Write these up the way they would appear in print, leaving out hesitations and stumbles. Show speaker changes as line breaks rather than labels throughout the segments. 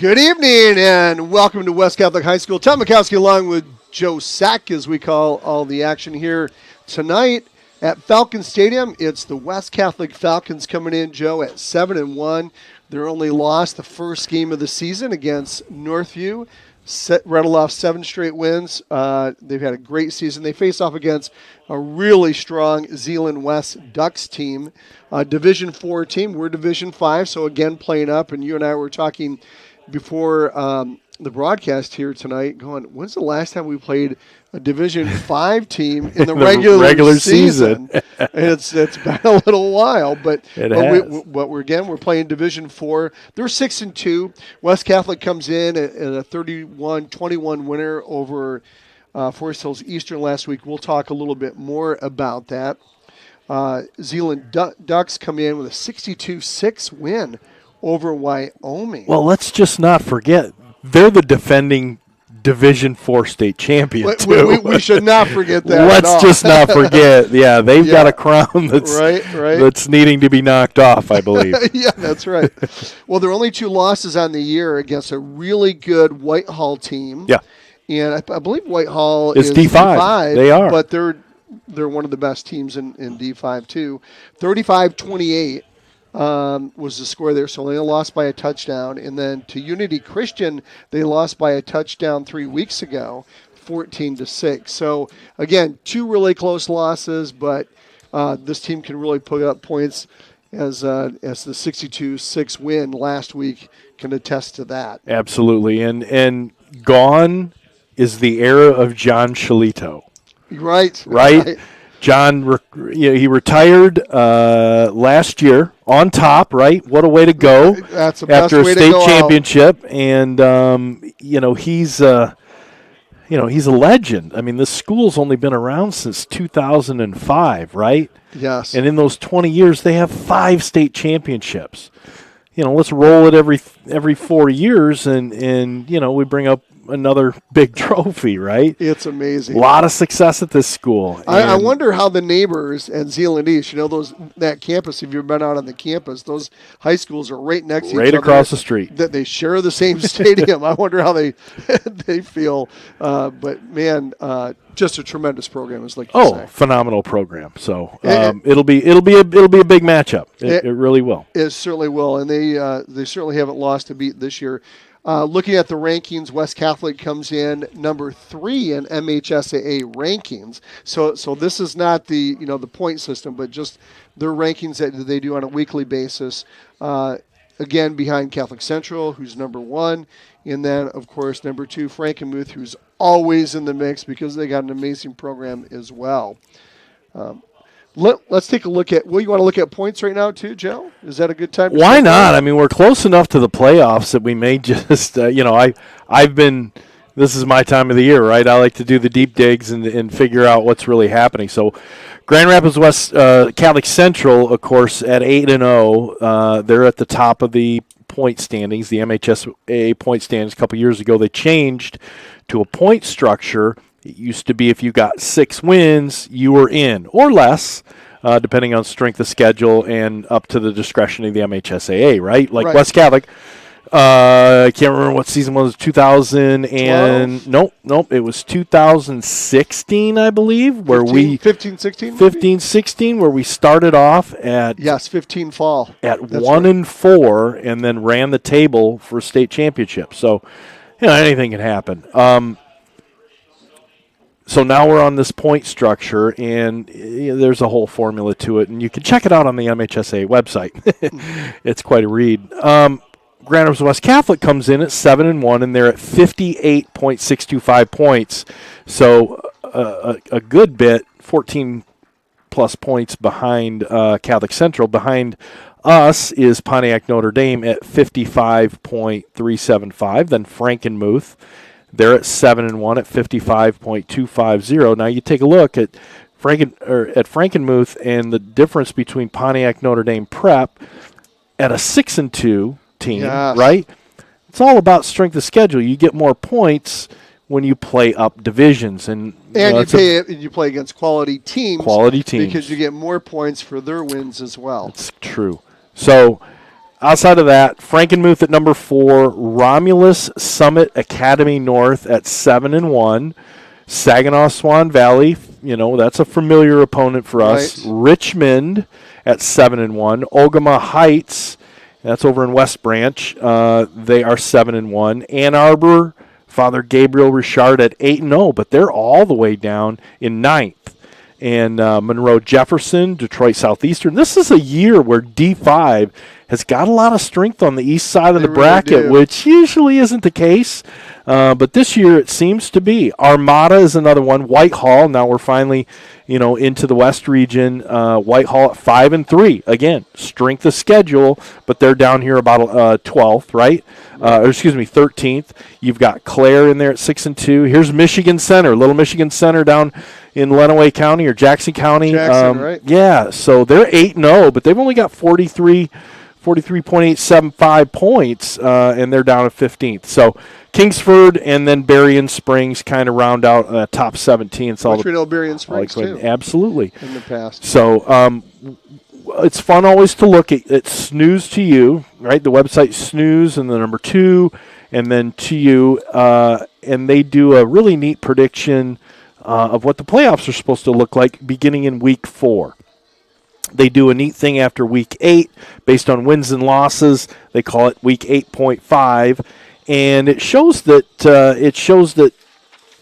Good evening and welcome to West Catholic High School. Tom Mikowski along with Joe Sack as we call all the action here tonight at Falcon Stadium. It's the West Catholic Falcons coming in, Joe, at 7-1. They're only lost the first game of the season against Northview. Rattled off 7 straight wins. They've had a great season. They face off against a really strong Zeeland West Ducks team, Division 4 team. We're Division 5, so again playing up. And you and I were talking before the broadcast here tonight, going, when's the last time we played a Division 5 team in the regular season? It's been a little while, but we're playing Division 4. They're 6-2. West Catholic comes in at a 31-21 winner over Forest Hills Eastern last week. We'll talk a little bit more about that. Zeeland Ducks come in with a 62-6 win over Wyoming.
Well, let's just not forget, they're the defending Division 4 state champion, too.
We should not forget that.
Let's just not forget. Yeah, they've got a crown that's that's needing to be knocked off, I believe.
Yeah, that's right. Well, there are only 2 losses on the year against a really good Whitehall team.
Yeah.
And I believe Whitehall
is D5. They are.
But they're one of the best teams in D5, too. 35-28. Was the score there, so they lost by a touchdown. And then to Unity Christian, they lost by a touchdown 3 weeks ago, 14-6. So, again, 2 really close losses, but this team can really put up points as the 62-6 win last week can attest to that.
Absolutely. And gone is the era of John Shalito.
Right.
John, he retired last year on top, right? What a way to go!
That's the best
after
way
a state
to go
championship, out. And he's a legend. I mean, this school's only been around since 2005, right?
Yes.
And in those 20 years, they have 5 state championships. Let's roll it every 4 years, and we bring up another big trophy, right?
It's amazing.
A lot of success at this school.
I wonder how the neighbors at Zeeland East, that campus, if you've been out on the campus, those high schools are right next to each other.
Right across the street.
That they share the same stadium. I wonder how they feel. But man, just a tremendous program, is like you say.
Phenomenal program. So it'll be a big matchup. It really will.
It certainly will, and they certainly haven't lost a beat this year. Looking at the rankings, West Catholic comes in number 3 in MHSAA rankings. So this is not the the point system, but just their rankings that they do on a weekly basis. Again, behind Catholic Central, who's number 1, and then of course number 2, Frankenmuth, who's always in the mix because they got an amazing program as well. Let's take a look at. Well, you want to look at points right now too, Joe? Is that a good time?
Why not? I mean, we're close enough to the playoffs that we may just, I've been. This is my time of the year, right? I like to do the deep digs and figure out what's really happening. So, Grand Rapids West Catholic Central, of course, at 8-0, they're at the top of the point standings, the MHSAA point standings. A couple years ago, they changed to a point structure. It used to be if you got 6 wins, you were in, or less, depending on strength of schedule and up to the discretion of the MHSAA, right? Like West Catholic. I can't remember what season was, 2000 and nope, it was 2016, I believe, where 15-16, where we started off at
15 fall
at 1-4, and then ran the table for state championship. So, anything can happen. So now we're on this point structure, and there's a whole formula to it, and you can check it out on the MHSA website. It's quite a read. Grand Rapids West Catholic comes in at 7-1, and they're at 58.625 points. So a good bit, 14-plus points behind Catholic Central. Behind us is Pontiac Notre Dame at 55.375, then Frankenmuth. They're at 7-1 at 55.250. Now you take a look at Frankenmuth and the difference between Pontiac Notre Dame Prep at a 6-2 team, right? It's all about strength of schedule. You get more points when you play up divisions, and
you play against quality teams.
Quality teams,
because you get more points for their wins as well.
That's true. So outside of that, Frankenmuth at number 4, Romulus Summit Academy North at 7-1, Saginaw Swan Valley, that's a familiar opponent for us.
Right.
Richmond at 7-1, Ogama Heights, that's over in West Branch, they are 7-1, Ann Arbor, Father Gabriel Richard at 8-0, but they're all the way down in 9th. And Monroe Jefferson, Detroit Southeastern. This is a year where D5 has got a lot of strength on the east side of the bracket, which usually isn't the case. But this year it seems to be. Armada is another one. Whitehall, now we're finally, into the West region. Whitehall at 5-3. Again, strength of schedule, but they're down here about 12th, right? 13th. You've got Clare in there at 6-2. Here's Michigan Center, Little Michigan Center down in Lenawee County or Jackson County.
Right?
Yeah, so they're 8-0, but they've only got 43.875 points, and they're down at 15th. So Kingsford and then Berrien Springs kind of round out top 17. So
which we know Berrien Springs, too.
Absolutely.
In the past.
So it's fun always to look at Snooze to You, right? The website Snooze and the number 2 and then to You, and they do a really neat prediction of what the playoffs are supposed to look like beginning in week 4. They do a neat thing after week 8 based on wins and losses. They call it week 8.5, and it shows that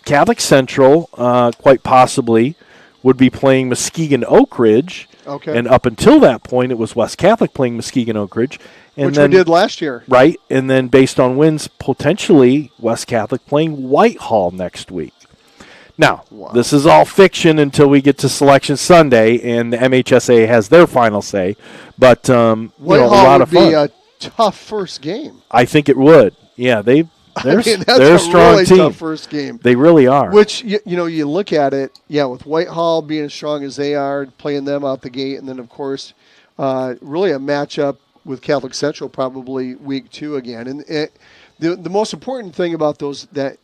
Catholic Central quite possibly would be playing Muskegon Oak Ridge.
Okay.
And up until that point, it was West Catholic playing Muskegon Oak Ridge.
Which we did last year.
Right, and then based on wins, potentially West Catholic playing Whitehall next week. Now, This is all fiction until we get to Selection Sunday, and the MHSA has their final say. But
Whitehall
a lot of fun.
Would be a tough first game.
I think it would. Yeah, they're
that's
a strong
really
team.
Tough first game.
They really are.
Which you look at it, with Whitehall being as strong as they are, playing them out the gate, and then of course, really a matchup with Catholic Central probably week 2 again. And the most important thing about that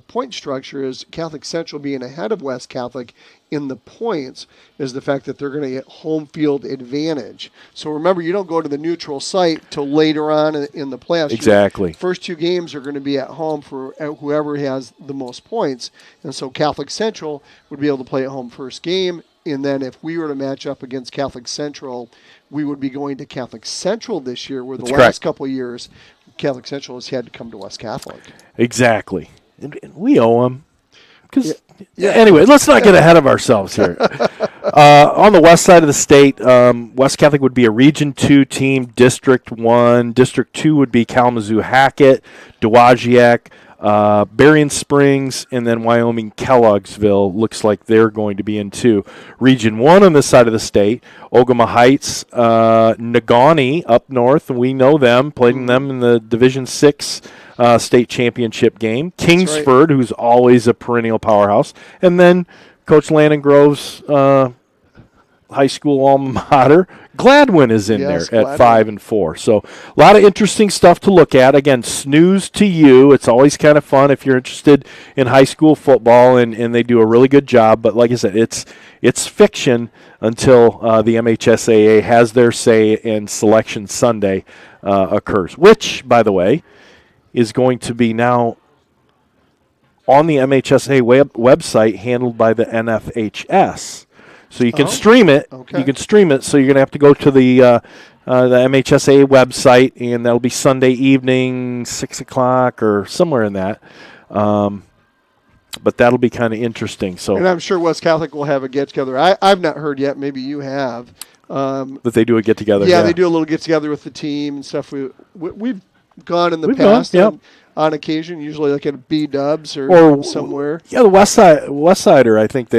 point structure is Catholic Central being ahead of West Catholic in the points is the fact that they're going to get home field advantage. So remember, you don't go to the neutral site till later on in the playoffs.
Exactly.
Your first 2 games are going to be at home for whoever has the most points. And so Catholic Central would be able to play at home first game. And then if we were to match up against Catholic Central, we would be going to Catholic Central this year, where the last couple of years Catholic Central has had to come to West Catholic.
Exactly. And we owe them. Anyway, let's not get ahead of ourselves here. On the west side of the state, West Catholic would be a Region 2 team, District 1. District 2 would be Kalamazoo Hackett, Dowagiac, Berrien Springs, and then Wyoming Kelloggsville. Looks like they're going to be in 2. Region 1 on this side of the state, Ogama Heights, Negaunee up north, and we know them, playing them in the Division 6 state championship game. Kingsford, who's always a perennial powerhouse, and then Coach Landon Grove's high school alma mater, Gladwin, is in there at 5-4. So a lot of interesting stuff to look at. Again, Snooze to You. It's always kind of fun if you're interested in high school football, and they do a really good job. But like I said, it's fiction until the MHSAA has their say and Selection Sunday occurs, which, by the way, is going to be now on the MHSA website, handled by the NFHS. So you can stream it. Okay. You can stream it. So you're going to have to go to the MHSA website, and that'll be Sunday evening, 6 o'clock or somewhere in that. But that'll be kind of interesting. So,
and I'm sure West Catholic will have a get-together. I've not heard yet. Maybe you have.
That they do a get-together.
Yeah, they do a little get-together with the team and stuff. We've gone in the past on occasion, usually like at B-Dubs or somewhere. Yeah,
the West Sider, I think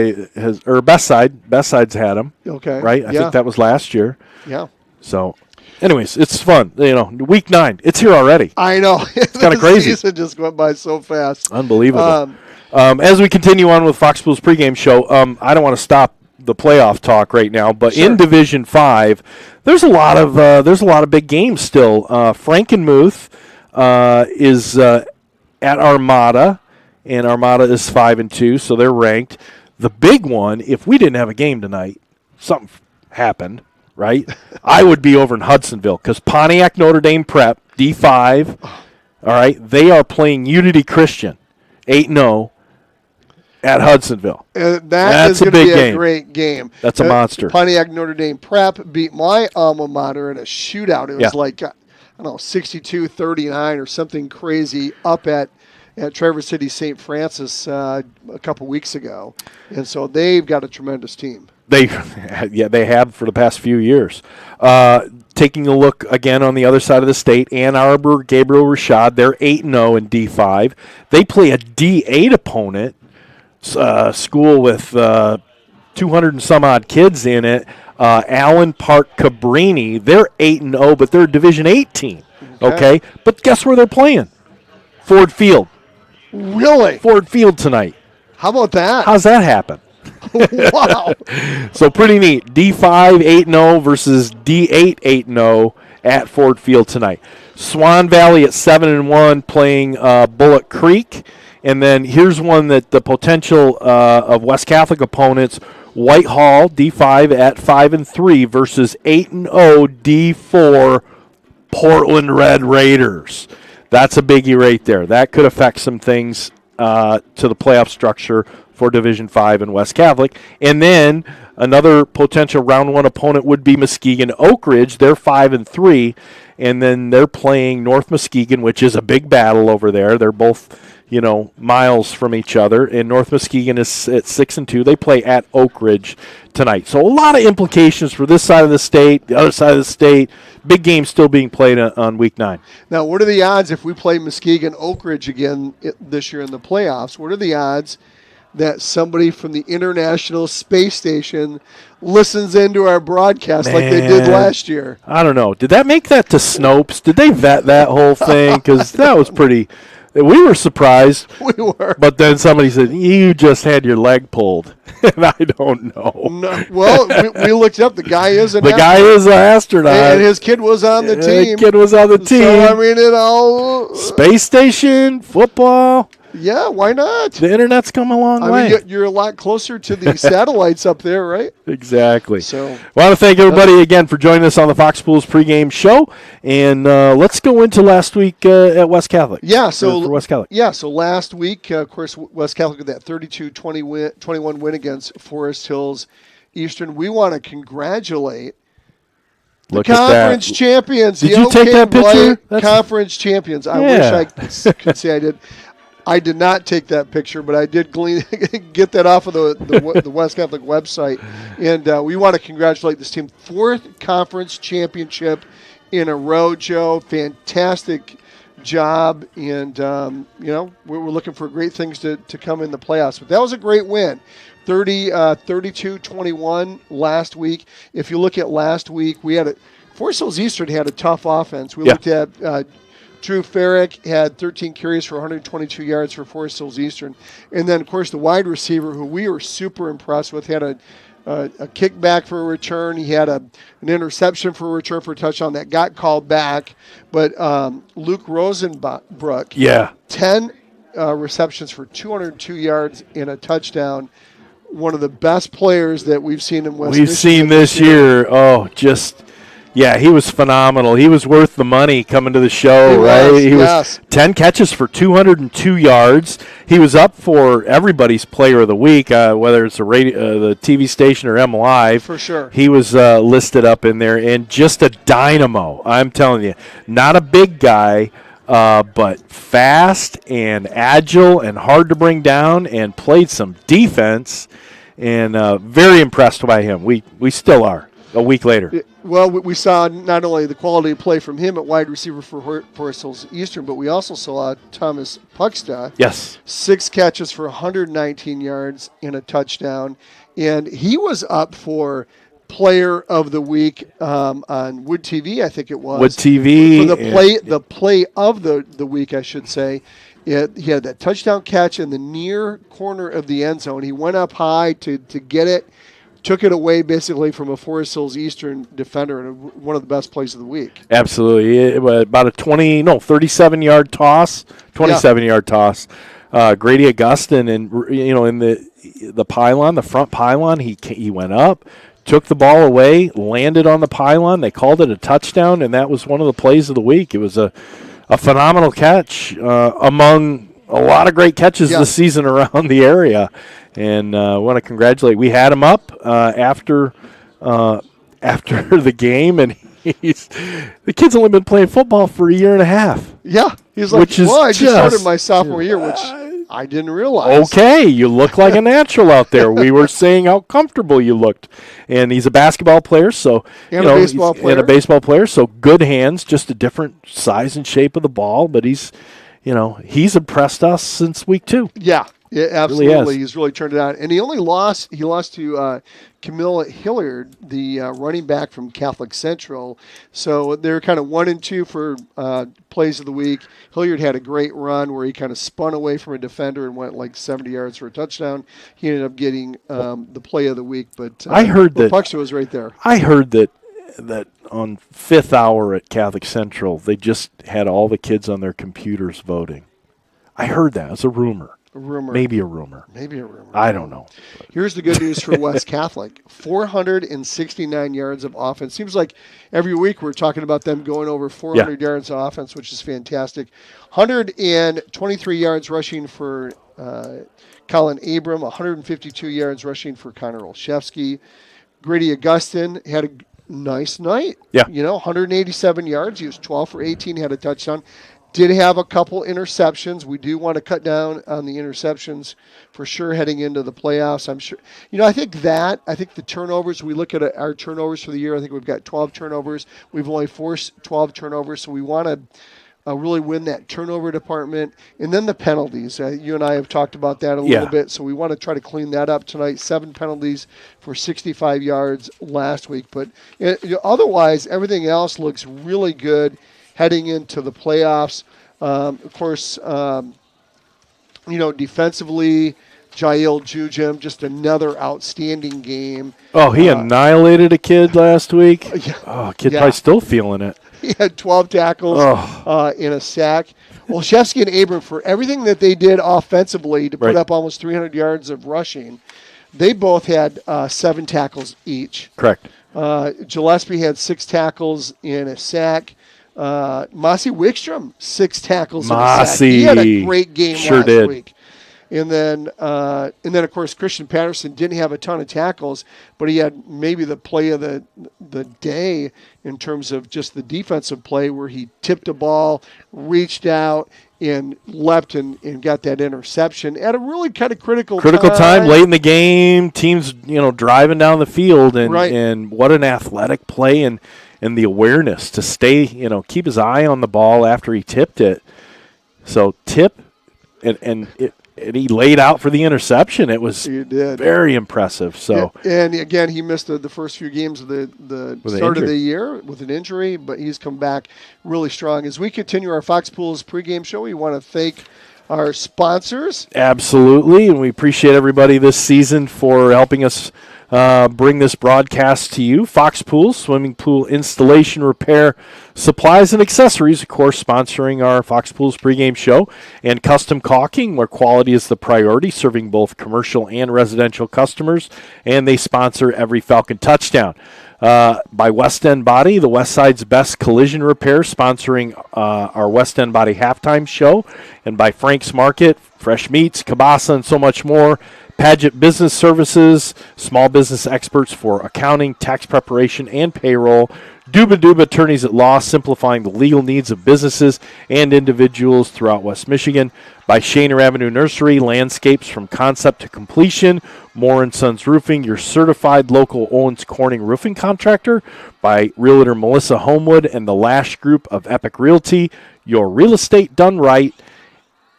or Best Side's had them.
Okay.
Right? I think that was last year.
Yeah.
So, anyways, it's fun. Week 9, it's here already.
I know.
It's kind of crazy.
The season just went by so fast.
Unbelievable. As we continue on with Fox Blues pregame show, I don't want to stop the playoff talk right now, but in Division 5, there's a lot of big games still. Frankenmuth is at Armada, and Armada is 5-2, so they're ranked. The big one, if we didn't have a game tonight, something happened. right? I would be over in Hudsonville because Pontiac Notre Dame Prep, D5, all right, they are playing Unity Christian, 8-0 at Hudsonville.
That's going to be a great game.
That's a monster.
Pontiac Notre Dame Prep beat my alma mater in a shootout. It was like, I don't know, 62-39 or something crazy up at Traverse City St. Francis a couple weeks ago. And so they've got a tremendous team.
They have for the past few years. Taking a look again on the other side of the state, Ann Arbor, Gabriel Rashad, they're 8-0 in D5. They play a D8 opponent, school with 200 and some odd kids in it. Allen Park Cabrini, they're 8-0, but they're a Division 8 team. Okay, but guess where they're playing? Ford Field.
Really?
Ford Field tonight.
How about that?
How's that happen?
Wow.
So pretty neat. D5 8-0 versus D8 8-0 at Ford Field tonight. Swan Valley at 7-1 playing Bullock Creek. And then here's one that the potential of West Catholic opponents, Whitehall D5 at 5-3 versus 8-0 D4 Portland Red Raiders. That's a biggie right there. That could affect some things to the playoff structure for Division 5 and West Catholic. And then another potential round one opponent would be Muskegon Oak Ridge. They're 5-3, and then they're playing North Muskegon, which is a big battle over there. They're both, miles from each other, and North Muskegon is at 6-2. They play at Oak Ridge tonight. So a lot of implications for this side of the state, the other side of the state. Big game still being played on Week 9.
Now, what are the odds if we play Muskegon Oak Ridge again this year in the playoffs? What are the odds that somebody from the International Space Station listens into our broadcast like they did last year?
I don't know. Did that make that to Snopes? Did they vet that whole thing? Because that was pretty... We were surprised.
We were.
But then somebody said, you just had your leg pulled. And I don't know.
No, well, we looked up. The guy is an astronaut.
guy is an astronaut.
And his kid was on the team.
The kid was on the team.
So, I mean,
Space station, football.
Yeah, why not?
The internet's come a long way.
I mean, you're a lot closer to the satellites up there, right?
Exactly.
So,
I want to thank everybody again for joining us on the Fox Pools pregame show. And let's go into last week at West Catholic.
Yeah, so
for West Catholic.
Yeah, so last week, of course, West Catholic with that 32-21 win against Forest Hills Eastern. We want to congratulate the conference champions.
Did you take that picture?
Conference champions. I wish I could say I did. I did not take that picture, but I did get that off of the West Catholic website. And we want to congratulate this team. 4th conference championship in a row, Joe. Fantastic job. And, we're looking for great things to come in the playoffs. But that was a great win. 32-21 last week. If you look at last week, Forest Hills Eastern had a tough offense. We looked at Drew Farrick had 13 carries for 122 yards for Forest Hills Eastern. And then, of course, the wide receiver, who we were super impressed with, had a kickback for a return. He had an interception for a return for a touchdown that got called back. But Luke Rosenbrook, 10 receptions for 202 yards and a touchdown. One of the best players that we've seen in West Michigan.
We've seen this year. Yeah, he was phenomenal. He was worth the money coming to the show, right? He was 10 catches for 202 yards. He was up for everybody's player of the week, whether it's the TV station or M Live.
For sure.
He was listed up in there, and just a dynamo, I'm telling you. Not a big guy, but fast and agile and hard to bring down, and played some defense, and very impressed by him. We still are. A week later.
Well, we saw not only the quality of play from him at wide receiver for Forest Hills Eastern, but we also saw Thomas Pucksta.
Yes.
6 catches for 119 yards and a touchdown. And he was up for Player of the Week on Wood TV, I think it was.
Wood TV.
For the play of the week, I should say. He had that touchdown catch in the near corner of the end zone. He went up high to get it. Took it away basically from a Forest Hills Eastern defender, and one of the best plays of the week.
Absolutely. About a 37-yard toss, 27-yard toss. Grady Augustin, and in the pylon, the front pylon, he went up, took the ball away, landed on the pylon. They called it a touchdown, and that was one of the plays of the week. It was a phenomenal catch among a lot of great catches this season around the area. And I want to congratulate. We had him up after the game, and the kid's only been playing football for a year and a half.
Yeah, he's like, I just started my sophomore year, which I didn't realize.
Okay, you look like a natural out there. We were saying how comfortable you looked. And he's a basketball player, so
and a baseball player.
So good hands, just a different size and shape of the ball, but he's impressed us since week 2.
Yeah, absolutely.
Really
he's really turned it on. And he lost to Camille Hilliard, the running back from Catholic Central. So they're kind of 1 and 2 for plays of the week. Hilliard had a great run where he kind of spun away from a defender and went like 70 yards for a touchdown. He ended up getting the play of the week. But
I heard that
Puxer was right there.
I heard that on 5th hour at Catholic Central, they just had all the kids on their computers voting. I heard that. It's a rumor. Maybe a rumor. I don't know.
Here's the good news for West Catholic. 469 yards of offense. Seems like every week we're talking about them going over 400 yards of offense, which is fantastic. 123 yards rushing for Colin Abram, 152 yards rushing for Connor Olszewski. Grady Augustin had a nice night.
Yeah.
187 yards. He was 12 for 18, had a touchdown. Did have a couple interceptions. We do want to cut down on the interceptions for sure heading into the playoffs. I'm sure. I think the turnovers, we look at our turnovers for the year. I think we've got 12 turnovers. We've only forced 12 turnovers, so we want to really win that turnover department. And then the penalties. You and I have talked about that a little bit, so we want to try to clean that up tonight. 7 penalties for 65 yards last week. But otherwise, everything else looks really good heading into the playoffs. Of course, defensively, Jael Jujim, just another outstanding game.
Oh, he annihilated a kid last week? Kid probably still feeling it.
He had 12 tackles in a sack. Olszewski and Abram, for everything that they did offensively to put up almost 300 yards of rushing, they both had 7 tackles each.
Correct.
Gillespie had 6 tackles in a sack. Mossy Wickstrom, 6 tackles in a sack. He had a great game last week. And then, of course, Christian Patterson didn't have a ton of tackles, but he had maybe the play of the day in terms of just the defensive play where he tipped a ball, reached out, and leapt and got that interception at a really kind of critical
time late in the game. Teams, driving down the field, and what an athletic play and the awareness to stay, keep his eye on the ball after he tipped it. So tip, and he laid out for the interception. It was very impressive. So
and again, he missed the first few games of the start of the year with an injury, but he's come back really strong. As we continue our Fox Pools pregame show, we want to thank our sponsors.
Absolutely, and we appreciate everybody this season for helping us bring this broadcast to you. Fox Pools, swimming pool installation, repair, supplies, and accessories, of course, sponsoring our Fox Pools pregame show. And Custom Caulking, where quality is the priority, serving both commercial and residential customers. And they sponsor every Falcon touchdown. By West End Body, the West Side's best collision repair, sponsoring our West End Body halftime show. And by Frank's Market, fresh meats, kielbasa, and so much more. Paget Business Services, small business experts for accounting, tax preparation, and payroll. Duba Attorneys at Law, simplifying the legal needs of businesses and individuals throughout West Michigan. By Shaner Avenue Nursery, landscapes from concept to completion. Moore & Sons Roofing, your certified local Owens Corning roofing contractor. By Realtor Melissa Homewood and the Lash Group of Epic Realty, your real estate done right.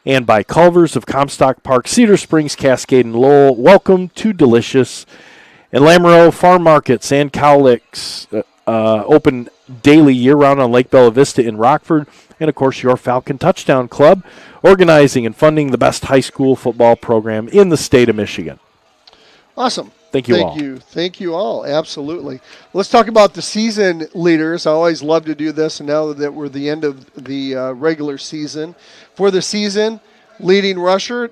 And by Culver's of Comstock Park, Cedar Springs, Cascade, and Lowell. Welcome to Delicious. And Lamoureux Farm Markets and Cowlicks open daily year-round on Lake Bella Vista in Rockford. And, of course, your Falcon Touchdown Club, organizing and funding the best high school football program in the state of Michigan.
Awesome.
Thank you all.
Thank you all. Absolutely. Let's talk about the season leaders. I always love to do this, and now that we're at the end of the regular season. For the season, leading rusher,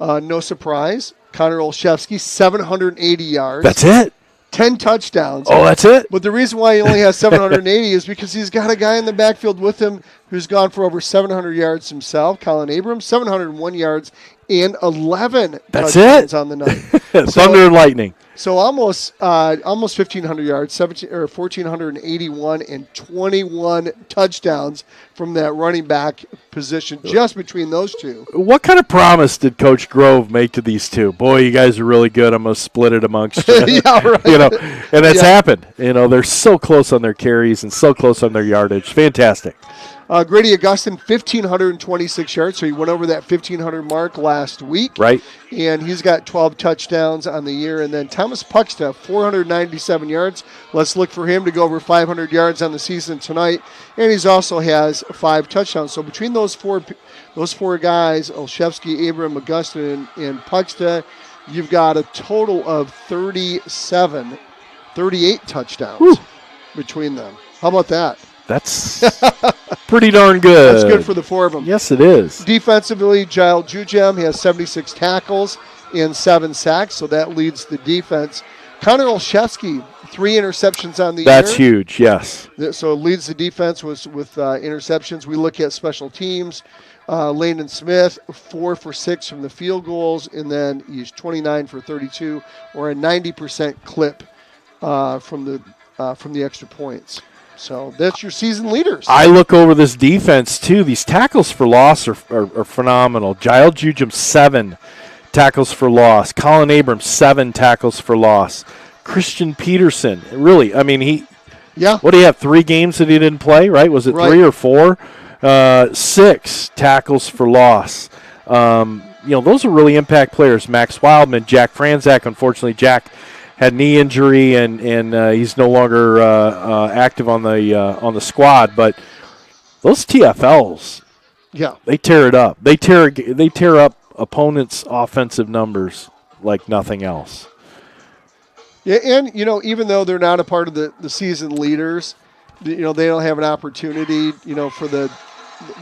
no surprise, Connor Olszewski, 780 yards.
That's it?
10 touchdowns.
Oh, that's it?
But the reason why he only has 780 is because he's got a guy in the backfield with him who's gone for over 700 yards himself, Colin Abrams, 701 yards and 11 touchdowns on the night.
Thunder and lightning.
So almost 1,500 yards, 1,481 and 21 touchdowns from that running back position just between those two.
What kind of promise did Coach Grove make to these two? Boy, you guys are really good. I'm going to split it amongst you.
Yeah, right.
And that's happened. They're so close on their carries and so close on their yardage. Fantastic.
Grady Augustin, 1,526 yards, so he went over that 1,500 mark last week.
Right.
And he's got 12 touchdowns on the year. And then Thomas Pucksta, 497 yards. Let's look for him to go over 500 yards on the season tonight. And he also has 5 touchdowns. So between those four guys, Olszewski, Abram, Augustin, and Pucksta, you've got a total of 38 touchdowns between them. How about that?
That's pretty darn good.
That's good for the four of them.
Yes, it is.
Defensively, Giles Jujem, he has 76 tackles and 7 sacks, so that leads the defense. Connor Olszewski, 3 interceptions on the year.
That's huge, yes.
So it leads the defense with interceptions. We look at special teams. Landon Smith, 4 for 6 from the field goals, and then he's 29 for 32, or a 90% clip from the extra points. So that's your season leaders.
I look over this defense, too. These tackles for loss are phenomenal. Giles Jujem, 7 tackles for loss. Colin Abrams, 7 tackles for loss. Christian Peterson, really, I mean, what do you have, 3 games that he didn't play, right? Was it 3 or 4? 6 tackles for loss. Those are really impact players. Max Wildman, Jack Franzak. Unfortunately, Jack had knee injury and he's no longer active on the squad. But those TFLs, they tear it up. They tear up opponents' offensive numbers like nothing else.
Yeah, and even though they're not a part of the season leaders, they don't have an opportunity, for the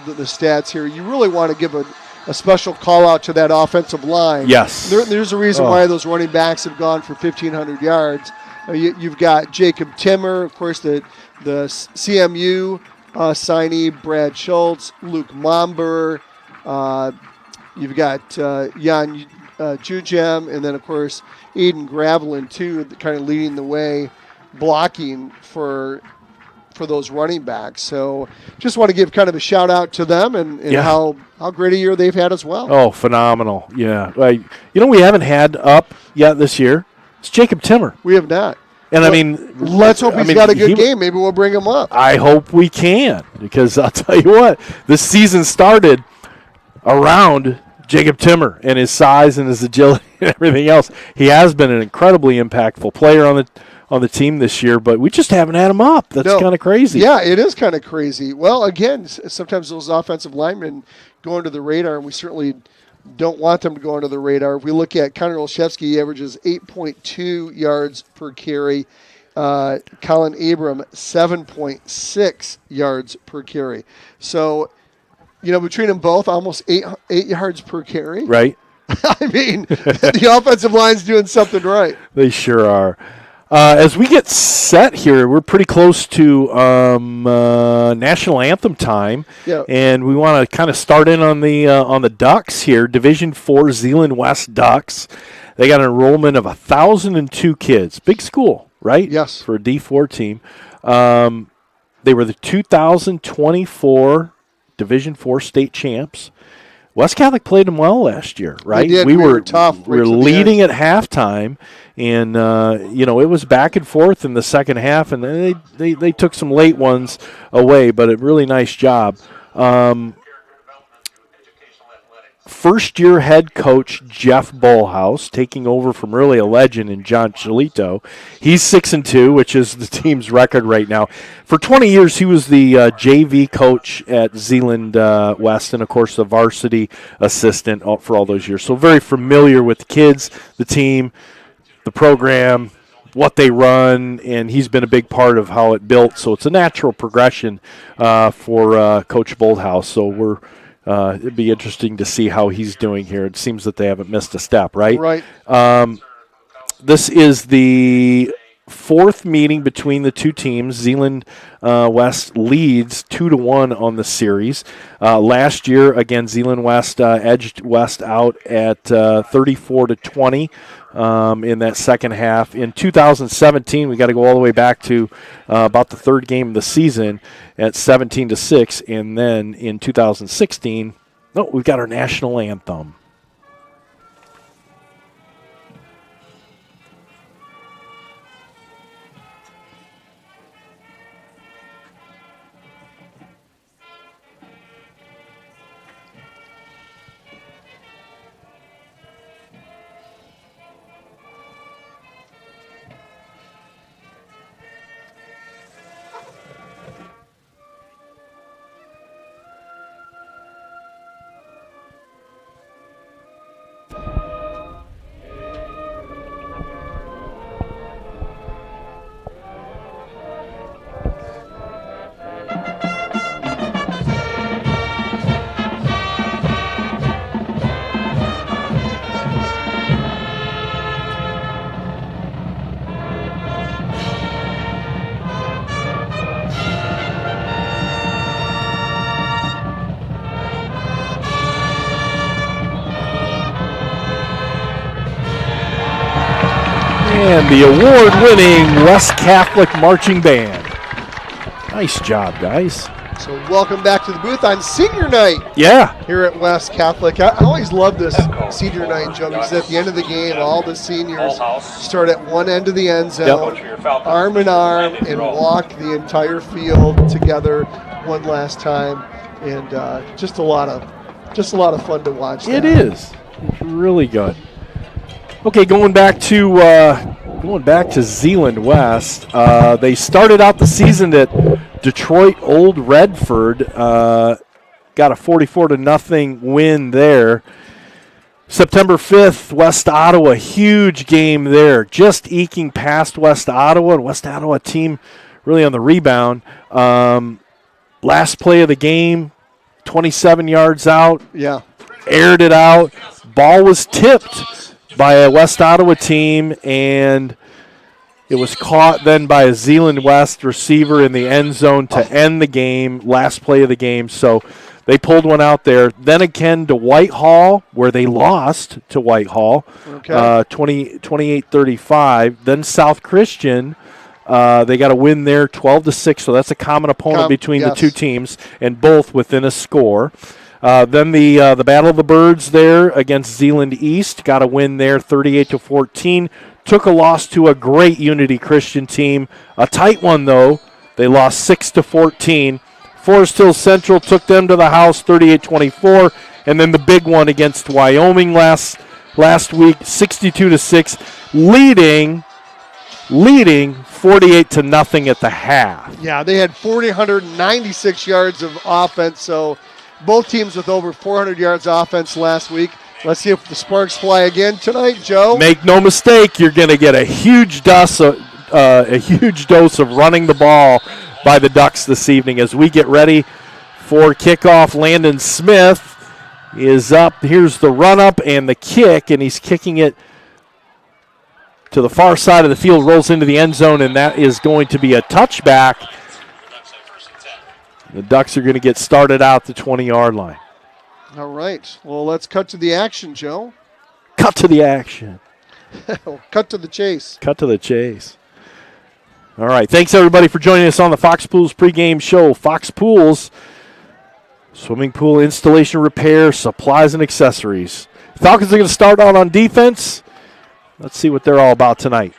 stats here. You really want to give a special call out to that offensive line.
Yes.
There's a reason why those running backs have gone for 1,500 yards. You've got Jacob Timmer, of course, the CMU signee, Brad Schultz, Luke Momber. You've got Jan Jujem, and then, of course, Aiden Gravelin, too, kind of leading the way, blocking for those running backs. So just want to give kind of a shout out to them and how great a year they've had as well.
Oh, phenomenal. Yeah. We haven't had up yet this year. It's Jacob Timmer.
We have not.
And
let's hope he's got a good game. Maybe we'll bring him up.
I hope we can, because I'll tell you what, this season started around Jacob Timmer and his size and his agility and everything else. He has been an incredibly impactful player on the team this year, but we just haven't had him up. That's kind of crazy.
Yeah, it is kind of crazy. Well, again, sometimes those offensive linemen go under the radar, and we certainly don't want them to go under the radar. If we look at Connor Olszewski, he averages 8.2 yards per carry. Colin Abram, 7.6 yards per carry. So, between them both, almost 8 yards per carry.
Right.
I mean, the offensive line's doing something right.
They sure are. As we get set here, we're pretty close to national anthem time, and we want to kind of start in on the Ducks here. Division IV Zeeland West Ducks. They got an enrollment of 1,002 kids. Big school, right?
Yes.
For a D4 team. They were the 2024 Division IV state champs. West Catholic played them well last year, right?
They did. We were tough.
We were leading at halftime, and it was back and forth in the second half, and then they took some late ones away, but a really nice job. First-year head coach Jeff Bullhouse taking over from really a legend in John Chalito. He's 6-2, which is the team's record right now. For 20 years, he was the JV coach at Zeeland West, and of course the varsity assistant for all those years. So very familiar with the kids, the team, the program, what they run, and he's been a big part of how it built. So it's a natural progression for Coach Bullhouse. So it'd be interesting to see how he's doing here. It seems that they haven't missed a step, right?
Right.
This is the fourth meeting between the two teams. Zeeland West leads 2-1 on the series. Last year, again, Zeeland West edged West out at 34-20 in that second half. In 2017, we got to go all the way back to about the third game of the season at 17-6, and then in 2016, we've got our national anthem. And the award-winning West Catholic Marching Band. Nice job, guys.
So welcome back to the booth on senior night.
Yeah.
Here at West Catholic. I always love this senior night, Joe, because at the end of the game, all the seniors start at one end of the end zone, arm in arm, and walk the entire field together one last time. And just a lot of fun to watch.
It is. It's really good. Okay, going back to Zeeland West. They started out the season at Detroit Old Redford. Got a 44-0 win there. September 5th, West Ottawa, huge game there. Just eking past West Ottawa. And West Ottawa team really on the rebound. Last play of the game, 27 yards out.
Yeah.
Aired it out. Ball was tipped by a West Ottawa team, and it was caught then by a Zeeland West receiver in the end zone to end the game, last play of the game. So they pulled one out there. Then again to Whitehall, where they lost to Whitehall, 28-35. Then South Christian, they got a win there, 12-6. So that's a common opponent between the two teams, and both within a score. Then the Battle of the Birds there against Zeeland East, got a win there, 38-14. Took a loss to a great Unity Christian team. A tight one, though. They lost 6-14. Forest Hill Central took them to the house, 38-24. And then the big one against Wyoming last week, 62-6, leading 48-0 at the half.
Yeah, they had 496 yards of offense, so both teams with over 400 yards offense last week. Let's see if the sparks fly again tonight, Joe.
Make no mistake, you're going to get a huge dose of running the ball by the Ducks this evening as we get ready for kickoff. Landon Smith is up. Here's the run-up and the kick, and he's kicking it to the far side of the field, rolls into the end zone, and that is going to be a touchback. The Ducks are going to get started out the 20-yard line.
All right. Well, let's cut to the action, Joe.
Cut to the action.
Cut to the chase.
Cut to the chase. All right. Thanks, everybody, for joining us on the Fox Pools pregame show. Fox Pools, swimming pool installation, repair, supplies, and accessories. Falcons are going to start out on defense. Let's see what they're all about tonight.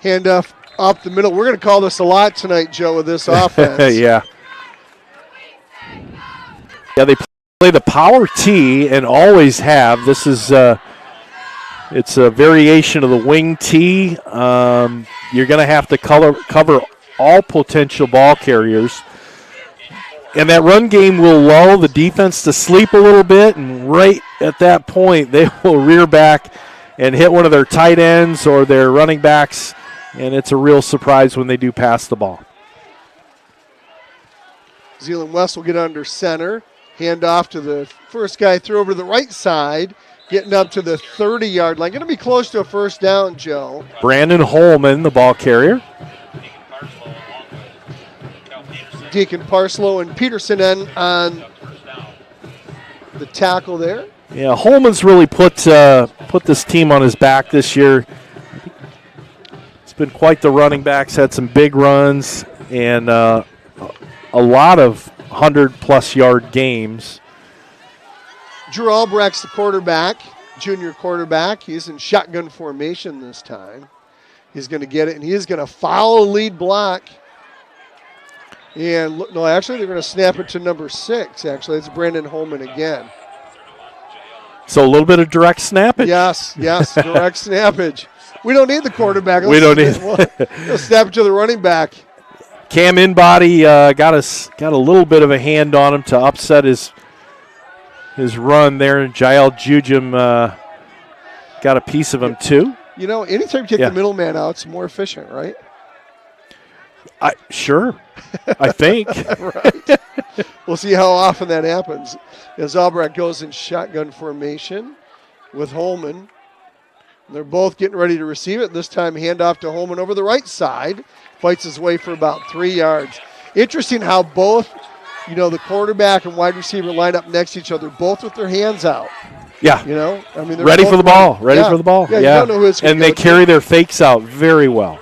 Handoff up the middle. We're going to call this a lot tonight, Joe, with this offense.
Yeah, they play the power T and always have. This is it's a variation of the wing T. You're going to have to cover all potential ball carriers. And that run game will lull the defense to sleep a little bit, and right at that point, they will rear back and hit one of their tight ends or their running backs, and it's a real surprise when they do pass the ball.
Zeeland West will get under center. Hand off to the first guy through over to the right side, getting up to the 30-yard line. Going to be close to a first down, Joe.
Brandon Holman, the ball carrier.
Deacon Parslow and Peterson on the tackle there.
Yeah, Holman's really put this team on his back this year. It's been quite the running backs, had some big runs, and a lot of 100-plus yard games.
Drew Albrecht's the quarterback, junior quarterback. He's in shotgun formation this time. He's going to get it, and he is going to foul a lead block. And no, actually, they're going to snap it to number 6. Actually, it's Brandon Holman again.
So a little bit of direct snappage.
Yes, direct snappage. We don't need the quarterback.
We don't need.
Let's snap it to the running back.
Cam Inbody got a little bit of a hand on him to upset his run there, and Jael Jujum got a piece of him too.
You know, anytime you take the middleman out, it's more efficient, right?
Sure, I think.
Right. We'll see how often that happens. As Albrecht goes in shotgun formation with Holman. They're both getting ready to receive it. This time handoff to Holman over the right side. Fights his way for about 3 yards. Interesting how both, the quarterback and wide receiver line up next to each other, both with their hands out.
Yeah.
I mean, they're
ready for the ball. Ready for the ball.
Yeah. You don't know who it's going to
And they carry their fakes out very well.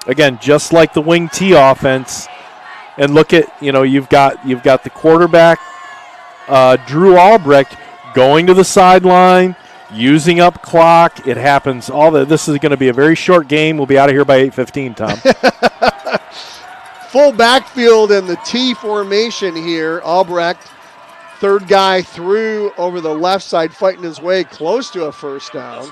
Again, just like the wing T offense. And look at, you've got the quarterback, Drew Albrecht, going to the sideline, using up clock. It happens. This is going to be a very short game. We'll be out of here by 8:15, Tom.
Full backfield in the T formation here. Albrecht, third guy through over the left side, fighting his way close to a first down.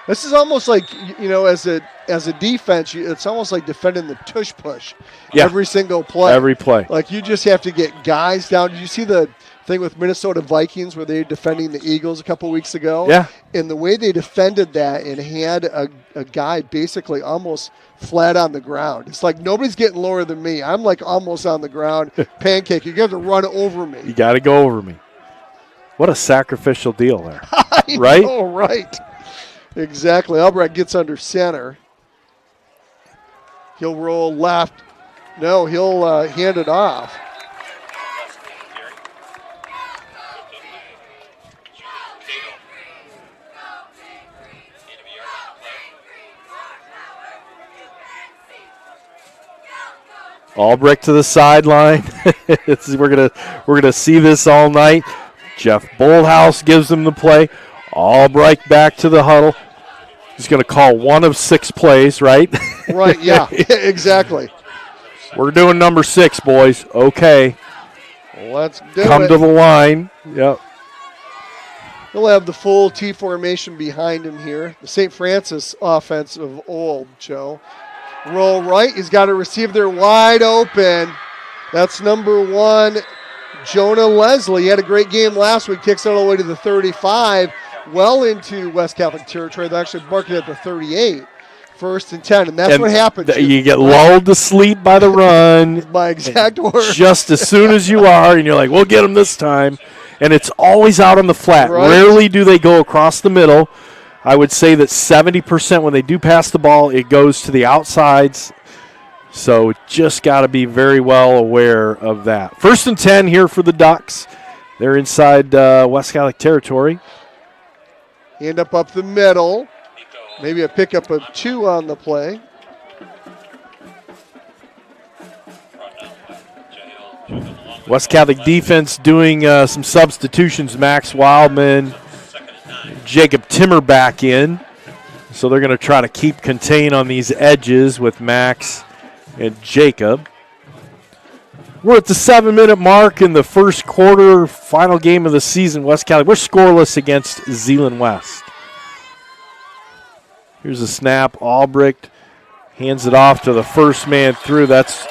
This is almost like, as a defense, it's almost like defending the tush push.
Yeah.
Every single play.
Every play.
Like, you just have to get guys down. Did you see the thing with Minnesota Vikings where they were defending the Eagles a couple weeks ago?
Yeah.
And the way they defended that and had a guy basically almost flat on the ground. It's like nobody's getting lower than me. I'm like almost on the ground, pancake. You have to run over me.
You got to go over me. What a sacrificial deal there.
Right? Oh, right. Exactly. Albrecht gets under center. He'll roll left. No, he'll hand it off.
Albrecht to the sideline. We're gonna see this all night. Jeff Bolthouse gives them the play. Albrecht back to the huddle. He's going to call one of 6 plays, right?
Right, yeah, exactly.
We're doing number 6, boys. Okay.
Let's do
Come
it.
to the line. Yep.
He'll have the full T formation behind him here. The St. Francis offense of old, Joe. Roll right. He's got a receiver there wide open. That's number 1, Jonah Leslie. He had a great game last week. Kicks it all the way to the 35. Well into West Catholic territory. They actually marked it at the 38. 1st and 10, and that's what happens.
You get lulled to sleep by the run.
My exact words.
Just as soon as you are, and you're like, we'll get them this time. And it's always out on the flat.
Right.
Rarely do they go across the middle. I would say that 70% when they do pass the ball, it goes to the outsides. So just got to be very well aware of that. 1st and 10 here for the Ducks. They're inside West Catholic territory.
Hand up the middle. Maybe a pickup of 2 on the play.
West Catholic defense doing some substitutions. Max Wildman, Jacob Timmer back in. So they're going to try to keep contain on these edges with Max and Jacob. We're at the 7-minute mark in the first quarter, final game of the season. West Catholic, we're scoreless against Zeeland West. Here's a snap. Albrecht hands it off to the first man through. That's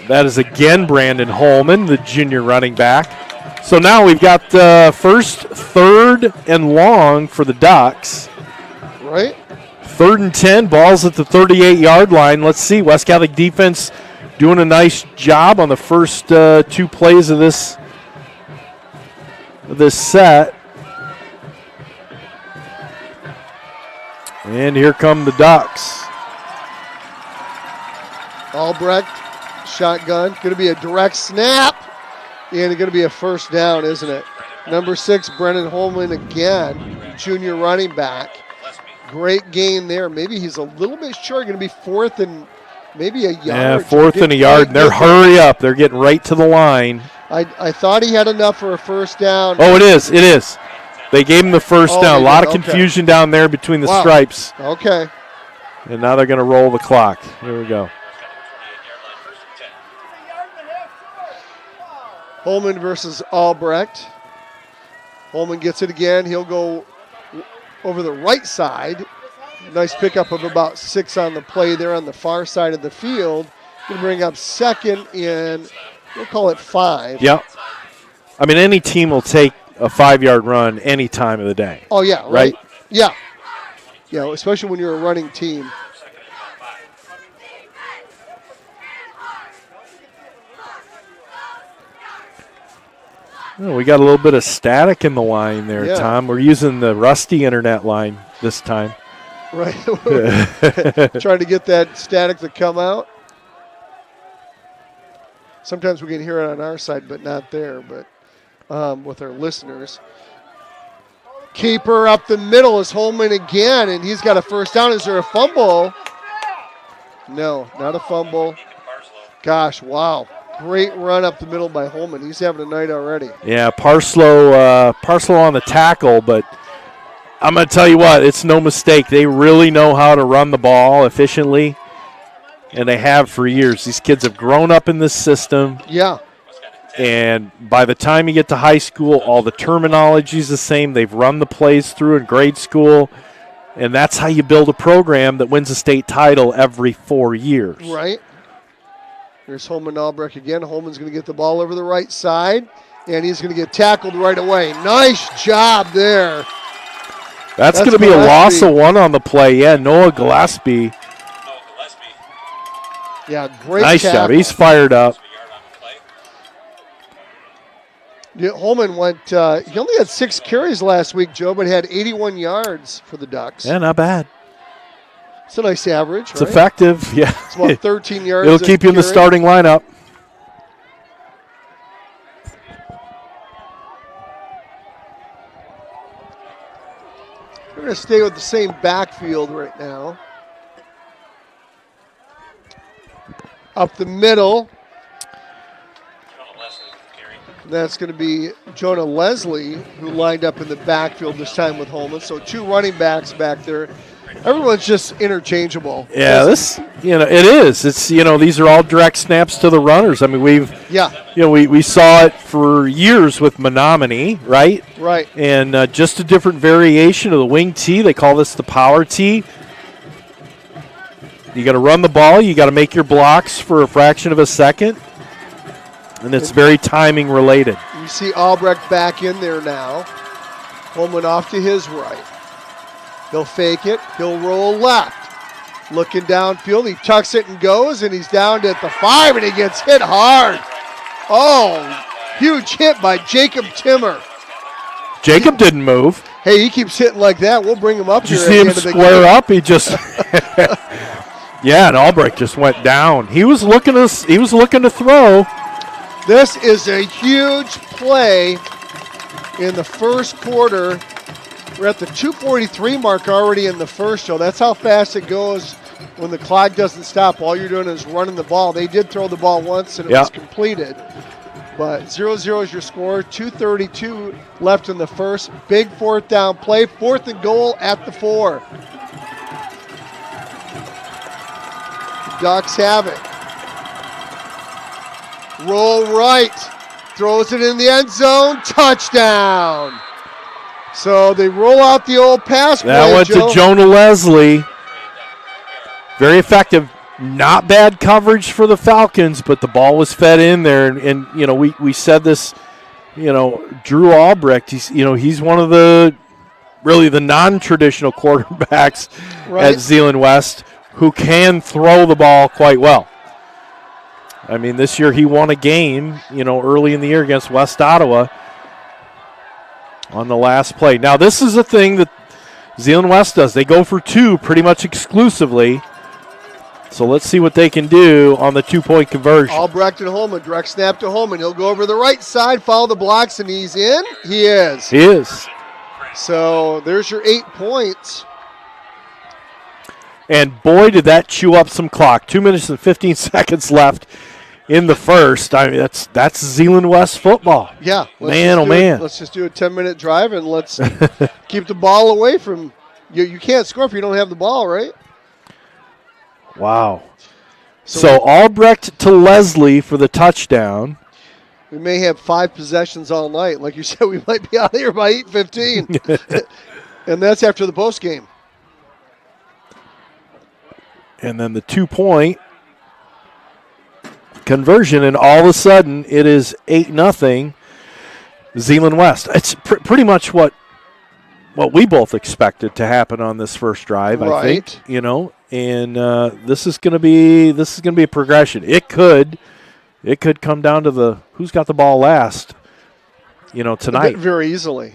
That is again Brandon Holman, the junior running back. So now we've got first, third, and long for the Ducks.
Right.
3rd and 10, ball's at the 38-yard line. Let's see, West Catholic defense doing a nice job on the first 2 plays of this set. And here come the Ducks.
Albrecht, shotgun. Going to be a direct snap. And it's going to be a first down, isn't it? Number 6, Brennan Holman again, junior running back. Great gain there. Maybe he's a little bit short. Going to be 4th and maybe a yard.
Yeah, 4th and a yard. And they're hurry up. They're getting right to the line.
I thought he had enough for a first down.
Oh, it is. It is. They gave him the first down. A lot of confusion down there between the stripes.
Okay.
And now they're going to roll the clock. Here we go.
Holman versus Albrecht. Holman gets it again. He'll go over the right side. Nice pickup of about 6 on the play there on the far side of the field. Going to bring up 2nd and we'll call it 5.
Yep. I mean, any team will take a 5-yard run any time of the day.
Oh, yeah.
Right?
Yeah. Yeah, especially when you're a running team.
Oh, we got a little bit of static in the line there, Tom. We're using the rusty internet line this time.
Right. Trying to get that static to come out. Sometimes we can hear it on our side, but not there, but with our listeners. Keeper up the middle is Holman again, and he's got a first down. Is there a fumble? No, not a fumble. Gosh, wow. Great run up the middle by Holman. He's having a night already.
Yeah, Parslow on the tackle, but I'm going to tell you what, it's no mistake. They really know how to run the ball efficiently, and they have for years. These kids have grown up in this system.
Yeah.
And by the time you get to high school, all the terminology is the same. They've run the plays through in grade school, and that's how you build a program that wins a state title every 4 years.
Right. Here's Holman Albrecht again. Holman's going to get the ball over the right side, and he's going to get tackled right away. Nice job there.
That's going to be a loss of 1 on the play. Yeah, Noah Gillespie.
Yeah, great
nice
tackle.
job. He's fired up.
Yeah, Holman went, he only had 6 carries last week, Joe, but had 81 yards for the Ducks.
Yeah, not bad.
It's a nice average,
It's effective, yeah.
It's about 13 yards.
It'll keep you in the starting lineup.
We're going to stay with the same backfield right now. Up the middle. That's going to be Jonah Leslie, who lined up in the backfield this time with Holman. So 2 running backs back there. Everyone's just interchangeable.
Yeah, it is. It's, these are all direct snaps to the runners. I mean, we saw it for years with Menominee, right?
Right.
And just a different variation of the wing tee. They call this the power tee. You got to run the ball. You got to make your blocks for a fraction of a second. And it's very timing related.
You see Albrecht back in there now. Holman off to his right. He'll fake it. He'll roll left. Looking downfield. He tucks it and goes, and he's down at the 5, and he gets hit hard. Oh, huge hit by Jacob Timmer.
Jacob didn't move.
Hey, he keeps hitting like that. We'll bring him up here.
Did you see him square up? He just yeah, and Albrecht just went down. He was looking to throw.
This is a huge play in the first quarter. We're at the 2:43 mark already in the first, so that's how fast it goes when the clock doesn't stop. All you're doing is running the ball. They did throw the ball once, and it was completed. But 0-0 is your score. 2:32 left in the first. Big 4th down play. 4th and goal at the 4. Ducks have it. Roll right. Throws it in the end zone. Touchdown. So they roll out the old pass play.
That went to Jonah Leslie. Very effective. Not bad coverage for the Falcons, but the ball was fed in there. And you know, we said this, you know, Drew Albrecht, he's one of the really the non-traditional quarterbacks at Zeeland West who can throw the ball quite well. I mean, this year he won a game, you know, early in the year against West Ottawa on the last play. Now, this is a thing that Zeeland West does. They go for two pretty much exclusively. So let's see what they can do on the 2-point conversion.
Albrecht at home, a direct snap to Holman. He'll go over the right side, follow the blocks, and he's in. He is.
He is.
So there's your 8 points.
And boy, did that chew up some clock. 2 minutes and 15 seconds left in the first. I mean, that's Zeeland West football.
Yeah.
Man.
Let's just do a 10-minute drive, and let's keep the ball away from you. You can't score if you don't have the ball, right?
Wow. So Albrecht to Leslie for the touchdown.
We may have 5 possessions all night. Like you said, we might be out of here by 8:15. And that's after the post game.
And then the 2-point conversion, and all of a sudden it is 8-0 Zeeland West. It's pretty much what we both expected to happen on this first drive,
right.
I think, you know. And this is going to be a progression. It could come down to the who's got the ball last, you know, tonight.
Very easily.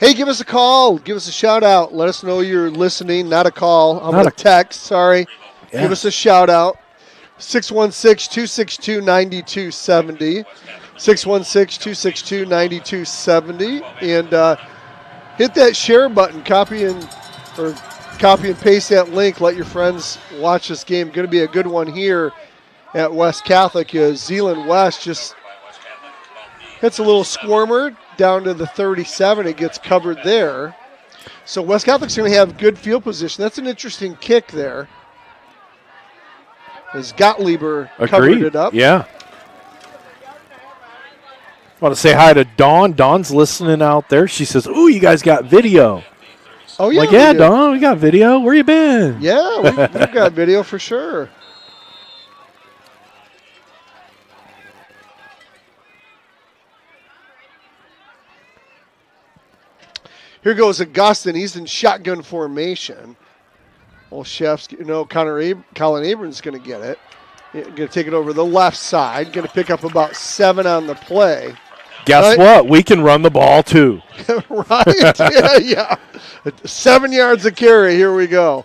Hey, give us a call. Give us a shout out. Let us know you're listening. Not a call. I'm going to text. Sorry. Yeah. Give us a shout out. 616-262-9270. 616-262-9270. And hit that share button. Copy and paste that link. Let your friends watch this game. Going to be a good one here at West Catholic. Zeeland West just hits a little squirmer down to the 37. It gets covered there. So West Catholic's going to have good field position. That's an interesting kick there. As Gottlieb covered it up.
Yeah. I want to say hi to Dawn. Dawn's listening out there. She says, "Ooh, you guys got video."
Oh, yeah.
Like, yeah, Dawn, we got video. Where you been?
Yeah, we've got video for sure. Here goes Augustin. He's in shotgun formation. Olszewski, Colin Abrams is going to get it. Going to take it over the left side. Going to pick up about 7 on the play.
Guess what? We can run the ball, too.
Right? Yeah. 7 yards of carry. Here we go.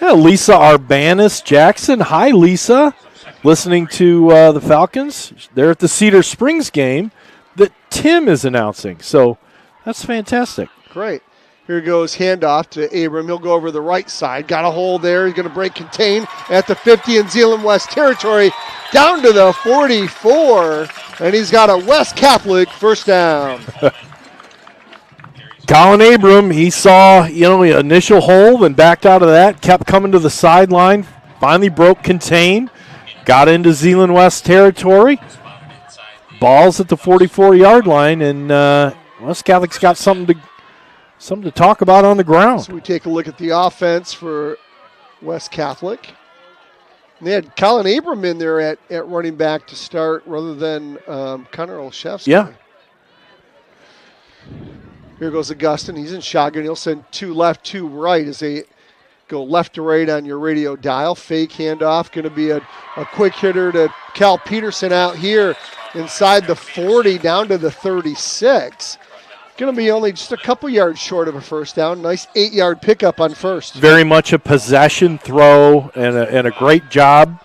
Yeah, Lisa Arbanis Jackson. Hi, Lisa. Listening to the Falcons. They're at the Cedar Springs game that Tim is announcing. So that's fantastic.
Great. Here goes handoff to Abram. He'll go over the right side. Got a hole there. He's going to break contain at the 50 in Zeeland West territory. Down to the 44. And he's got a West Catholic first down.
Colin Abram, he saw, the initial hole and backed out of that. Kept coming to the sideline. Finally broke contain. Got into Zeeland West territory. Ball's at the 44-yard line. And West Catholic's got something to talk about on the ground.
So we take a look at the offense for West Catholic. And they had Colin Abram in there at running back to start rather than Connor Olszewski.
Yeah.
Here goes Augustin. He's in shotgun. He'll send 2 left, 2 right as they go left to right on your radio dial. Fake handoff. Going to be a quick hitter to Cal Peterson out here inside the 40 down to the 36. Going to be only just a couple yards short of a first down. Nice 8-yard pickup on first.
Very much a possession throw and a great job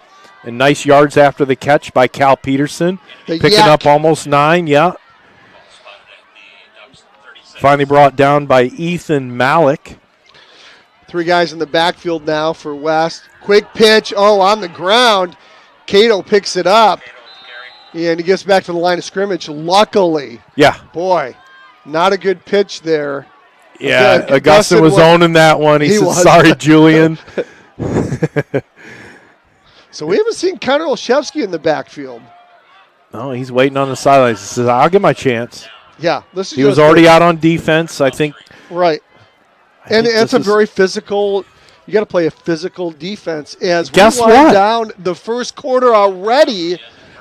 and nice yards after the catch by Cal Peterson. Picking up almost 9, yeah. Finally brought down by Ethan Malik.
3 guys in the backfield now for West. Quick pitch. Oh, on the ground. Cato picks it up. And he gets back to the line of scrimmage. Luckily.
Yeah.
Boy. Not a good pitch there.
Yeah, Augustin was owning that one. He said, sorry, Julian.
So we haven't seen Connor Olszewski in the backfield.
No, he's waiting on the sidelines. He says, I'll get my chance.
Yeah.
He was already out on defense, I think.
Right. And it's a very physical You got to play a physical defense. As
Guess
we wind
what?
down the first quarter already,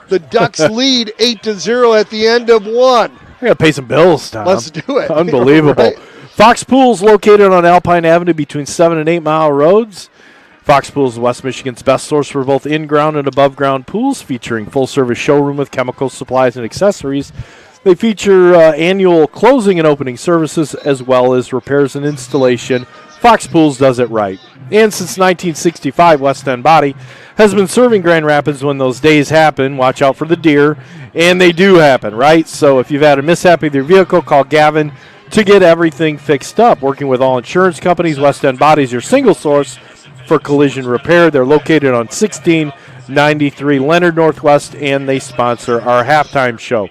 the Ducks lead 8-0 at the end of one.
I got to pay some bills, Tom.
Let's do it.
Unbelievable.
Right.
Fox Pool's located on Alpine Avenue between 7 and 8 Mile roads. Fox Pool is West Michigan's best source for both in-ground and above-ground pools, featuring full-service showroom with chemical supplies and accessories. They feature annual closing and opening services as well as repairs and installation. Fox Pools does it right. And since 1965, West End Body has been serving Grand Rapids when those days happen. Watch out for the deer, and they do happen, right? So if you've had a mishap with your vehicle, call Gavin to get everything fixed up. Working with all insurance companies, West End Body is your single source for collision repair. They're located on 1693 Leonard Northwest, and they sponsor our halftime show.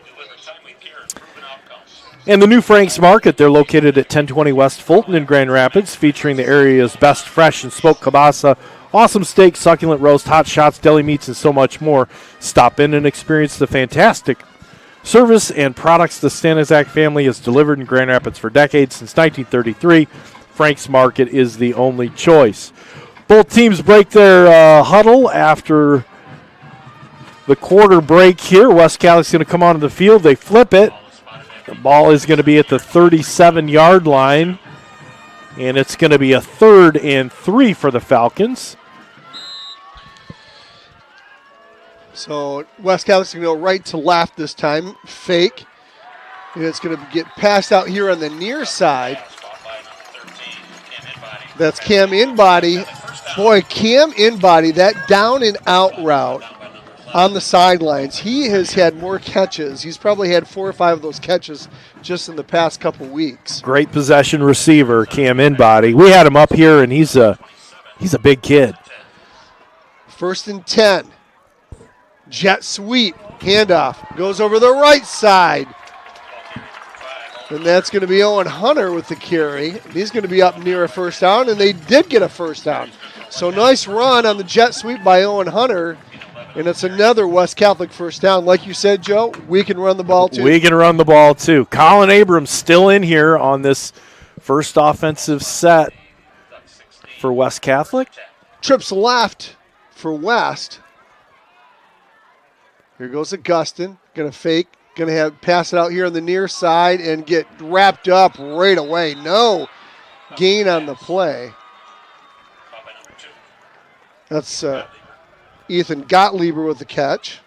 And the new Frank's Market, they're located at 1020 West Fulton in Grand Rapids, featuring the area's best fresh and smoked kielbasa, awesome steak, succulent roast, hot shots, deli meats, and so much more. Stop in and experience the fantastic service and products the Stanizak family has delivered in Grand Rapids for decades. Since 1933, Frank's Market is the only choice. Both teams break their huddle after the quarter break here. West Catholic's going to come onto the field. They flip it. The ball is going to be at the 37-yard line, and it's going to be a 3rd and 3 for the Falcons.
So West Catholic's going to go right to left this time, fake, and it's going to get passed out here on the near side. That's Cam Inbody. Boy, Cam Inbody, that down and out route on the sidelines. He has had more catches. He's probably had 4 or 5 of those catches just in the past couple weeks.
Great possession receiver, Cam Inbody. We had him up here, and he's a big kid.
1st and 10. Jet sweep. Handoff. Goes over the right side. And that's going to be Owen Hunter with the carry. He's going to be up near a first down, and they did get a first down. So nice run on the jet sweep by Owen Hunter. And it's another West Catholic first down. Like you said, Joe, we can run the ball too.
We can run the ball too. Colin Abrams still in here on this first offensive set for West Catholic.
Trips left for West. Here goes Augustin. Going to fake. Going to have pass it out here on the near side and get wrapped up right away. No gain on the play. That's Ethan Gottlieb with the catch.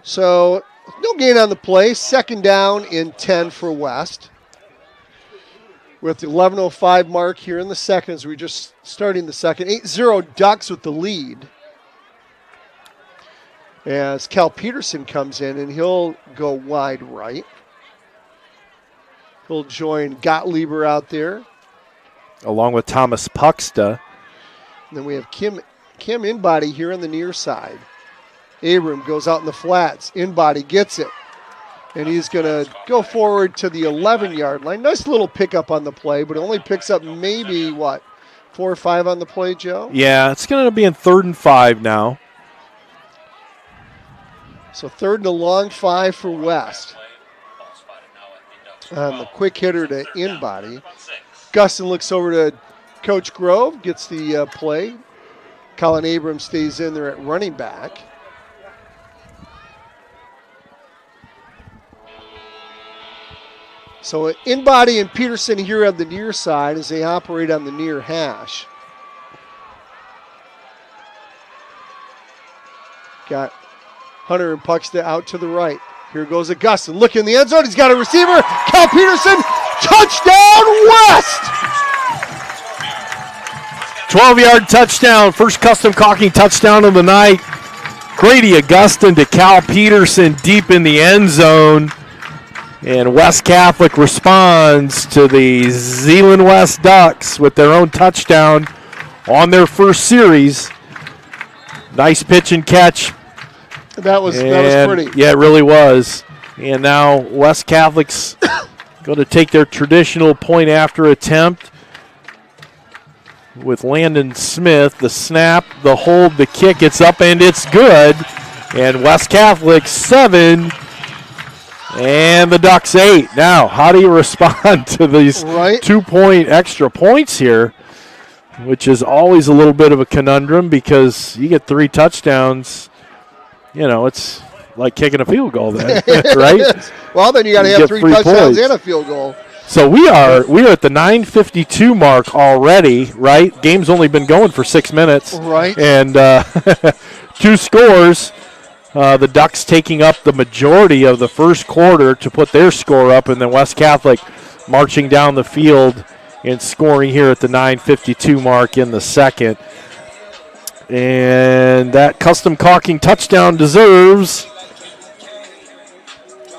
So no gain on the play. 2nd down and 10 for West. With the 11:05 mark here in the second as we're just starting the second. 8-0 Ducks with the lead. As Cal Peterson comes in, and he'll go wide right. He'll join Gottlieb out there.
Along with Thomas Puxta.
And then we have Kim Inbody here on the near side. Abram goes out in the flats. Inbody gets it. And he's going to go forward to the 11-yard line. Nice little pickup on the play, but it only picks up maybe, 4 or 5 on the play, Joe?
Yeah, it's going to be in 3rd and 5 now.
So 3rd and a long 5 for West. The quick hitter to Inbody. Gustin looks over to Coach Grove, gets the play. Colin Abrams stays in there at running back. So Inbody and Peterson here on the near side as they operate on the near hash. Got Hunter and Puxta out to the right. Here goes Augustin. Look in the end zone. He's got a receiver. Cal Peterson. Touchdown, West!
12-yard touchdown. First custom caulking touchdown of the night. Grady Augustin to Cal Peterson deep in the end zone. And West Catholic responds to the Zeeland West Ducks with their own touchdown on their first series. Nice pitch and catch.
That was pretty.
Yeah, it really was. And now West Catholic's going to take their traditional point after attempt with Landon Smith. The snap, the hold, the kick, it's up and it's good. And West Catholic 7 And the Ducks 8. Now, how do you respond to these 2-point extra points here, which is always a little bit of a conundrum because you get 3 touchdowns. You know, it's like kicking a field goal then, right?
Well, then you got to have 3 touchdowns points. And a field goal.
So we are at the 9:52 mark already, right? Game's only been going for 6 minutes.
Right.
And 2 scores. The Ducks taking up the majority of the first quarter to put their score up, and then West Catholic marching down the field and scoring here at the 9:52 mark in the second. And that custom caulking touchdown deserves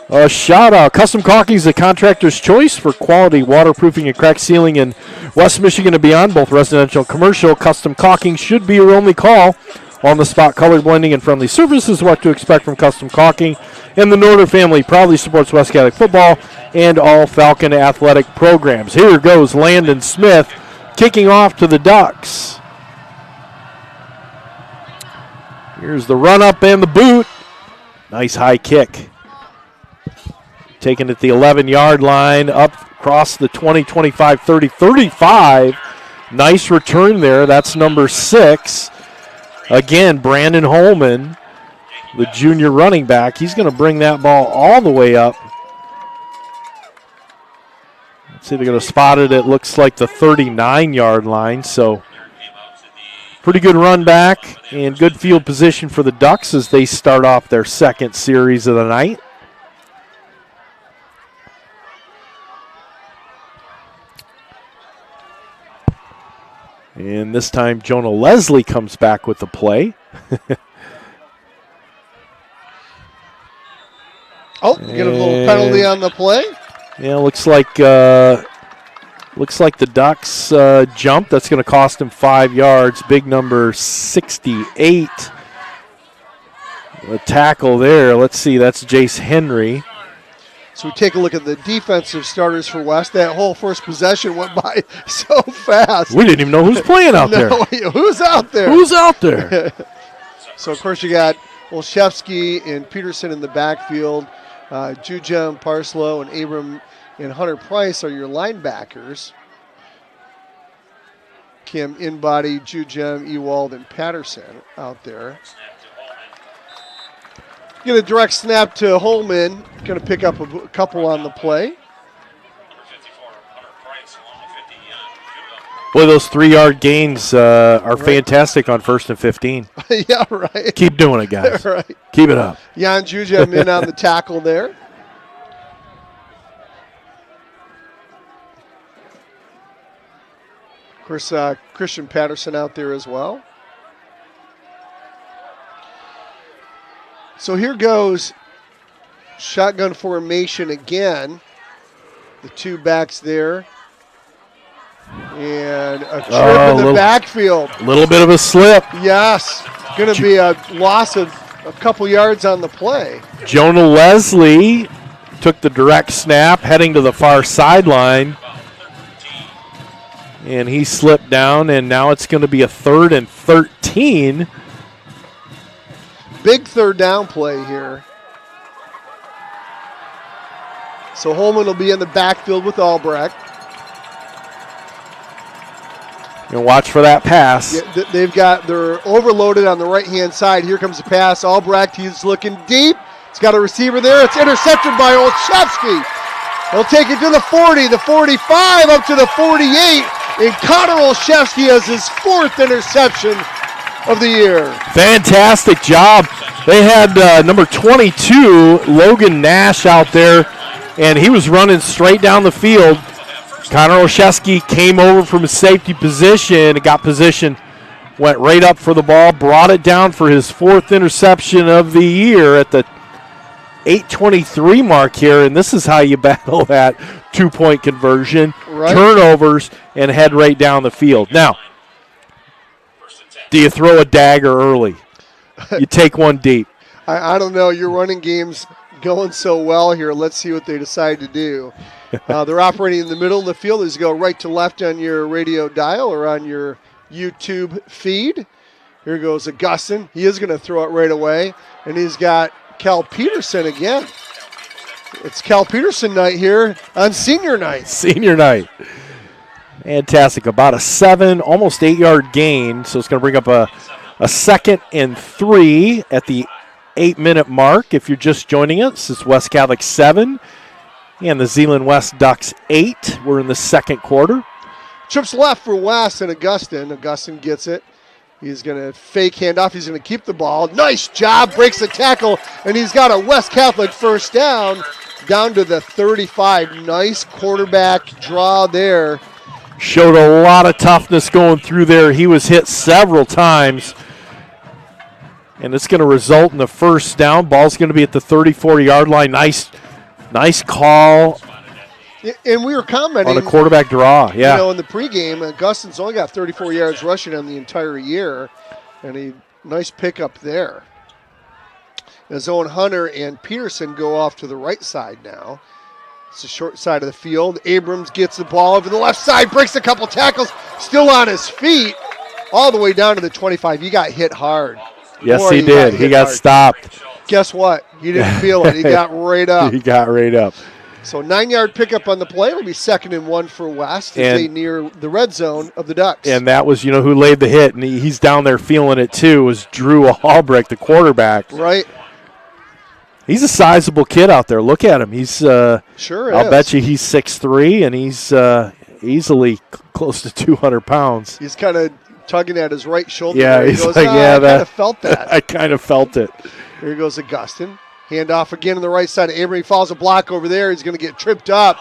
a shout-out. Custom Caulking is the contractor's choice for quality waterproofing and crack sealing in West Michigan and beyond, both residential and commercial. Custom Caulking should be your only call. On-the-spot color blending and friendly service is what to expect from Custom Caulking. And the Norder family proudly supports West Catholic football and all Falcon athletic programs. Here goes Landon Smith kicking off to the Ducks. Here's the run-up and the boot. Nice high kick. Taken at the 11-yard line, up across the 20, 25, 30, 35. Nice return there. That's number 6. Again, Brandon Holman, the junior running back. He's going to bring that ball all the way up. Let's see, they're going to spot it. It looks like the 39-yard line. So pretty good run back and good field position for the Ducks as they start off their second series of the night. And this time, Jonah Leslie comes back with the play.
Get a little penalty on the play.
Yeah, looks like the Ducks jumped. That's going to cost him 5 yards. Big number 68. A tackle there. Let's see, that's Jace Henry.
So we take a look at the defensive starters for West. That whole first possession went by so fast.
We didn't even know who's playing out there.
Who's out there?
Who's out there?
So, of course, you got Olszewski and Peterson in the backfield. Jujem, Parslow, and Abram and Hunter Price are your linebackers. Kim, Inbody, Jujem, Ewald, and Patterson out there. Get a direct snap to Holman. Going to pick up a couple on the play.
Boy, those 3-yard gains are fantastic on 1st and 15.
Yeah, right.
Keep doing it, guys.
Right.
Keep it up.
Jan Jujem in on the tackle there. Of course, Christian Patterson out there as well. So here goes shotgun formation again. The 2 backs there. And a trip in the backfield.
A little bit of a slip.
Yes. Going to be a loss of a couple yards on the play.
Jonah Leslie took the direct snap, heading to the far sideline. And he slipped down, and now it's going to be a 3rd and 13.
Big 3rd down play here. So Holman will be in the backfield with Albrecht.
And watch for that pass.
Yeah, they're overloaded on the right-hand side. Here comes the pass. Albrecht, he's looking deep. He's got a receiver there. It's intercepted by Olszewski. He'll take it to the 40, the 45, up to the 48. And Connor Olszewski has his 4th interception of the year.
Fantastic job. They had number 22, Logan Nash, out there, and he was running straight down the field. Connor Olszewski came over from his safety position, got position, went right up for the ball, brought it down for his 4th interception of the year at the 8:23 mark here, and this is how you battle that 2-point conversion, turnovers, and head right down the field. Now, do you throw a dagger early? You take one deep.
I don't know. Your running game's going so well here. Let's see what they decide to do. They're operating in the middle of the field. As you go right to left on your radio dial or on your YouTube feed. Here goes Augustin. He is going to throw it right away. And he's got Cal Peterson again. It's Cal Peterson night here on senior night.
Senior night. Fantastic. About a 7, almost 8-yard gain. So it's going to bring up a 2nd and 3 at the 8-minute mark. If you're just joining us, it's West Catholic 7 and the Zeeland West Ducks 8. We're in the second quarter.
Trips left for West and Augustin. Augustin gets it. He's going to fake handoff. He's going to keep the ball. Nice job. Breaks the tackle. And he's got a West Catholic first down to the 35. Nice quarterback draw there.
Showed a lot of toughness going through there. He was hit several times. And it's going to result in a first down. Ball's going to be at the 34-yard line. Nice call.
And we were commenting
on a quarterback draw, yeah.
You know, in the pregame, Augustin's only got 34 yards rushing on the entire year, and a nice pickup there. As Owen Hunter and Peterson go off to the right side now. It's the short side of the field. Abrams gets the ball over the left side, breaks a couple tackles, still on his feet, all the way down to the 25. He got hit hard.
Yes, boy, he did. He got stopped.
Guess what? He didn't feel it. He got right up.
He got right up.
So 9-yard pickup on the play. It'll be 2nd and 1 for West as they near the red zone of the Ducks.
And that was, who laid the hit, and he's down there feeling it too, was Drew Albrecht, the quarterback.
Right.
He's a sizable kid out there. Look at him. He's
sure
I'll bet you he's 6'3", and he's easily close to 200 pounds.
He's kind of tugging at his right shoulder.
Yeah,
he
he's
goes,
like,
I kind of felt that.
I kind of felt it.
Here goes Augustin. Handoff again on the right side of Abrams. He follows a block over there. He's going to get tripped up.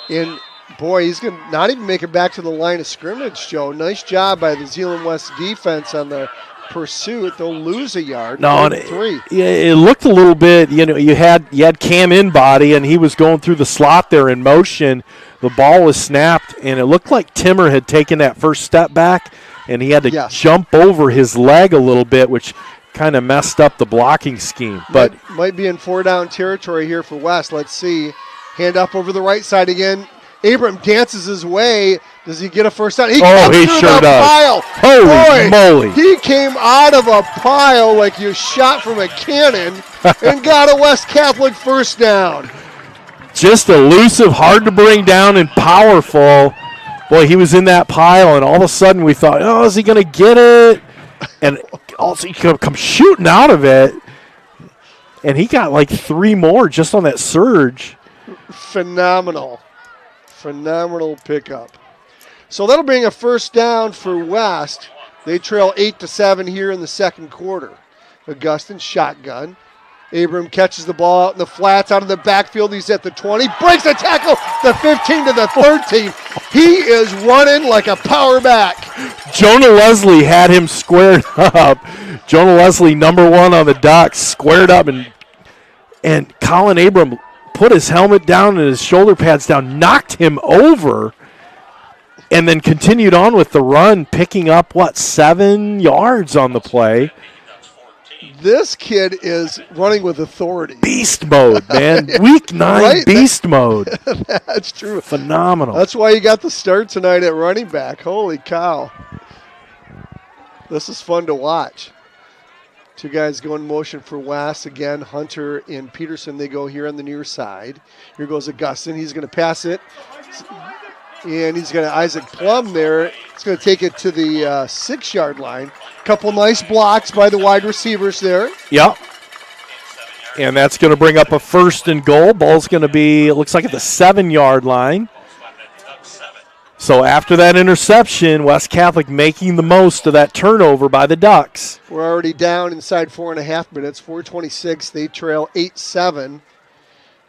And, boy, he's going to not even make it back to the line of scrimmage, Joe. Nice job by the Zeeland West defense on the pursuit. They'll lose a yard.
No, it looked a little bit, you had Cam in body, and he was going through the slot there in motion. The ball was snapped, and it looked like Timmer had taken that first step back, and he had to jump over his leg a little bit, which kind of messed up the blocking scheme. But
might be in 4-down territory here for West. Let's see. Hand up over the right side again. Abram dances his way. Does he get a first down? He
sure does.
Pile.
Holy moly.
He came out of a pile like you shot from a cannon and got a West Catholic first down.
Just elusive, hard to bring down, and powerful. Boy, he was in that pile, and all of a sudden we thought, is he going to get it? And also he could come shooting out of it. And he got like 3 more just on that surge.
Phenomenal pickup. So that'll bring a first down for West. They trail 8-7 here in the second quarter. Augustin shotgun. Abram catches the ball out in the flats, out of the backfield. He's at the 20, breaks a tackle, the 15 to the 13. He is running like a power back.
Jonah Leslie had him squared up. Jonah Leslie, number 1 on the Ducks, squared up, and Colin Abram put his helmet down and his shoulder pads down, knocked him over, and then continued on with the run, picking up, 7 yards on the play.
This kid is running with authority.
Beast mode, man. Week 9 right? Beast mode.
That's true.
Phenomenal.
That's why you got the start tonight at running back. Holy cow. This is fun to watch. 2 guys go in motion for West. Again, Hunter and Peterson, they go here on the near side. Here goes Augustin. He's going to pass it. And he's got Isaac Plum there. He's going to take it to the 6-yard line. Couple nice blocks by the wide receivers there.
Yep. And that's going to bring up a 1st and goal. Ball's going to be, it looks like, at the 7-yard line. So after that interception, West Catholic making the most of that turnover by the Ducks.
We're already down inside 4.5 minutes. 4:26. They trail 8-7.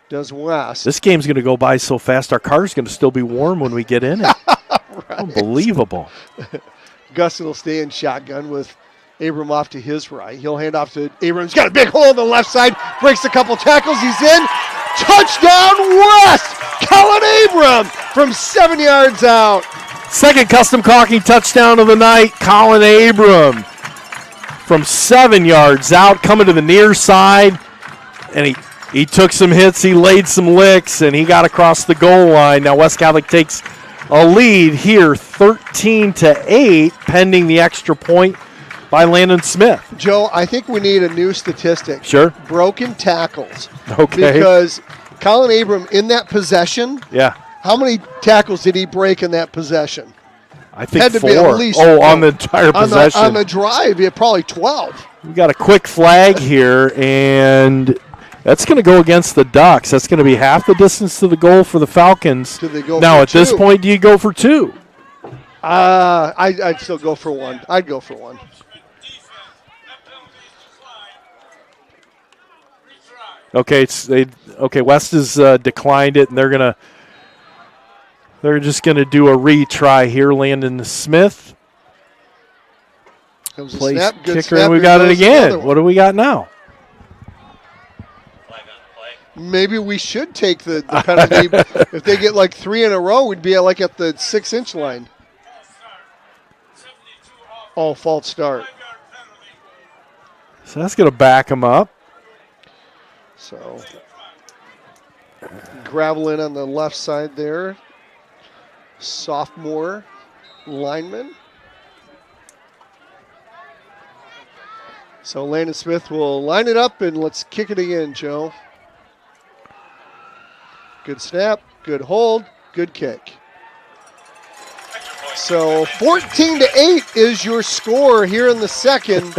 Does West.
This game's going to go by so fast, our car's going to still be warm when we get in it.
Right.
Unbelievable.
Gustin will stay in shotgun with Abram off to his right. He'll hand off to Abram. He's got a big hole on the left side. Breaks a couple tackles. He's in. Touchdown West! Colin Abram from 7 yards out.
Second custom caulking touchdown of the night. Colin Abram from 7 yards out, coming to the near side. And he took some hits. He laid some licks, and he got across the goal line. Now West Catholic takes a lead here, 13-8, pending the extra point by Landon Smith.
Joe, I think we need a new statistic.
Sure.
Broken tackles.
Okay.
Because Colin Abram in that possession.
Yeah.
How many tackles did he break in that possession?
I think
Had to
4.
be at least
on the entire possession.
On the drive, yeah, probably 12.
We got a quick flag here, and that's going to go against the Ducks. That's going to be half the distance to the goal for the Falcons.
Do they go
now,
for
at this
2?
point, do you go for 2?
I'd still go for 1. I'd go for 1.
Okay, West has declined it, and they're just gonna do a retry here. Landon Smith
Comes a
plays
snap, good
kicker,
snap,
and we
here
got it
goes the
again.
other one.
What do we got now?
Maybe we should take the penalty. If they get like 3 in a row, we'd be at the 6-inch line. Oh, false start.
So that's gonna back him up.
So gravel in on the left side there. Sophomore lineman. So Landon Smith will line it up, and let's kick it again, Joe. Good snap, good hold, good kick. So 14-8 is your score here in the second.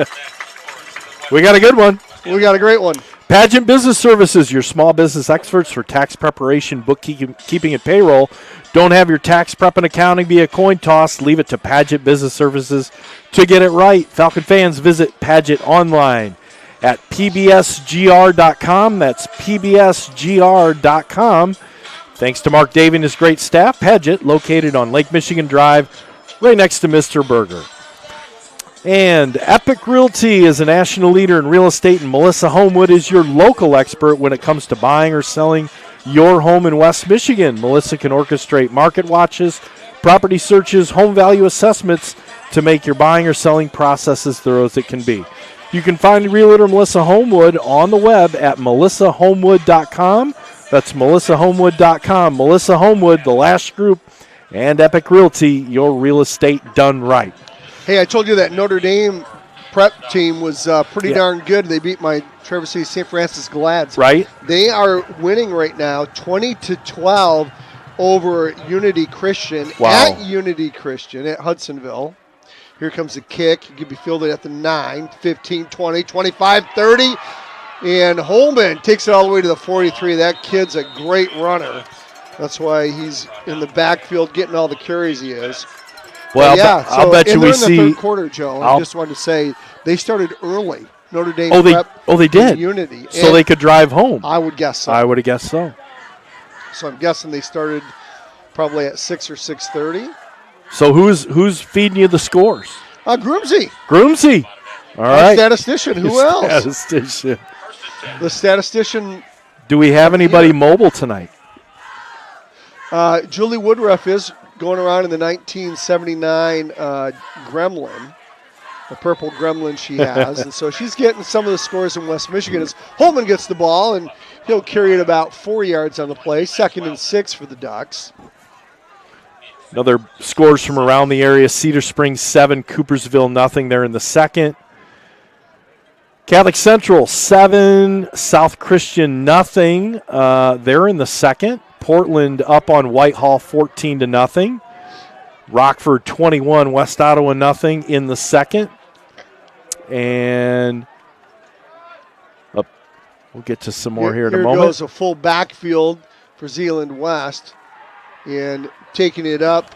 We got a good one.
We got a great one.
Pageant Business Services, your small business experts for tax preparation, bookkeeping, and payroll. Don't have your tax prep and accounting be a coin toss. Leave it to Pageant Business Services to get it right. Falcon fans, visit Pageant online at pbsgr.com. That's pbsgr.com. Thanks to Mark Davey and his great staff. Pageant, located on Lake Michigan Drive, right next to Mr. Burger. And Epic Realty is a national leader in real estate, and Melissa Homewood is your local expert when it comes to buying or selling your home in West Michigan. Melissa can orchestrate market watches, property searches, home value assessments to make your buying or selling process as thorough as it can be. You can find Realtor Melissa Homewood on the web at melissahomewood.com. That's melissahomewood.com. Melissa Homewood, the Lash Group, and Epic Realty, your real estate done right.
Hey, I told you that Notre Dame prep team was pretty darn good. They beat my Traverse City St. Francis Glads.
Right.
They are winning right now 20-12 over Unity Christian.
Wow.
At Unity Christian at Hudsonville. Here comes a kick. It could be fielded at the 9, 15, 20, 25, 30. And Holman takes it all the way to the 43. That kid's a great runner. That's why he's in the backfield getting all the carries he is.
Well,
yeah,
I'll bet you we see.
In the third quarter, Joe. I just wanted to say they started early. Notre Dame prep.
They did.
Unity.
So they could drive home.
I would guess so.
I would have guessed so.
So I'm guessing they started probably at 6 or 6:30.
So who's feeding you the scores?
Groomsy.
Groomsy. All right.
Statistician. Who else?
Statistician.
The statistician.
Do we have anybody mobile tonight?
Julie Woodruff is going around in the 1979 Gremlin, the purple Gremlin she has. And so she's getting some of the scores in West Michigan as Holman gets the ball, and he'll carry it about 4 yards on the play. 2nd and 6 for the Ducks.
Another scores from around the area. Cedar Springs 7, Coopersville nothing. They're in the second. Catholic Central 7, South Christian nothing. They're in the second. Portland up on Whitehall 14-0. Rockford 21, West Ottawa nothing in the second. And we'll get to some more here in a moment.
Here goes a full backfield for Zeeland West. And taking it up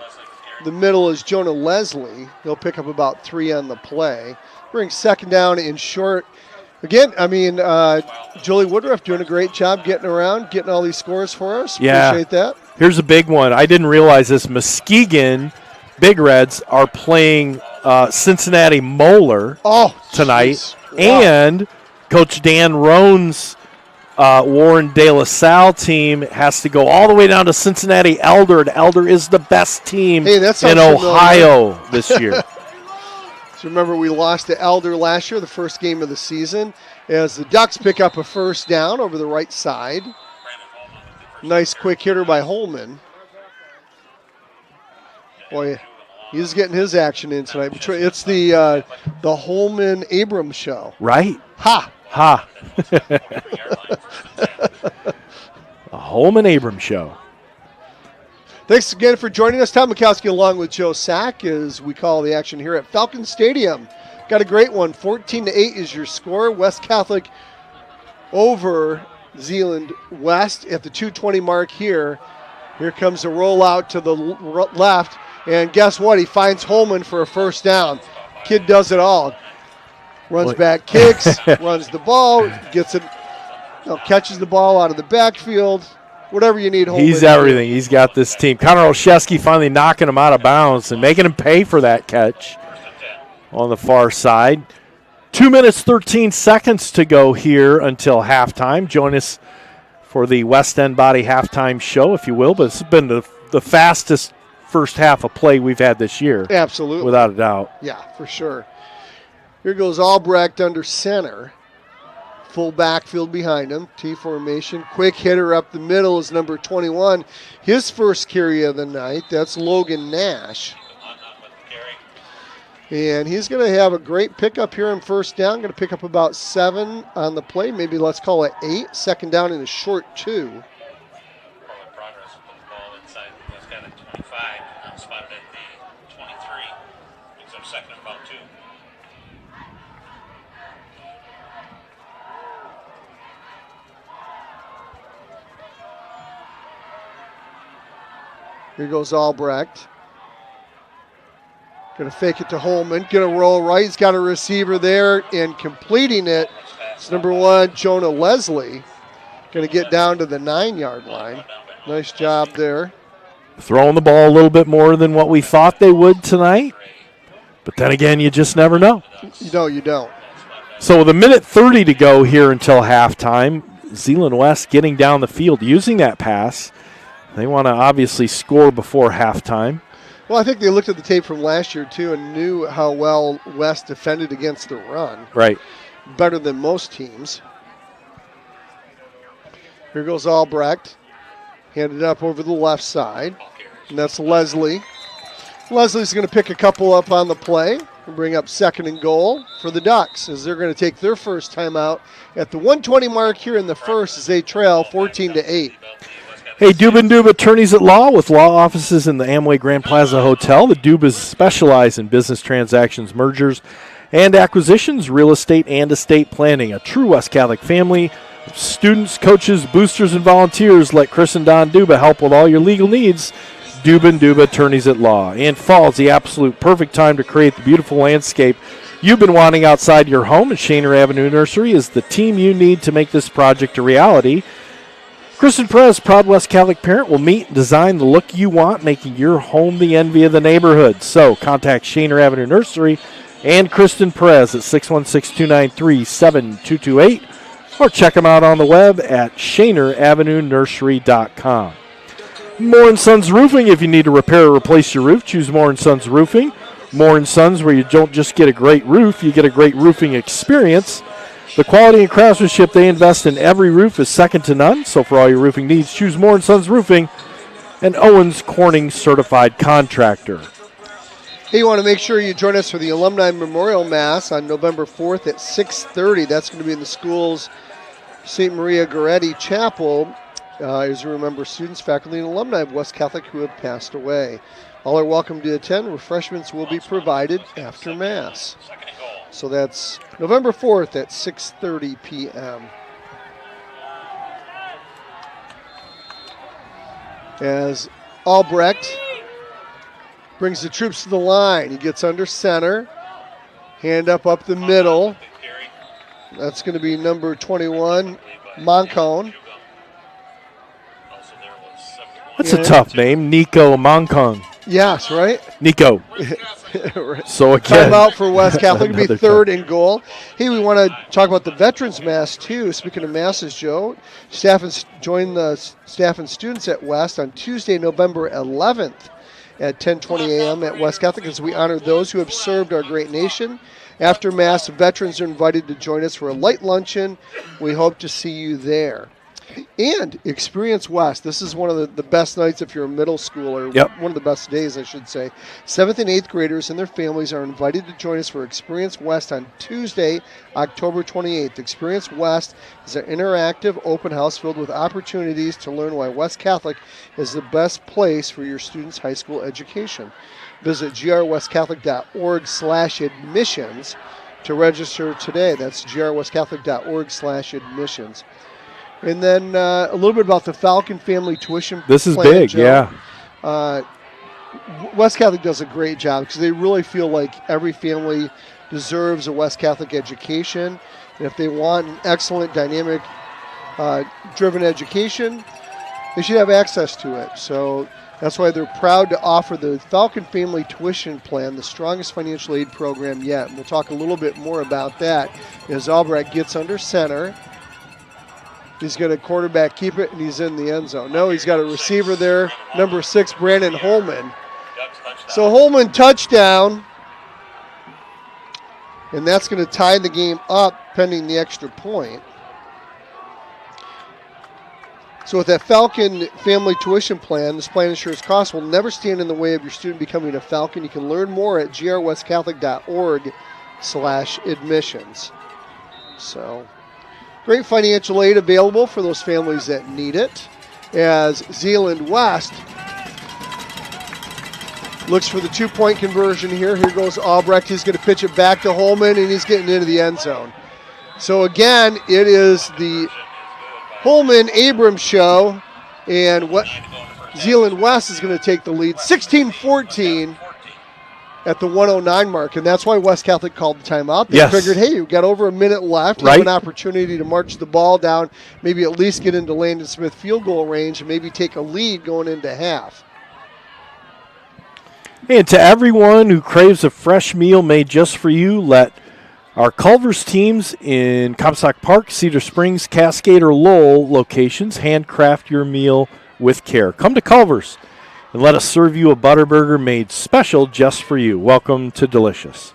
the middle is Jonah Leslie. He'll pick up about 3 on the play. Brings 2nd down in short. Again, Julie Woodruff doing a great job getting around, getting all these scores for us.
Yeah.
Appreciate that.
Here's a big one. I didn't realize this. Muskegon Big Reds are playing Cincinnati Moeller tonight.
Wow.
And Coach Dan Roan's Warren De La Salle team has to go all the way down to Cincinnati Elder. And Elder is the best team in Ohio this year.
So remember, we lost to Elder last year, the first game of the season, as the Ducks pick up a 1st down over the right side. Nice quick hitter by Holman. Boy, he's getting his action in tonight. It's the Holman-Abrams show.
Right.
Ha!
Ha. Holman Abrams Show.
Thanks again for joining us. Tom Mikowski along with Joe Sack as we call the action here at Falcon Stadium. Got a great one. 14-8 is your score. West Catholic over Zeeland West at the 2:20 mark here. Here comes a rollout to the left. And guess what? He finds Holman for a first down. Kid does it all. Runs back, kicks, runs the ball, gets it, catches the ball out of the backfield. Whatever you need, Holman.
He's everything. He's got this team. Connor Olszewski finally knocking him out of bounds and making him pay for that catch on the far side. 2 minutes, 13 seconds to go here until halftime. Join us for the West End Body halftime show, if you will. But it's been the fastest first half of play we've had this year.
Absolutely.
Without a doubt.
Yeah, for sure. Here goes Albrecht under center. Full backfield behind him. T formation. Quick hitter up the middle is number 21. His first carry of the night. That's Logan Nash. And he's going to have a great pickup here on first down. Going to pick up about 7 on the play. Maybe let's call it 8. Second down in a short 2. Here goes Albrecht. Going to fake it to Holman. Going to roll right. He's got a receiver there and completing it. It's number 1, Jonah Leslie. Going to get down to the 9-yard line. Nice job there.
Throwing the ball a little bit more than what we thought they would tonight. But then again, you just never know.
No, you don't.
So with a minute 30 to go here until halftime, Zeeland West getting down the field using that pass. They want to obviously score before halftime.
Well, I think they looked at the tape from last year, too, and knew how well West defended against the run.
Right.
Better than most teams. Here goes Albrecht. Handed up over the left side. And that's Leslie. Leslie's going to pick a couple up on the play and bring up 2nd and goal for the Ducks as they're going to take their first timeout at the 1:20 mark here in the first as they trail 14-8.
Hey, Duba Attorneys at Law with law offices in the Amway Grand Plaza Hotel. The Dubas specialize in business transactions, mergers, and acquisitions, real estate, and estate planning. A true West Catholic family of students, coaches, boosters, and volunteers. Let Chris and Don Duba help with all your legal needs. Duba Attorneys at Law. And fall's the absolute perfect time to create the beautiful landscape you've been wanting outside your home. And Shaner Avenue Nursery is the team you need to make this project a reality. Kristen Perez, proud West Catholic parent, will meet and design the look you want, making your home the envy of the neighborhood. So contact Shaner Avenue Nursery and Kristen Perez at 616-293-7228 or check them out on the web at ShanerAvenueNursery.com. Moore & Sons Roofing. If you need to repair or replace your roof, choose Moore & Sons Roofing. Moore & Sons, where you don't just get a great roof, you get a great roofing experience. The quality and craftsmanship they invest in every roof is second to none. So for all your roofing needs, choose Moore & Sons Roofing, an Owens Corning certified contractor.
Hey, you want to make sure you join us for the Alumni Memorial Mass on November 4th at 6:30. That's going to be in the school's St. Maria Goretti Chapel. As you remember, students, faculty, and alumni of West Catholic who have passed away. All are welcome to attend. Refreshments will be provided after Mass. So that's November 4th at 6:30 p.m. As Albrecht brings the troops to the line. He gets under center. Hand up the middle. That's going to be number 21, Moncone.
That's a tough name, Nico Moncone.
Yes, right?
Nico. So again,
timeout for West Catholic to be 3rd and goal. Hey, we want to talk about the Veterans Mass too. Speaking of masses, Joe, join the staff and students at West on Tuesday, November 11th at 10:20 a.m. at West Catholic as we honor those who have served our great nation. After Mass, veterans are invited to join us for a light luncheon. We hope to see you there. And Experience West. This is one of the best nights if you're a middle schooler.
Yep.
One of the best days, I should say. 7th and 8th graders and their families are invited to join us for Experience West on Tuesday, October 28th. Experience West is an interactive open house filled with opportunities to learn why West Catholic is the best place for your students' high school education. Visit grwestcatholic.org/admissions to register today. That's grwestcatholic.org/admissions. And then a little bit about the Falcon Family Tuition Plan.
This is big,
Joe.
yeah.
West Catholic does a great job because they really feel like every family deserves a West Catholic education. And if they want an excellent, dynamic, driven education, they should have access to it. So that's why they're proud to offer the Falcon Family Tuition Plan, the strongest financial aid program yet. And we'll talk a little bit more about that as Albrecht gets under center. He's going to quarterback keep it, and he's in the end zone. No, he's got a receiver there, number 6, Brandon Holman. So Holman touchdown, and that's going to tie the game up pending the extra point. So with that Falcon Family Tuition Plan, this plan ensures costs will never stand in the way of your student becoming a Falcon. You can learn more at grwestcatholic.org/admissions. So great financial aid available for those families that need it. As Zeeland West looks for the 2-point conversion here. Here goes Albrecht. He's going to pitch it back to Holman, and he's getting into the end zone. So again, it is the Holman-Abrams show, and what Zeeland West is going to take the lead 16-14 at the 109 mark, and that's why West Catholic called the timeout. They figured, hey, you've got over a minute left. You have an opportunity to march the ball down, maybe at least get into Landon Smith field goal range, and maybe take a lead going into half.
And to everyone who craves a fresh meal made just for you, let our Culver's teams in Comstock Park, Cedar Springs, Cascade, or Lowell locations handcraft your meal with care. Come to Culver's and let us serve you a Butterburger made special just for you. Welcome to Delicious.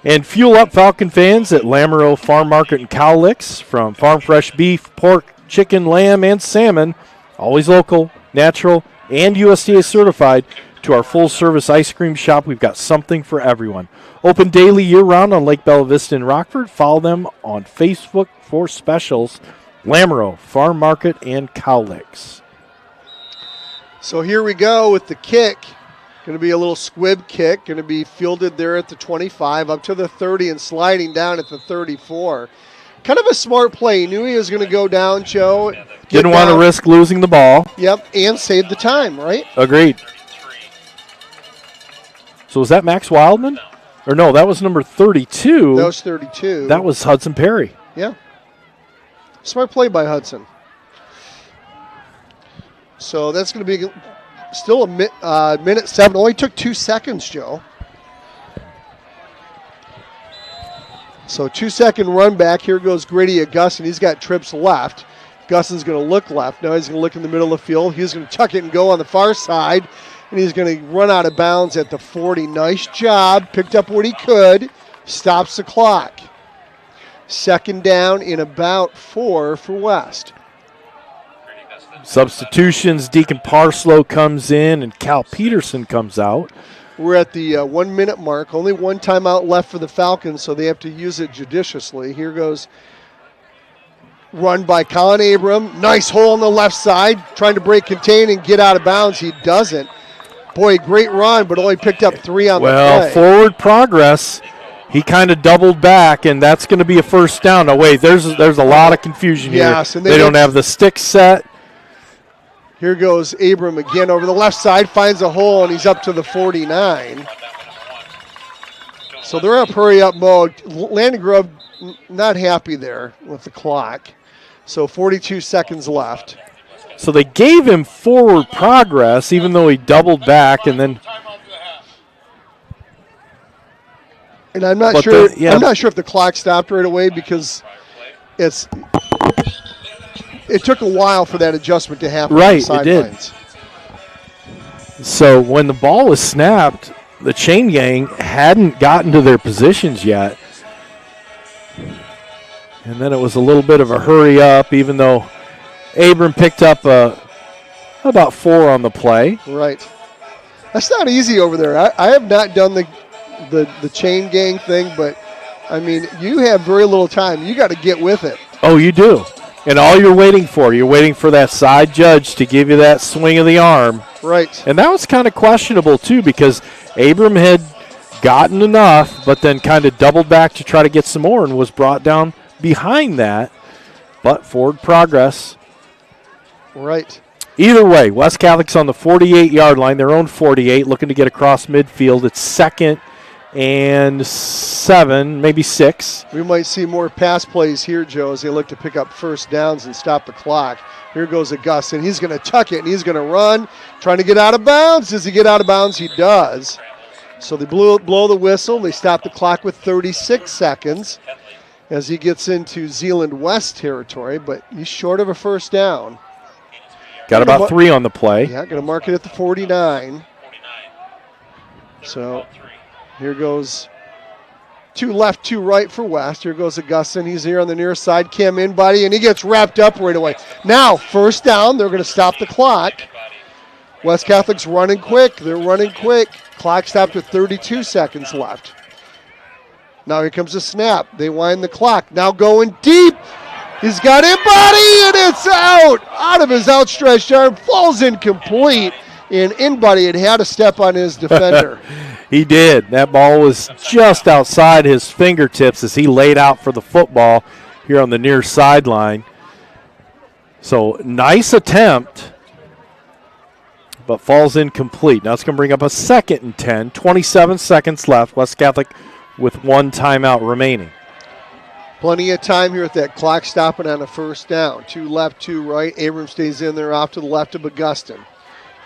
And fuel up Falcon fans at Lamoureux Farm Market and Cow Licks. From farm fresh beef, pork, chicken, lamb, and salmon, always local, natural, and USDA certified, to our full-service ice cream shop. We've got something for everyone. Open daily year-round on Lake Bella Vista in Rockford. Follow them on Facebook for specials. Lamoureux Farm Market and Cow Licks.
So here we go with the kick. Going to be a little squib kick. Going to be fielded there at the 25, up to the 30, and sliding down at the 34. Kind of a smart play. He knew he was going to go down, Joe.
Didn't want to risk losing the ball.
Yep, and save the time, right?
Agreed. So was that Max Wildman? Or no, that was number 32.
That was 32.
That was Hudson Perry.
Yeah. Smart play by Hudson. So that's going to be still a minute 7. Only took 2 seconds, Joe. So 2-second run back. Here goes Grady Augustin. He's got trips left. Augustin's going to look left. Now he's going to look in the middle of the field. He's going to tuck it and go on the far side. And he's going to run out of bounds at the 40. Nice job. Picked up what he could. Stops the clock. Second down in about 4 for West.
Substitutions. Deacon Parslow comes in and Cal Peterson comes out.
We're at the 1 minute mark. Only one timeout left for the Falcons, so they have to use it judiciously. Here goes run by Colin Abram. Nice hole on the left side. Trying to break contain and get out of bounds. He doesn't. Boy, great run, but only picked up 3 on the play.
Well, forward progress. He kind of doubled back, and that's going to be a first down. No, wait, there's a lot of confusion here.
Yes, and
they don't have the stick set.
Here goes Abram again over the left side, finds a hole, and he's up to the 49. So they're up hurry-up mode. Landon Grove not happy there with the clock. So 42 seconds left.
So they gave him forward progress, even though he doubled back, and then.
And I'm not sure. I'm not sure if the clock stopped right away because it took a while for that adjustment to happen.
Right, it did. So when the ball was snapped, the chain gang hadn't gotten to their positions yet, and then it was a little bit of a hurry up, even though Abram picked up about 4 on the play.
Right. That's not easy over there. I have not done the chain gang thing, but, I mean, you have very little time. You got to get with it.
Oh, you do. And all you're waiting for that side judge to give you that swing of the arm.
Right.
And that was kind of questionable, too, because Abram had gotten enough, but then kind of doubled back to try to get some more and was brought down behind that. But forward progress.
Right.
Either way, West Catholic's on the 48-yard line, their own 48, looking to get across midfield. It's 2nd and 7, maybe 6.
We might see more pass plays here, Joe, as they look to pick up first downs and stop the clock. Here goes Augustin. He's going to tuck it, and he's going to run, trying to get out of bounds. Does he get out of bounds? He does. So they blow the whistle. They stop the clock with 36 seconds as he gets into Zeeland West territory, but he's short of a first down.
Got about 3 on the play.
Yeah, going to mark it at the 49. So here goes 2 left, 2 right for West. Here goes Augustin. He's here on the near side. Cam in, buddy, and he gets wrapped up right away. Now, first down. They're going to stop the clock. West Catholic's running quick. They're running quick. Clock stopped with 32 seconds left. Now here comes a snap. They wind the clock. Now going deep. He's got it, buddy, and it's out of his outstretched arm. Falls incomplete, and in-buddy had to step on his defender.
He did. That ball was just outside his fingertips as he laid out for the football here on the near sideline. So nice attempt, but falls incomplete. Now it's going to bring up a 2nd and 10, 27 seconds left. West Catholic with 1 timeout remaining.
Plenty of time here with that clock stopping on a first down. 2 left, 2 right. Abram stays in there off to the left of Augustin.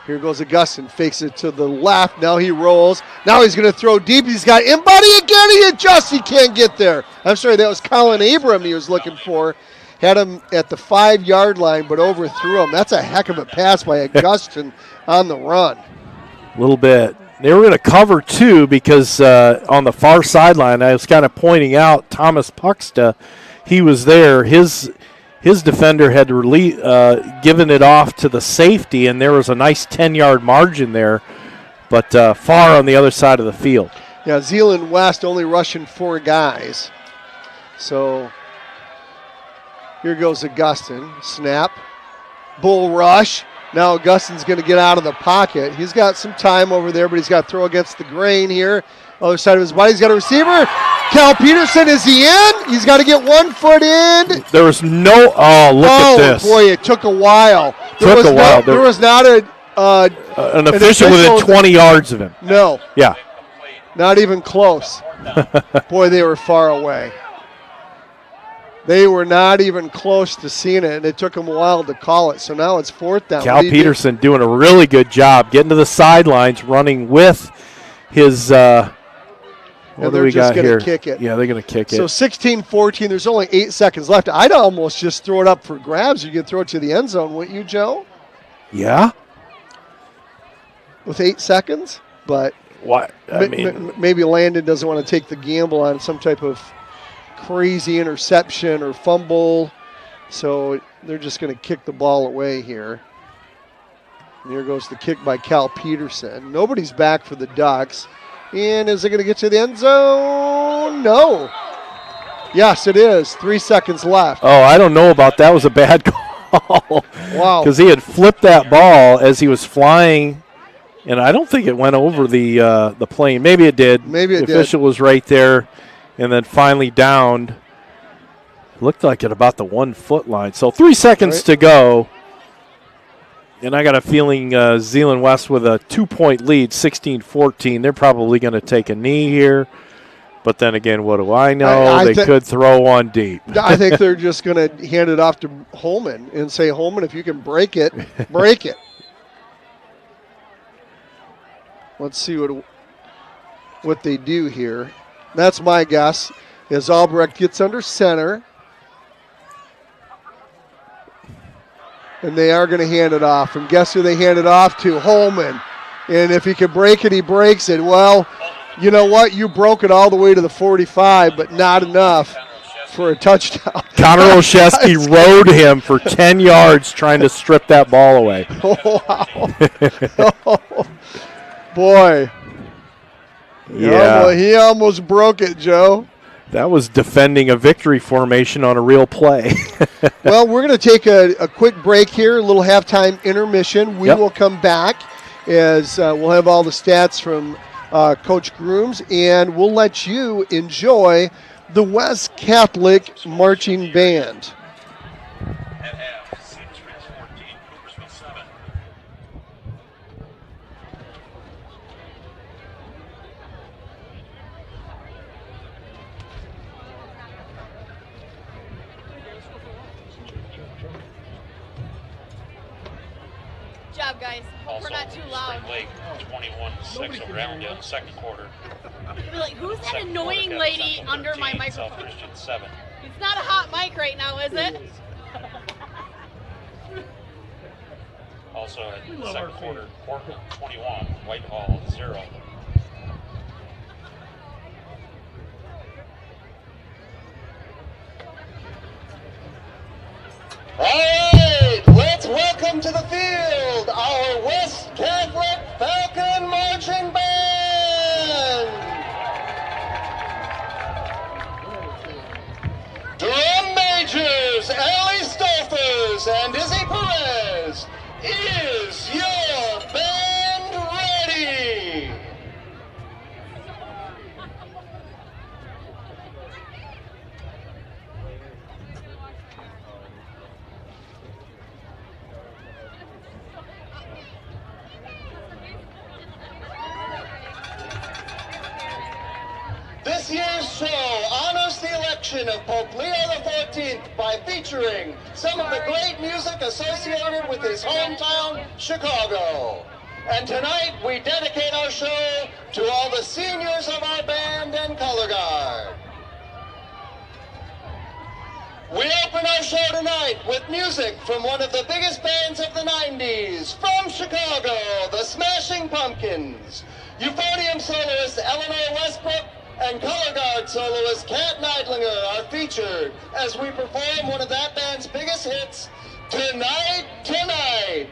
Here goes Augustin. Fakes it to the left. Now he rolls. Now he's going to throw deep. He's got in-buddy again. He adjusts. He can't get there. I'm sorry, that was Colin Abram he was looking for. Had him at the 5-yard line, but overthrew him. That's a heck of a pass by Augustin on the run.
A little bit. They were going to cover 2 because on the far sideline, I was kind of pointing out Thomas Puxta. He was there. His defender had given it off to the safety, and there was a nice 10-yard margin there, but far on the other side of the field.
Yeah, Zeeland West only rushing 4 guys. So here goes Augustin. Snap. Bull rush. Now Augustin's going to get out of the pocket. He's got some time over there, but he's got to throw against the grain here. Other side of his body, he's got a receiver. Cal Peterson, is he in? He's got to get 1 foot in.
There was no, look at this.
Oh, boy, it took a while. There was not an
official within 20 yards of him.
No.
Yeah.
Not even close. Boy, they were far away. They were not even close to seeing it, and it took them a while to call it. So now it's 4th down.
Cal Peterson doing a really good job getting to the sidelines, running with his what do we got here?
They're just going to kick it.
Yeah, they're going to kick it.
So 16-14, there's only 8 seconds left. I'd almost just throw it up for grabs. You could throw it to the end zone, wouldn't you, Joe?
Yeah.
With 8 seconds? But
what? I mean,
maybe Landon doesn't want to take the gamble on some type of crazy interception or fumble, so they're just going to kick the ball away here. And here goes the kick by Cal Peterson. Nobody's back for the Ducks. And is it going to get to the end zone? No. Yes, it is. 3 seconds left.
Oh, I don't know about that. Was a bad call.
Wow.
Because he had flipped that ball as he was flying, and I don't think it went over the plane. Maybe it did. The official was right there. And then finally downed. Looked like at about the 1 foot line. So 3 seconds to go. And I got a feeling Zeeland West with a 2-point lead, 16-14. They're probably going to take a knee here. But then again, what do I know? They could throw one deep.
I think they're just going to hand it off to Holman and say, Holman, if you can break it, break it. Let's see what they do here. That's my guess, as Albrecht gets under center. And they are going to hand it off. And guess who they hand it off to? Holman. And if he can break it, he breaks it. Well, you know what? You broke it all the way to the 45, but not enough for a touchdown.
Connor Olszewski rode him for 10 yards trying to strip that ball away.
Oh, wow. Oh, boy.
Yeah.
He almost broke it, Joe.
That was defending a victory formation on a real play.
Well, we're going to take a quick break here, a little halftime intermission. We will come back as we'll have all the stats from Coach Grooms, and we'll let you enjoy the West Catholic Marching Band.
Good job, guys. Hope we're not too loud.
Spring Lake 21-6 over Allendale in the second quarter.
You'll be like, who's that annoying lady under my microphone?
South Christian 7.
It's not a hot mic right now, is it?
Also in the second quarter, Portland 21, Whitehall 0.
All right, let's welcome to the field our West Catholic Falcon Marching Band. Drum majors Ellie Stolfers and Izzy Perez. Is your band ready? This year's show honors the election of Pope Leo XIV by featuring some of the great music associated with his hometown, Chicago. And tonight we dedicate our show to all the seniors of our band and color guard. We open our show tonight with music from one of the biggest bands of the 90s, from Chicago, the Smashing Pumpkins. Euphonium soloist Eleanor Westbrook and color guard soloist Kat Neidlinger are featured as we perform one of that band's biggest hits, Tonight, Tonight.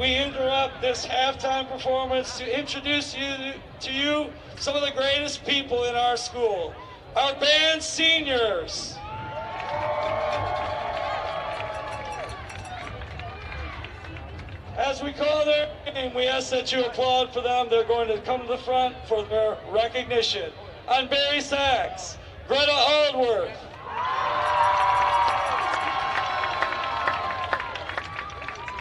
we interrupt this halftime performance to introduce to you some of the greatest people in our school, our band seniors. As we call their name, we ask that you applaud for them. They're going to come to the front for their recognition. On Barry sax, Greta Aldworth.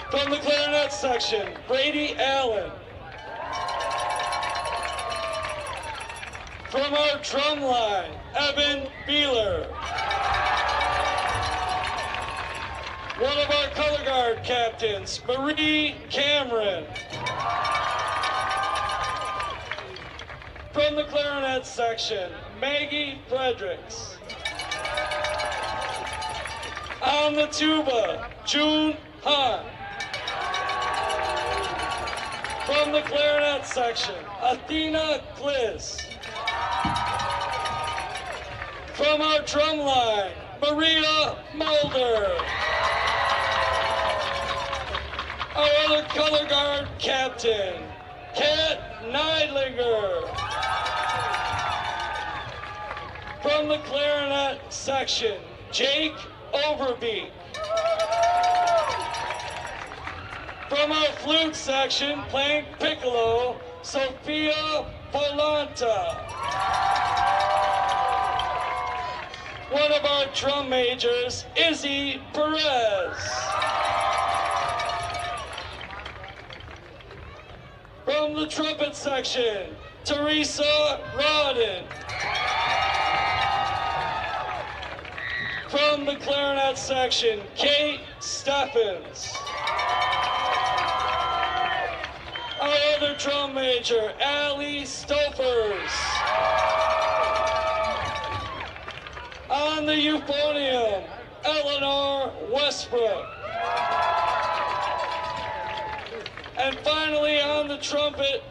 From the clarinet section, Brady Allen. From our drum line, Evan Beeler. One of our color guard captains, Marie Cameron. From the clarinet section, Maggie Fredericks. On the tuba, June Hahn. From the clarinet section, Athena Gliss. From our drum line, Maria Mulder. Our other color guard captain, Kat Neidlinger. From the clarinet section, Jake Overbeek. From our flute section, playing piccolo, Sophia Volanta. One of our drum majors, Izzy Perez. From the trumpet section, Teresa Rodden. From the clarinet section, Kate Steffens. Our other drum major, Allie Stofers. On the euphonium, Eleanor Westbrook. And finally on the trumpet,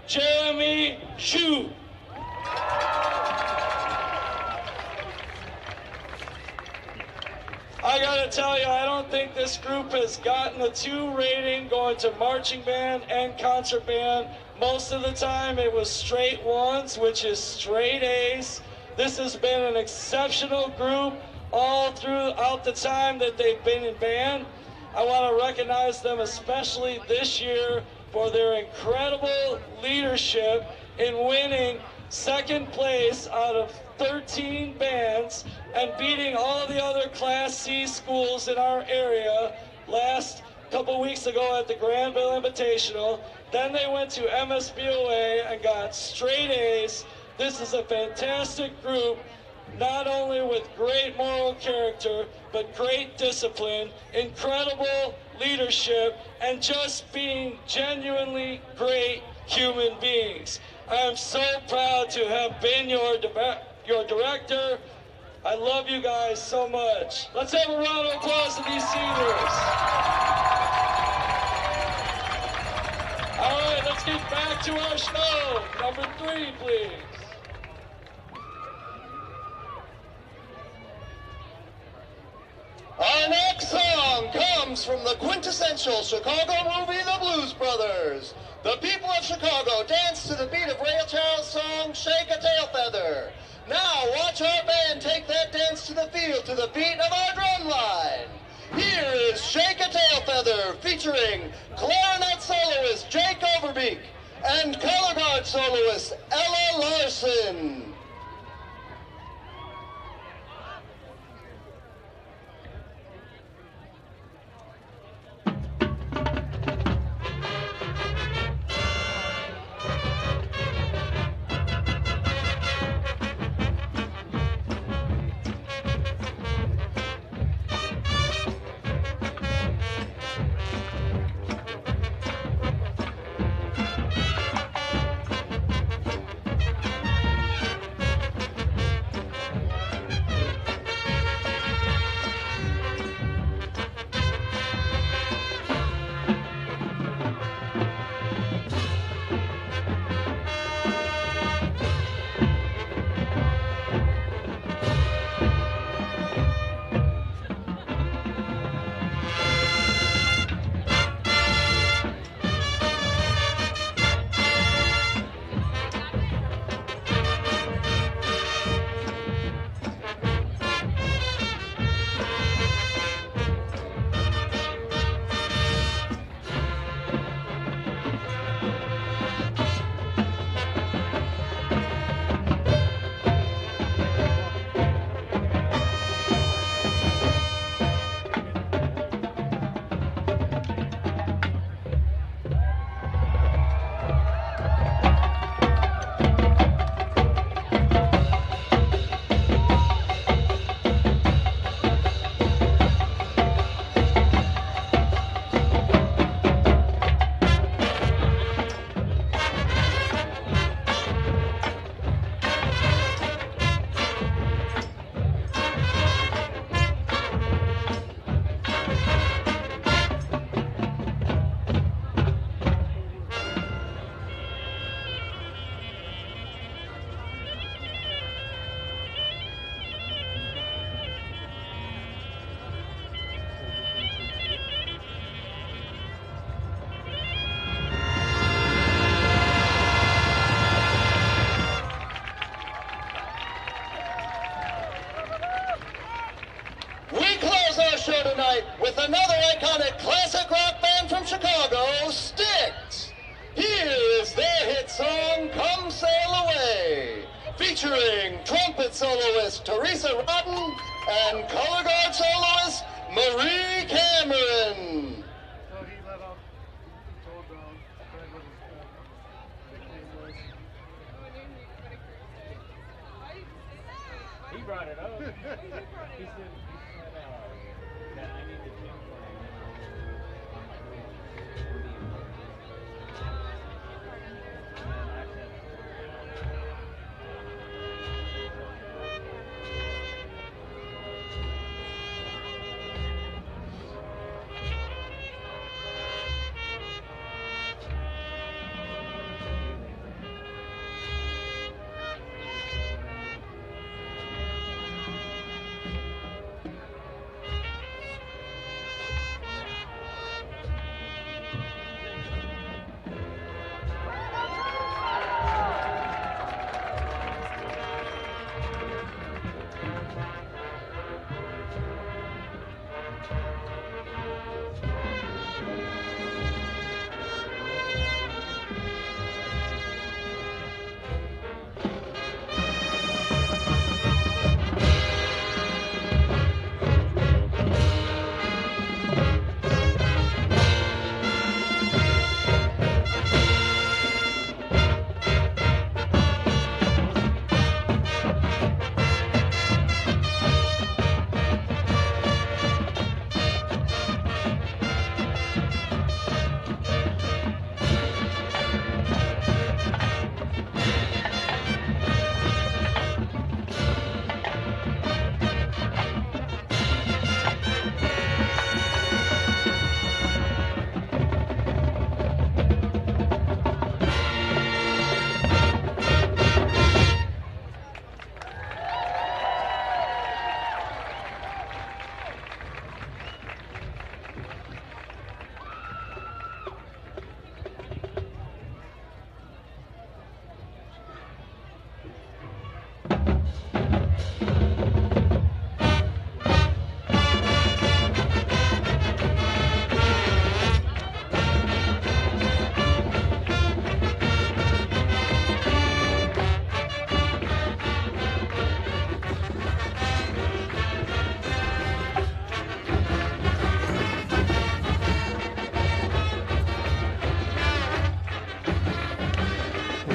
Jeremy Shue. I gotta tell you, I don't think this group has gotten a 2 rating going to marching band and concert band. Most of the time it was straight 1s, which is straight A's. This has been an exceptional group all throughout the time that they've been in band. I want to recognize them especially this year for their incredible leadership in winning 2nd place out of 13 bands and beating all the other Class C schools in our area last couple weeks ago at the Granville Invitational. Then they went to MSBOA and got straight A's. This is a fantastic group, not only with great moral character, but great discipline, incredible leadership, and just being genuinely great human beings. I am so proud to have been your director. I love you guys so much. Let's have a round of applause to these seniors. All right, let's get back to our show. Number 3, please.
Our next song comes from the quintessential Chicago movie, The Blues Brothers. The people of Chicago dance to the beat of Ray Charles' song, Shake a Tail Feather. Now watch our band take that dance to the field to the beat of our drum line. Here is Shake a Tail Feather featuring clarinet soloist Jake Overbeek and color guard soloist Ella Larson. tonight with another iconic classic rock band from Chicago, Styx. Here is their hit song, Come Sail Away, featuring trumpet soloist Teresa Rodden and color guard soloist Marie Cameron.
He brought it up. He said, that I need to gym for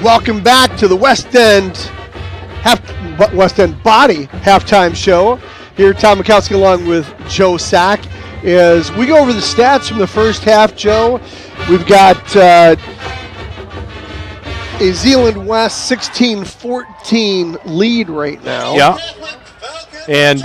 Welcome back to the West End Body halftime show. Here, Tom Mikowski along with Joe Sack. As we go over the stats from the first half, Joe, we've got a Zeeland West 16-14 lead right now.
Yeah. And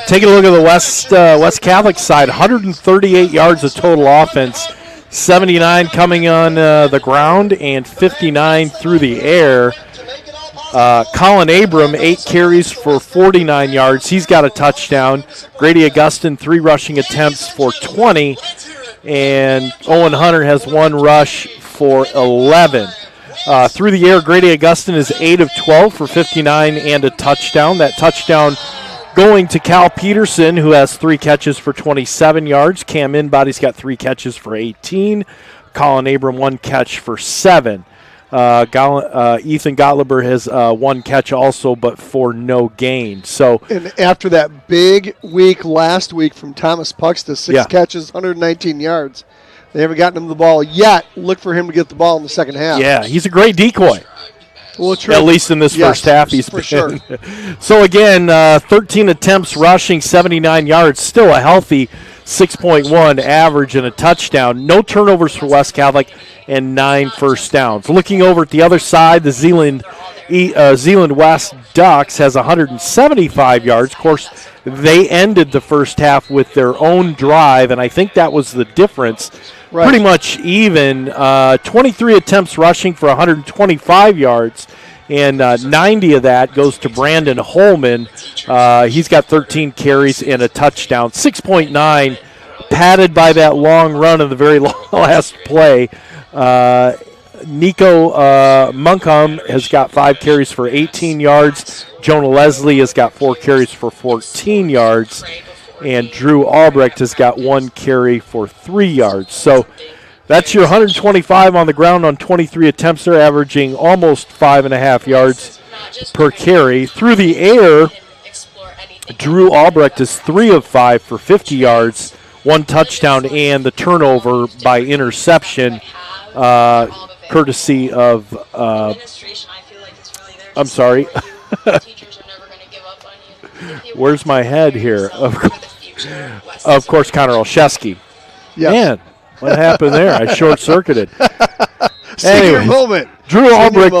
taking a look at the West Catholic side, 138 yards of total offense, 79 coming on the ground and 59 through the air. Colin Abram, 8 carries for 49 yards. He's got a touchdown. Grady Augustin, 3 rushing attempts for 20. And Owen Hunter has 1 rush for 11. Through the air, Grady Augustin is 8 of 12 for 59 and a touchdown. That touchdown going to Cal Peterson, who has 3 catches for 27 yards. Cam Inbody's got 3 catches for 18. Colin Abram, 1 catch for 7. Ethan Gottliber has 1 catch also, but for no gain. So,
and after that big week last week from Thomas Puxta, 6 catches, 119 yards. They haven't gotten him the ball yet. Look for him to get the ball in the second half.
Yeah, he's a great decoy.
Well, true.
At least in this first half, he's
for sure.
So again, 13 attempts rushing, 79 yards, still a healthy 6.1 average and a touchdown. No turnovers for West Catholic and 9 first downs. Looking over at the other side, the Zeeland West Ducks has 175 yards. Of course, they ended the first half with their own drive, and I think that was the difference. Right. Pretty much even. 23 attempts rushing for 125 yards, and 90 of that goes to Brandon Holman. He's got 13 carries and a touchdown. 6.9 padded by that long run of the very last play. Nico Munkham has got 5 carries for 18 yards. Jonah Leslie has got 4 carries for 14 yards. and Drew Albrecht has got 1 carry for 3 yards. So that's your 125 on the ground on 23 attempts. They're averaging almost 5.5 yards per carry. Through the air, Drew Albrecht is 3 of 5 for 50 yards, 1 touchdown, and the turnover by interception, courtesy of, I'm sorry. Where's my head here? Of course, Connor Olszewski.
Yes.
Man, what happened there? I short-circuited.
Secret moment.
Drew Albrecht,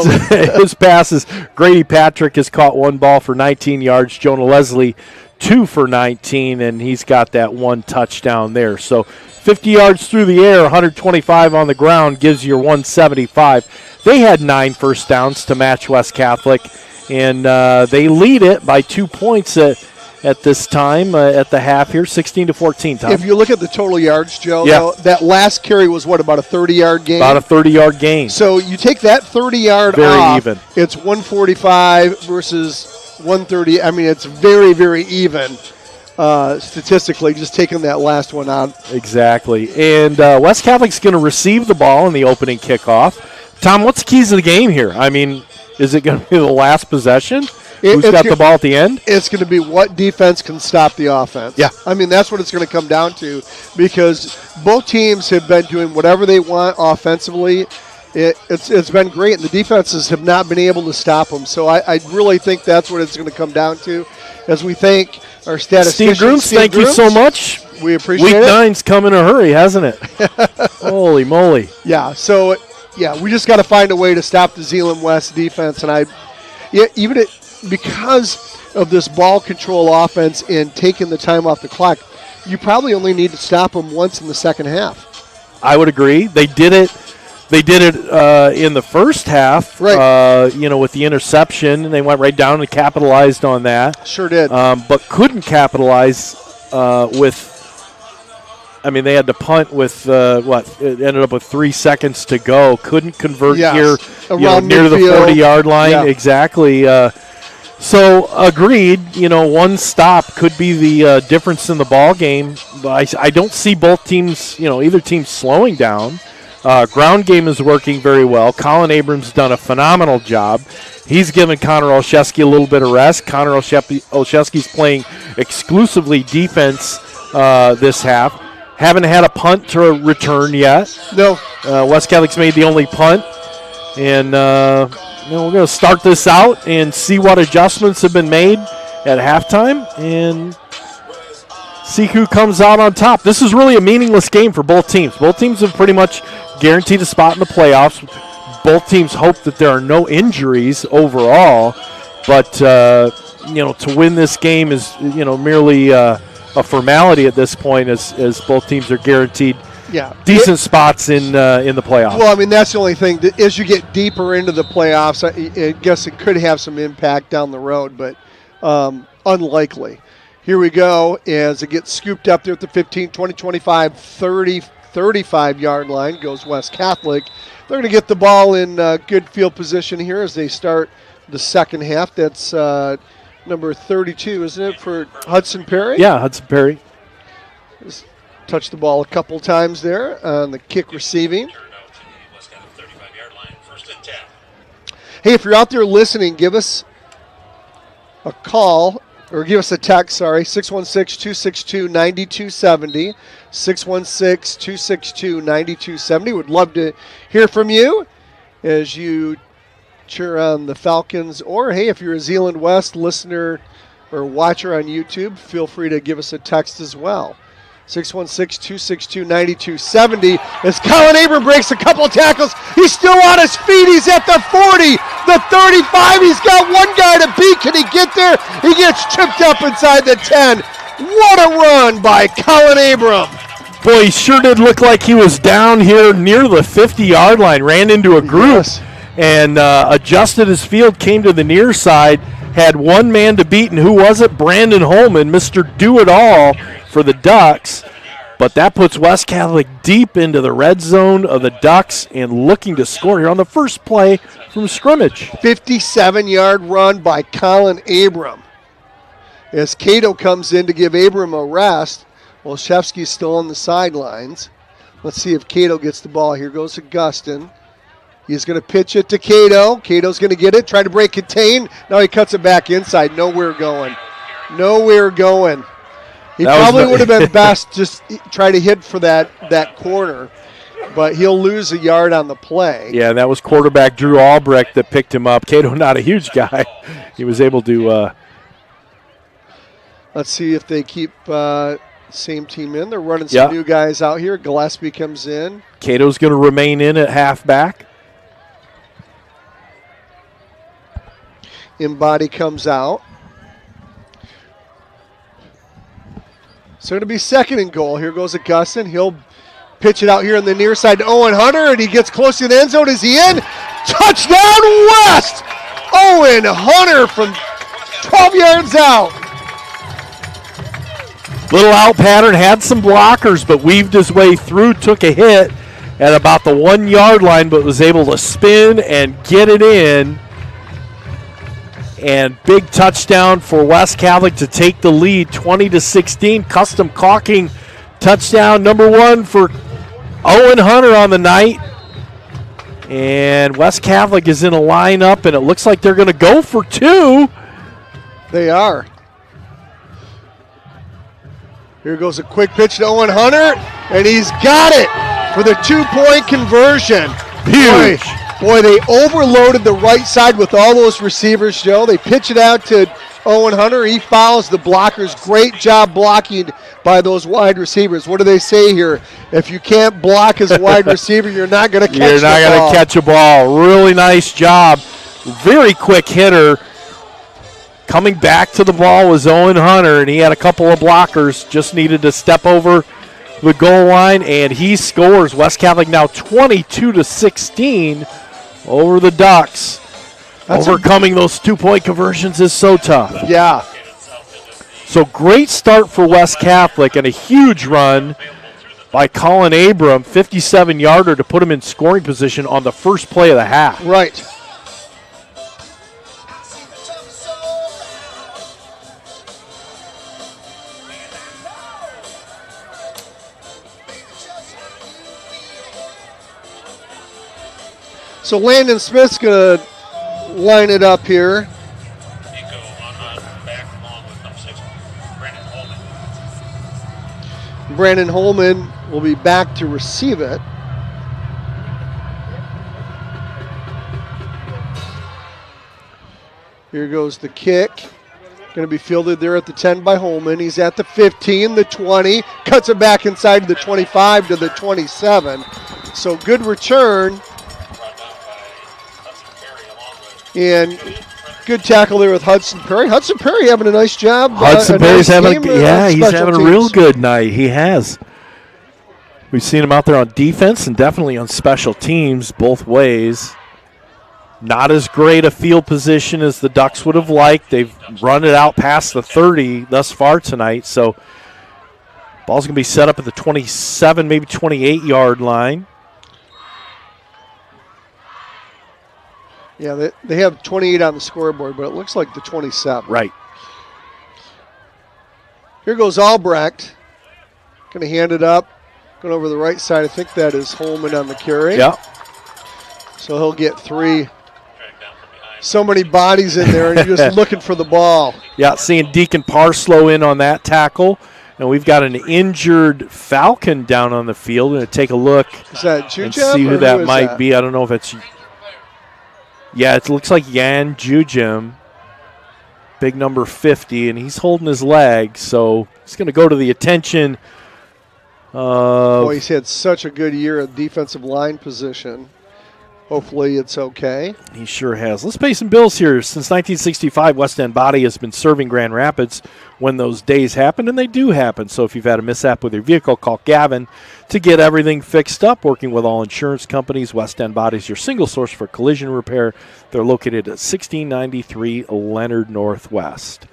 his passes. Grady Patrick has caught 1 ball for 19 yards. Jonah Leslie, 2 for 19, and he's got that 1 touchdown there. So 50 yards through the air, 125 on the ground gives you your 175. They had 9 first downs to match West Catholic, and they lead it by 2 points at this time at the half here, 16-14. Tom.
If you look at the total yards, Joe,
Yeah.
though, that last carry was about a 30-yard gain?
About a 30-yard gain.
So you take that 30-yard
Very
off,
even.
It's 145 versus 130. I mean, it's very, very even statistically, just taking that last one out.
Exactly. And West Catholic's going to receive the ball in the opening kickoff. Tom, what's the keys to the game here? I mean, is it going to be the last possession? Who's got the ball at the end?
It's going to be what defense can stop the offense.
Yeah.
I mean, that's what it's going to come down to, because both teams have been doing whatever they want offensively. It's been great, and the defenses have not been able to stop them. So I really think that's what it's going to come down to. As we thank our statistician,
Steve Grooms, thank you so much.
We appreciate
Week
it.
9's come in a hurry, hasn't it? Holy moly.
Yeah, so, we just got to find a way to stop the Zeeland West defense. And because of this ball control offense and taking the time off the clock, you probably only need to stop them once in the second half.
I would agree. They did it. They did it in the first half,
right.
With the interception, and they went right down and capitalized on that.
Sure did.
But couldn't capitalize they had to punt with, it ended up with 3 seconds to go. Couldn't convert here near the 40-yard line.
Yeah.
Exactly. So agreed, one stop could be the difference in the ball game. But I don't see both teams, either team slowing down. Ground game is working very well. Colin Abrams done a phenomenal job. He's given Connor Olszewski a little bit of rest. Connor Olszewski's playing exclusively defense this half. Haven't had a punt to return yet.
No.
West Catholic's made the only punt. And we're going to start this out and see what adjustments have been made at halftime and see who comes out on top. This is really a meaningless game for both teams. Both teams have pretty much guaranteed a spot in the playoffs. Both teams hope that there are no injuries overall. But, to win this game is, merely a formality at this point as both teams are guaranteed decent spots in the playoffs.
Well, that's the only thing. As you get deeper into the playoffs, I guess it could have some impact down the road, but unlikely. Here we go as it gets scooped up there at the 15, 20, 25, 30, 35-yard line goes West Catholic. They're going to get the ball in good field position here as they start the second half. That's number 32, isn't it, for Hudson Perry?
Yeah, Hudson Perry.
Just touched the ball a couple times there on the kick receiving. Hey, if you're out there listening, give us a call. Or give us a text, 616-262-9270, 616-262-9270. Would love to hear from you as you cheer on the Falcons. Or, hey, if you're a Zeeland West listener or watcher on YouTube, feel free to give us a text as well. 616-262-9270 as Colin Abram breaks a couple of tackles. He's still on his feet. He's at the 40, the 35. He's got one guy to beat. Can he get there? He gets tripped up inside the 10. What a run by Colin Abram.
Boy, he sure did look like he was down here near the 50-yard line. Ran into a group and adjusted his field, came to the near side, had one man to beat, and who was it? Brandon Holman, Mr. Do-It-All for the Ducks. But that puts West Catholic deep into the red zone of the Ducks and looking to score here on the first play from scrimmage.
57-yard run by Colin Abram. as Cato comes in to give Abram a rest. Olszewski's still on the sidelines. Let's see if Cato gets the ball. Here goes Augustin. He's going to pitch it to Cato. Cato's going to get it, try to break contain. Now he cuts it back inside. Nowhere going. Nowhere going. He probably would have been best just try to hit for that corner, but he'll lose a yard on the play.
Yeah, that was quarterback Drew Albrecht that picked him up. Cato, not a huge guy. He was able to.
Let's see if they keep same team in. They're running some new guys out here. Gillespie comes in.
Cato's going to remain in at halfback.
Embody comes out. So it'll be second and goal. Here goes Augustin. He'll pitch it out here on the near side to Owen Hunter, and he gets close to the end zone. Is he in? Touchdown West! Owen Hunter from 12 yards out.
Little out pattern, had some blockers, but weaved his way through, took a hit at about the 1 yard line, but was able to spin and get it in. And big touchdown for West Catholic to take the lead, 20-16. Custom caulking touchdown number 1 for Owen Hunter on the night. And West Catholic is in a lineup, and it looks like they're going to go for 2.
They are. Here goes a quick pitch to Owen Hunter, and he's got it for the 2-point conversion.
Huge.
Boy, they overloaded the right side with all those receivers, Joe. They pitch it out to Owen Hunter. He follows the blockers. Great job blocking by those wide receivers. What do they say here? If you can't block as a wide receiver, you're not going to catch the ball.
You're not going to catch a ball. Really nice job. Very quick hitter. Coming back to the ball was Owen Hunter, and he had a couple of blockers. Just needed to step over the goal line, and he scores. West Catholic now 22-16 over the Ducks. Overcoming those 2-point conversions is so tough.
Yeah.
So great start for West Catholic and a huge run by Colin Abram, 57-yarder to put him in scoring position on the first play of the half.
Right. So Landon Smith's going to line it up here.
Nico on back along with number 6, Brandon Holman.
Brandon Holman will be back to receive it. Here goes the kick. Going to be fielded there at the 10 by Holman. He's at the 15, the 20. Cuts it back inside the 25 to the 27. So good return. And good tackle there with Hudson Perry. Hudson Perry having a nice job.
Hudson Perry's having he's having a real good night. He has. We've seen him out there on defense and definitely on special teams both ways. Not as great a field position as the Ducks would have liked. They've run it out past the 30 thus far tonight. So ball's going to be set up at the 27, maybe 28-yard line.
Yeah, they have 28 on the scoreboard, but it looks like the 27.
Right.
Here goes Albrecht. Going to hand it up. Going over the right side. I think that is Holman on the carry.
Yeah.
So he'll get 3. So many bodies in there, and you're just looking for the ball.
Yeah, seeing Deacon Parslow in on that tackle. And we've got an injured Falcon down on the field. We're going to take a look
is that
and see who that might be. I don't know if it's... Yeah, it looks like Jan Jujim, big number 50, and he's holding his leg, so he's going to go to the attention of...
Boy, he's had such a good year at defensive line position. Hopefully it's okay.
He sure has. Let's pay some bills here. Since 1965, West End Body has been serving Grand Rapids when those days happen, and they do happen. So if you've had a mishap with your vehicle, call Gavin to get everything fixed up. Working with all insurance companies, West End Body is your single source for collision repair. They're located at 1693 Leonard Northwest.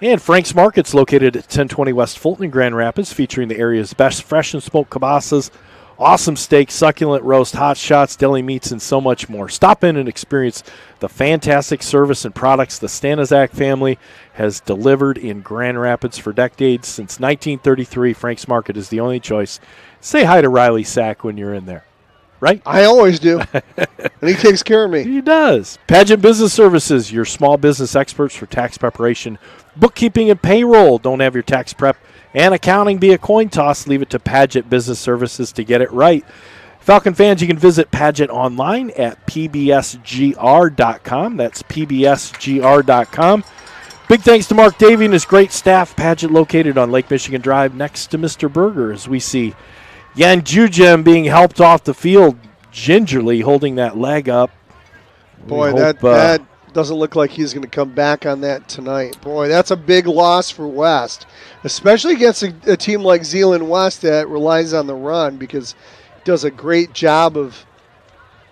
And Frank's Market's located at 1020 West Fulton in Grand Rapids, featuring the area's best fresh and smoked kibasas, Awesome steak, succulent roast, hot shots, deli meats, and so much more. Stop in and experience the fantastic service and products the Stanizak family has delivered in Grand Rapids for decades. Since 1933, Frank's Market is the only choice. Say hi to Riley Sack when you're in there, right?
I always do. And he takes care of me.
He does. Paget Business Services, your small business experts for tax preparation, bookkeeping, and payroll. Don't have your tax prep and accounting be a coin toss. Leave it to Paget Business Services to get it right. Falcon fans, you can visit Paget online at pbsgr.com. That's pbsgr.com. Big thanks to Mark Davey and his great staff. Paget located on Lake Michigan Drive next to Mr. Berger, as we see Jan Jujem being helped off the field gingerly, holding that leg up.
Boy, that doesn't look like he's going to come back on that tonight. Boy, that's a big loss for West, especially against a team like Zeeland West that relies on the run, because it does a great job of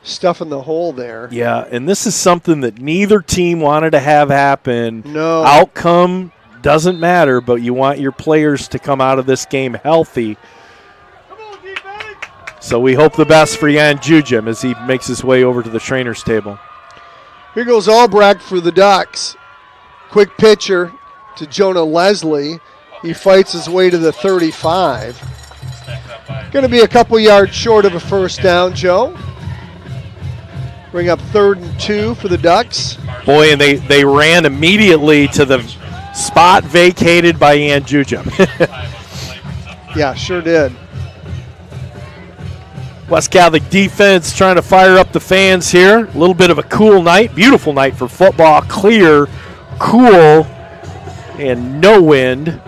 stuffing the hole there.
Yeah, and this is something that neither team wanted to have happen.
No.
Outcome doesn't matter, but you want your players to come out of this game healthy. So we hope the best for Jan Jujem as he makes his way over to the trainer's table.
Here goes Albrecht for the Ducks. Quick pitcher to Jonah Leslie. He fights his way to the 35. Going to be a couple yards short of a first down, Joe. Bring up 3rd and 2 for the Ducks.
Boy, and they ran immediately to the spot vacated by Jan Jujem.
Yeah, sure did.
West Catholic defense trying to fire up the fans here. A little bit of a cool night. Beautiful night for football. Clear, cool, and no wind.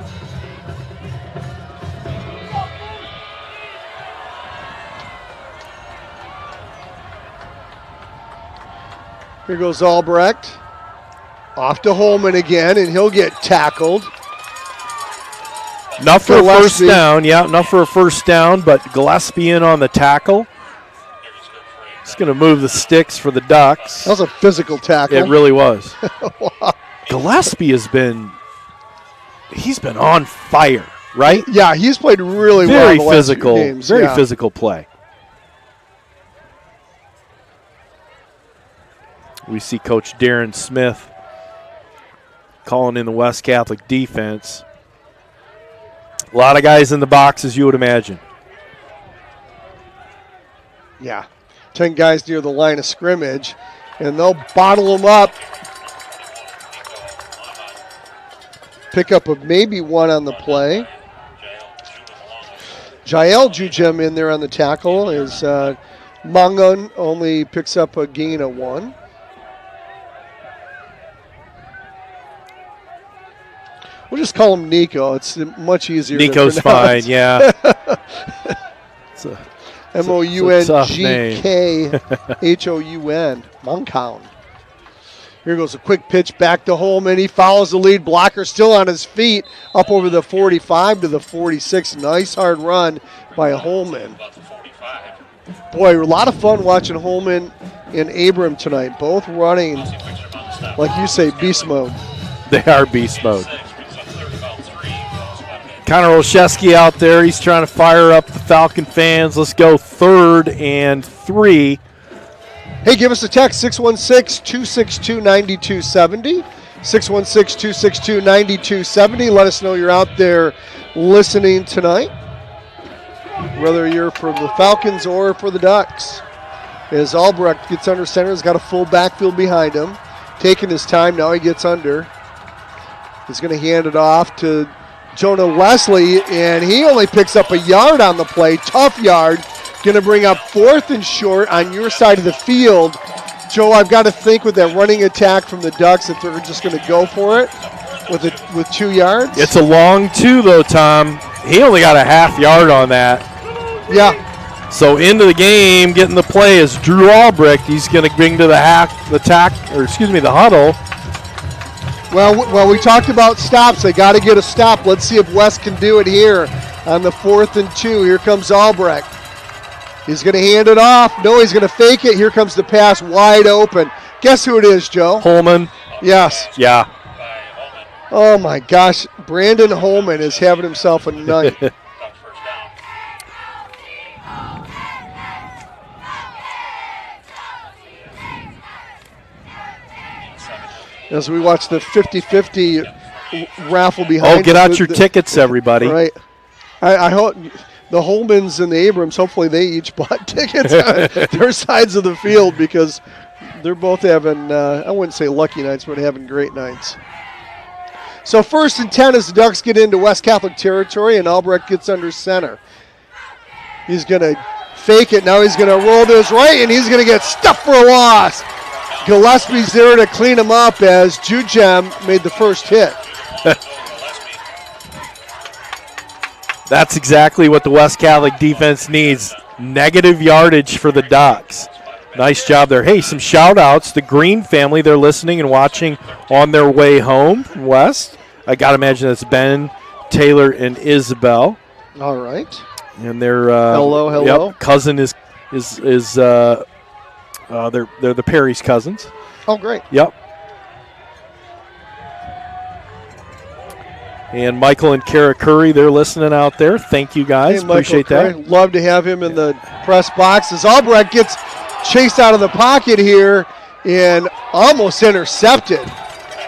Here goes Albrecht. Off to Holman again, and he'll get tackled.
Enough for a first down. Yeah, enough for a first down, but Gillespie in on the tackle. He's going to move the sticks for the Ducks.
That was a physical tackle.
It really was.
Wow.
Gillespie he's been on fire, right?
Yeah, he's played really well
Very
in the last few
physical,
games.
very
Yeah.
physical play. We see Coach Darren Smith calling in the West Catholic defense. A lot of guys in the box, as you would imagine.
Yeah, 10 guys near the line of scrimmage, and they'll bottle them up. Pick up maybe one on the play. Jael Jujem in there on the tackle. Is Mangun only picks up a gain of 1. We'll just call him Nico. It's much easier.
Nico's
to pronounce.
fine, yeah.
Moungkhoun. Moungkhoun. Here goes a quick pitch back to Holman. He follows the lead blocker, still on his feet, up over the 45 to the 46. Nice hard run by Holman. Boy, a lot of fun watching Holman and Abram tonight. Both running, like you say, beast mode.
They are beast mode. Connor Olszewski out there. He's trying to fire up the Falcon fans. Let's go 3rd and 3.
Hey, give us a text, 616-262-9270. 616-262-9270. Let us know you're out there listening tonight, whether you're for the Falcons or for the Ducks. As Albrecht gets under center, he's got a full backfield behind him. Taking his time, now he gets under. He's going to hand it off to Jonah Leslie, and he only picks up a yard on the play. Tough yard. Going to bring up 4th and short on your side of the field. Joe, I've got to think with that running attack from the Ducks if they're just going to go for it with 2 yards.
It's a long 2, though, Tom. He only got a half yard on that.
Yeah.
So into the game, getting the play is Drew Albrecht. He's going to bring to the huddle.
Well, we talked about stops. They got to get a stop. Let's see if West can do it here on the 4th and 2. Here comes Albrecht. He's going to hand it off. No, he's going to fake it. Here comes the pass wide open. Guess who it is, Joe?
Holman.
Yes.
Yeah.
Oh, my gosh. Brandon Holman is having himself a night. as we watch the 50-50 raffle behind.
Oh, get out your tickets, everybody.
Right. I hope the Holmans and the Abrams, hopefully they each bought tickets on their sides of the field because they're both having, I wouldn't say lucky nights, but having great nights. So 1st and 10 as the Ducks get into West Catholic territory, and Albrecht gets under center. He's going to fake it. Now he's going to roll to his right, and he's going to get stuffed for a loss. Gillespie's there to clean him up as Jujem made the first hit.
That's exactly what the West Catholic defense needs. Negative yardage for the Ducks. Nice job there. Hey, some shout-outs. The Green family, they're listening and watching on their way home from West. I got to imagine that's Ben, Taylor, and Isabel.
All right.
And their
hello.
Yep, cousin is they're the Perry's cousins.
Oh, great.
Yep. And Michael and Kara Curry, they're listening out there. Thank you guys.
Hey,
appreciate that.
Love to have him in the press box as Albrecht gets chased out of the pocket here and almost intercepted.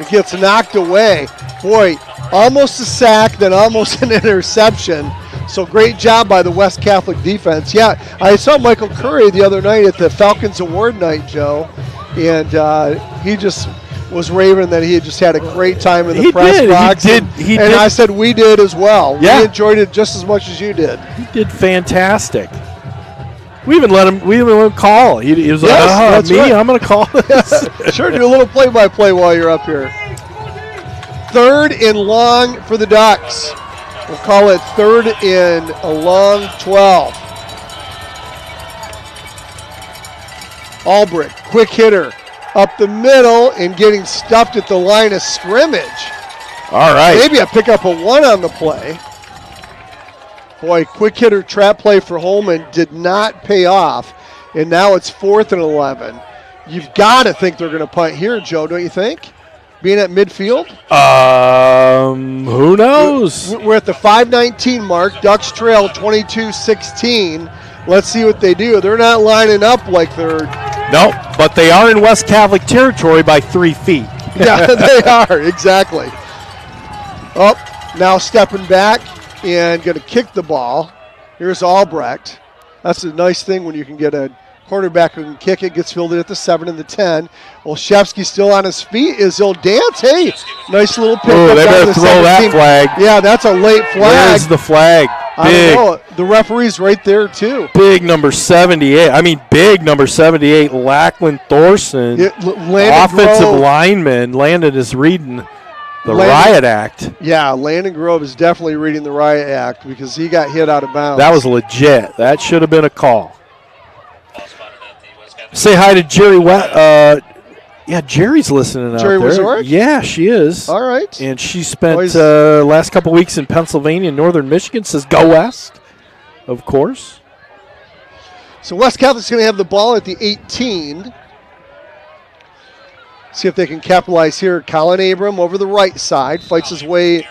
It gets knocked away. Boy, almost a sack, then almost an interception. So great job by the West Catholic defense. Yeah, I saw Michael Curry the other night at the Falcons Award night, Joe, and he just was raving that he had just had a great time in the press box.
He
did. I said we did as well.
Yeah.
We enjoyed it just as much as you did.
He did fantastic. We even let him call. He was like,
yes,
me,
right.
I'm going to call this.
Sure, do a little play-by-play while you're up here. 3rd and long for the Ducks. We'll call it 3rd and a long 12. Albrecht, quick hitter, up the middle and getting stuffed at the line of scrimmage.
All right.
Maybe a pick up a 1 on the play. Boy, quick hitter trap play for Holman did not pay off, and now it's 4th and 11. You've got to think they're going to punt here, Joe, don't you think? Being at midfield?
Who knows?
We're at the 5:19 mark. Ducks trail 22-16. Let's see what they do. They're not lining up like they're...
Nope, but they are in West Catholic territory by 3 feet.
Yeah, they are, exactly. Oh, now stepping back and going to kick the ball. Here's Albrecht. That's a nice thing when you can get a quarterback who can kick it, gets fielded at the 7 and the 10. Olszewski still on his feet. Is he'll dance? Hey, nice little pick.
Ooh, they better throw that flag.
Yeah, that's a late flag.
Where's the flag? Big.
I don't know. The referee's right there, too.
Big number 78. Big number 78, Lachlan Thorson. Offensive lineman. Landon is reading the Riot Act.
Yeah, Landon Grove is definitely reading the Riot Act because he got hit out of bounds.
That was legit. That should have been a call. Say hi to Jerry. Yeah, Jerry's listening out
Jerry
there.
Wazorek?
Yeah, she is.
All right.
And she spent last couple weeks in Pennsylvania and northern Michigan. Says go West, of course.
So West Catholic's going to have the ball at the 18. See if they can capitalize here. Colin Abram over the right side. Fights his way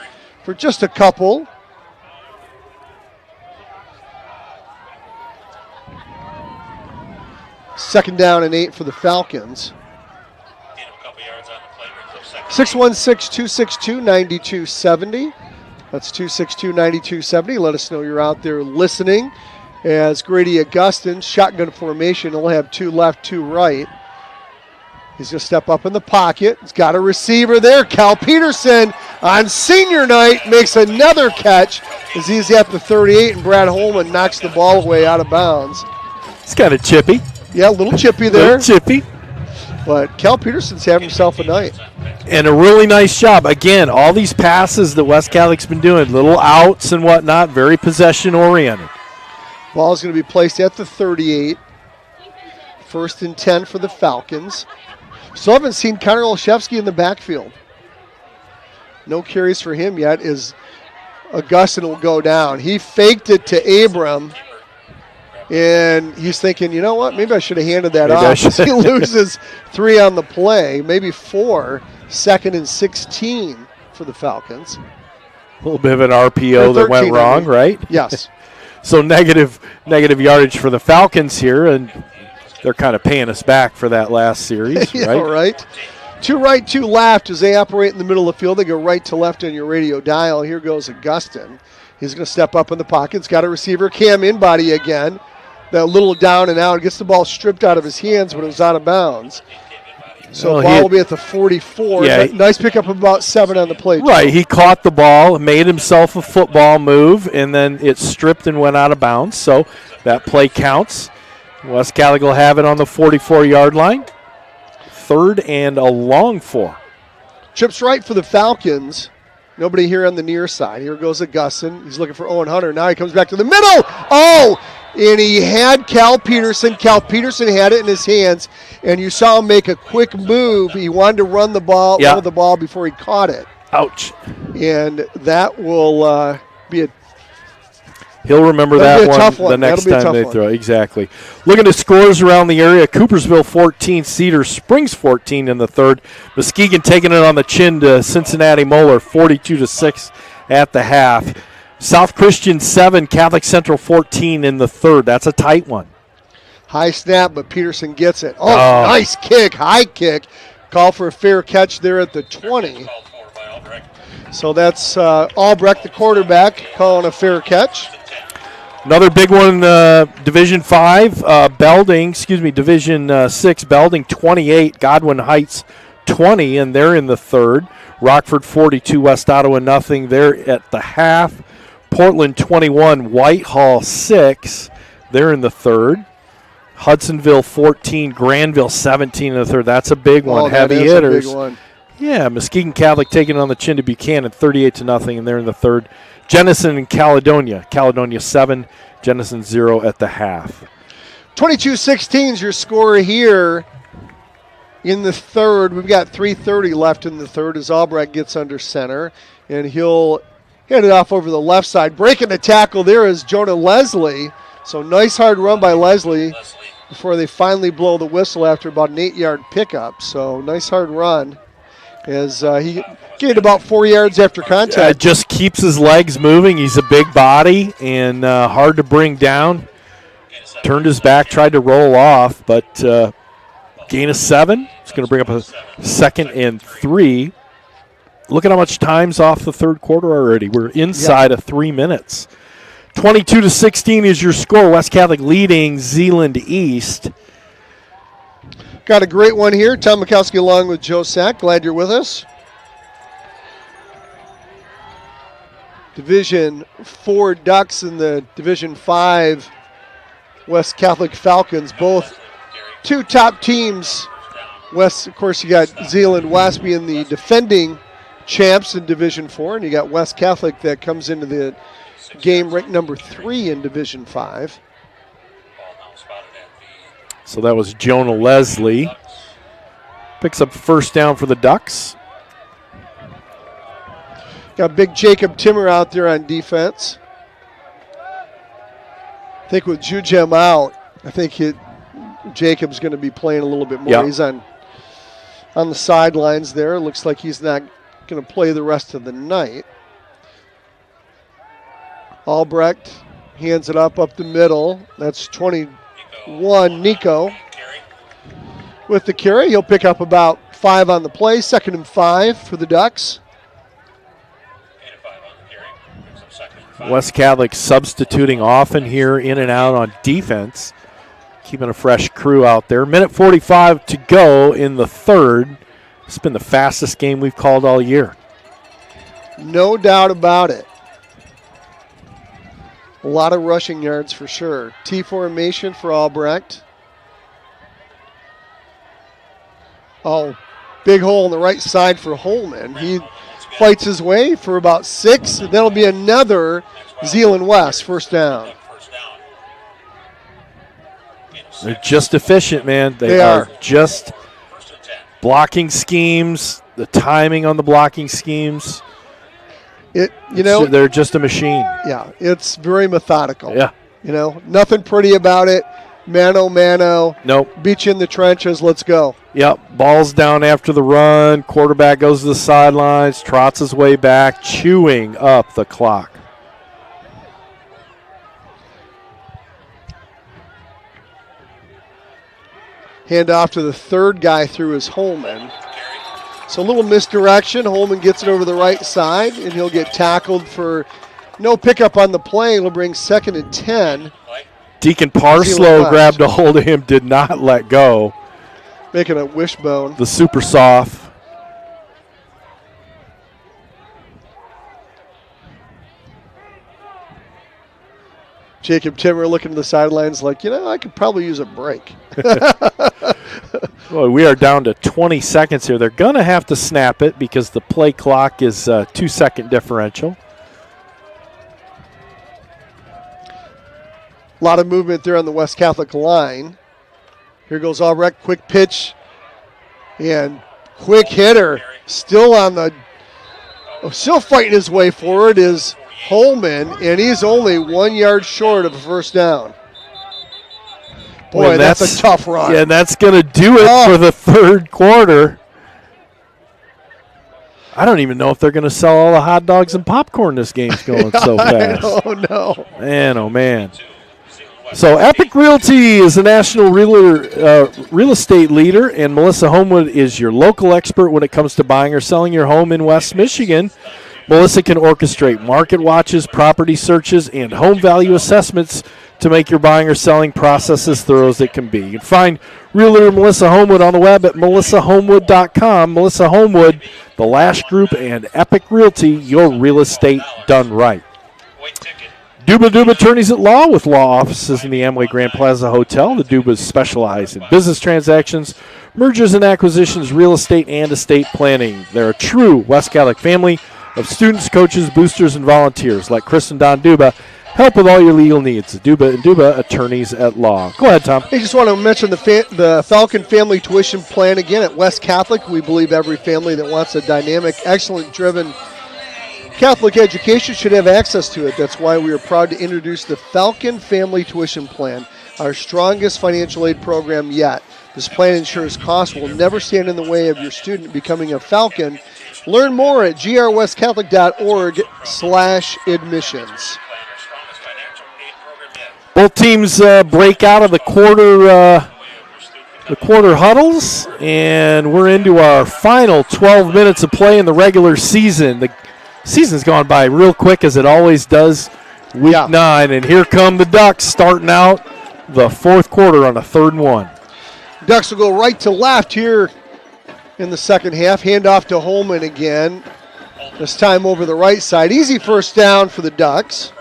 for just a couple. Second down and 8 for the Falcons. 616-262-9270. That's 262-9270. Let us know you're out there listening. As Grady Augustin, shotgun formation, he'll have 2 left, 2 right. He's going to step up in the pocket. He's got a receiver there. Cal Peterson on senior night makes another catch as he's at the 38, and Brad Holman knocks the ball away out of bounds.
It's kind of chippy.
Yeah, a little chippy there.
Little chippy.
But Cal Peterson's having himself a night.
And a really nice job. Again, all these passes that West Catholic's been doing, little outs and whatnot, very possession-oriented.
Ball's going to be placed at the 38. 1st and 10 for the Falcons. Still haven't seen Connor Olszewski in the backfield. No carries for him yet as Augustin will go down. He faked it to Abram. And he's thinking, you know what, maybe I should have handed that off. He loses 3 on the play, maybe 4. 2nd and 16 for the Falcons.
A little bit of an RPO that went wrong, right?
Yes.
So negative yardage for the Falcons here, and they're kind of paying us back for that last series,
yeah,
right?
right. Two right, two left as they operate in the middle of the field. They go right to left on your radio dial. Here goes Augustin. He's going to step up in the pocket. He's got a receiver. Cam in body again. That little down and out. Gets the ball stripped out of his hands, but it was out of bounds. So ball will be at the 44.
Yeah,
nice pickup of about 7 on the play.
Right, he caught the ball, made himself a football move, and then it stripped and went out of bounds. So that play counts. West Catholic will have it on the 44-yard line. 3rd and a long 4.
Trips right for the Falcons. Nobody here on the near side. Here goes Augustin. He's looking for Owen Hunter. Now he comes back to the middle. Oh, and he had Cal Peterson. Cal Peterson had it in his hands, and you saw him make a quick move. He wanted to run the ball, over the ball before he caught it.
Ouch.
And that will be a
He'll remember that
one
the next time they throw. Exactly. Looking at scores around the area, Coopersville 14, Cedar Springs 14 in the 3rd. Muskegon taking it on the chin to Cincinnati Moeller 42-6 at the half. South Christian 7, Catholic Central 14 in the 3rd. That's a tight one.
High snap, but Peterson gets it. Oh, nice kick, high kick. Call for a fair catch there at the 20. So that's Albrecht, the quarterback, calling a fair catch.
Another big one, Division 5, Division 6, Belding 28, Godwin Heights 20, and they're in the 3rd. Rockford 42, West Ottawa nothing. They're at the half. Portland 21, Whitehall 6, they're in the 3rd. Hudsonville 14, Granville 17 in the 3rd. That's a big one. Heavy hitters.
A big one.
Yeah, Muskegon Catholic taking it on the chin to Buchanan 38-0, and they're in the 3rd. Jenison and Caledonia. Caledonia 7, Jenison 0 at the half.
22-16 is your score here in the 3rd. We've got 3:30 left in the 3rd as Albrecht gets under center, and he'll hit it off over the left side. Breaking the tackle there is Jonah Leslie. So nice hard run by Leslie before they finally blow the whistle after about an 8-yard pickup. So nice hard run as he gained about 4 yards after contact.
Just keeps his legs moving. He's a big body and hard to bring down. Turned his back, tried to roll off, but gain of 7. It's going to bring up a 2nd and 3. Look at how much time's off the 3rd quarter already. We're inside of 3 minutes. 22-16 is your score. West Catholic leading Zeeland East.
Got a great one here. Tom Mikowski along with Joe Sack. Glad you're with us. Division 4 Ducks and the Division 5 West Catholic Falcons, both 2 top teams. West, of course, you got Zeeland West being the defending champs in Division 4, and you got West Catholic that comes into the game ranked number 3 in Division 5.
So that was Jonah Leslie. Picks up first down for the Ducks.
Got big Jacob Timmer out there on defense. I think with Jujem out, I think Jacob's going to be playing a little bit more.
Yep.
He's on the sidelines there. Looks like he's not going to play the rest of the night. Albrecht hands it up the middle. That's 21, Nico. With the carry, he'll pick up about 5 on the play. 2nd and 5 for the Ducks.
West Catholic substituting often here, in and out on defense. Keeping a fresh crew out there. 1:45 to go in the 3rd. It's been the fastest game we've called all year.
No doubt about it. A lot of rushing yards for sure. T formation for Albrecht. Oh, big hole on the right side for Holman. He fights his way for about 6. And that'll be another Zeeland West first down.
They're just efficient, man. They are just blocking schemes, the timing on the blocking schemes. They're just a machine.
Yeah, it's very methodical.
Yeah.
Nothing pretty about it. Mano.
Nope.
Beat you in the trenches. Let's go.
Yep. Ball's down after the run. Quarterback goes to the sidelines, trots his way back, chewing up the clock.
Hand off to the 3rd guy through his Holman. So a little misdirection. Holman gets it over the right side, and he'll get tackled for no pickup on the play. It'll bring 2nd and 10.
Deacon Parslow grabbed a hold of him, did not let go.
Making a wishbone.
The super soft.
Jacob Timmer looking to the sidelines like, I could probably use a break.
Well, we are down to 20 seconds here. They're going to have to snap it because the play clock is 2-second differential.
A lot of movement there on the West Catholic line. Here goes Albrecht, quick pitch, and quick hitter. Still fighting his way forward is Holman, and he's only 1 yard short of a first down. Boy, that's a tough run.
Yeah, that's going to do it for the third quarter. I don't even know if they're going to sell all the hot dogs and popcorn this game's going so fast.
Oh, no.
Man, oh, man. So Epic Realty is a national real estate leader, and Melissa Homewood is your local expert when it comes to buying or selling your home in West Michigan. Melissa can orchestrate market watches, property searches, and home value assessments to make your buying or selling process as thorough as it can be. You can find Realtor Melissa Homewood on the web at melissahomewood.com. Melissa Homewood, the Lash Group, and Epic Realty, your real estate done right. Duba Attorneys at Law with law offices in the Amway Grand Plaza Hotel. The Dubas specialize in business transactions, mergers and acquisitions, real estate, and estate planning. They're a true West Catholic family of students, coaches, boosters, and volunteers. Like Chris and Don Duba, help with all your legal needs. Duba Attorneys at Law. Go ahead, Tom.
I just want to mention the Falcon Family Tuition Plan again at West Catholic. We believe every family that wants a dynamic, excellent driven Catholic education should have access to it. That's why we are proud to introduce the Falcon Family Tuition Plan, our strongest financial aid program yet. This plan ensures costs will never stand in the way of your student becoming a Falcon. Learn more at grwestcatholic.org/admissions.
Both teams break out of the quarter huddles, and we're into our final 12 minutes of play in the regular season. The season's gone by real quick, as it always does, week 9, and here come the Ducks starting out the fourth quarter on a 3rd and 1.
Ducks will go right to left here in the second half. Hand off to Holman again, this time over the right side. Easy first down for the Ducks.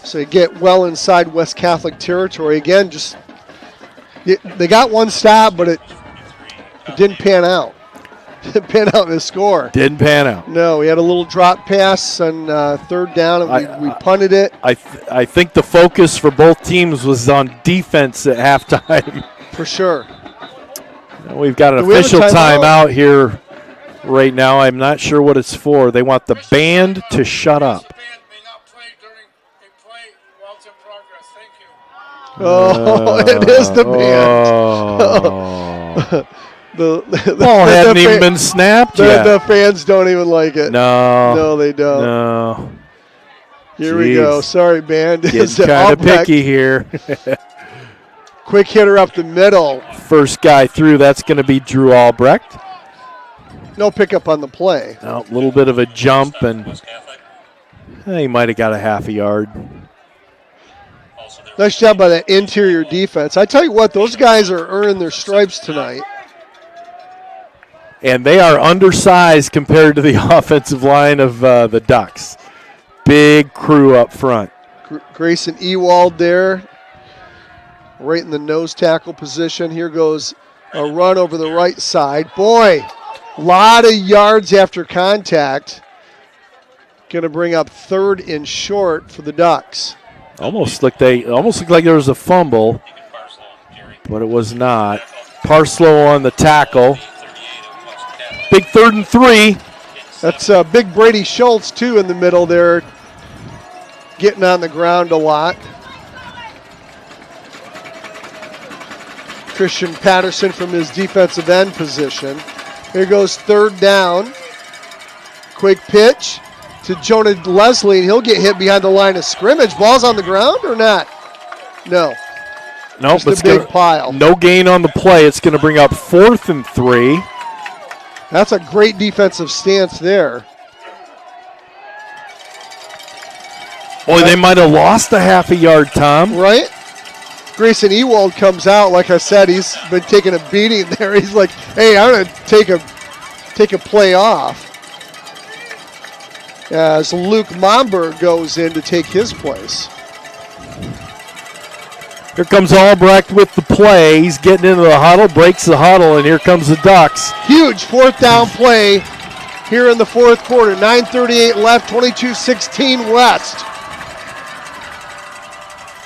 So you get well inside West Catholic territory. Again, they got one stop, but it didn't pan out. Didn't pan out in the score.
Didn't pan out.
No, we had a little drop pass on 3rd down, and we punted it.
I think the focus for both teams was on defense at halftime.
For sure.
We've got an official timeout here right now. I'm not sure what it's for. They want the band to shut up.
Oh, it is the band.
Oh. The ball hadn't even been snapped yet.
The fans don't even like it.
No,
they don't.
No.
Here we go. Sorry, band.
Getting kind of picky here.
Quick hitter up the middle.
First guy through, that's going to be Drew Albrecht.
No pickup on the play.
A little bit of a jump, and he might have got a half a yard.
Nice job by that interior defense. I tell you what, those guys are earning their stripes tonight.
And they are undersized compared to the offensive line of the Ducks. Big crew up front.
Grayson Ewald there, right in the nose tackle position. Here goes a run over the right side. Boy, a lot of yards after contact. Going to bring up 3rd and short for the Ducks.
Almost looked like there was a fumble, but it was not. Parslow on the tackle. Big 3rd and 3.
That's big Brady Schultz, too, in the middle there, getting on the ground a lot. Christian Patterson from his defensive end position. Here goes 3rd down. Quick pitch to Jonah Leslie, and he'll get hit behind the line of scrimmage. Ball's on the ground or not? No.
Nope,
Just a big pile.
No gain on the play. It's going to bring up 4th and 3.
That's a great defensive stance there.
Boy, they might have lost a half a yard, Tom.
Right? Grayson Ewald comes out. Like I said, he's been taking a beating there. He's like, hey, I'm going to take a play off. As Luke Momberg goes in to take his place.
Here comes Albrecht with the play. He's getting into the huddle, breaks the huddle, and here comes the Ducks.
Huge 4th down play here in the 4th quarter. 9:38 left, 22-16 West.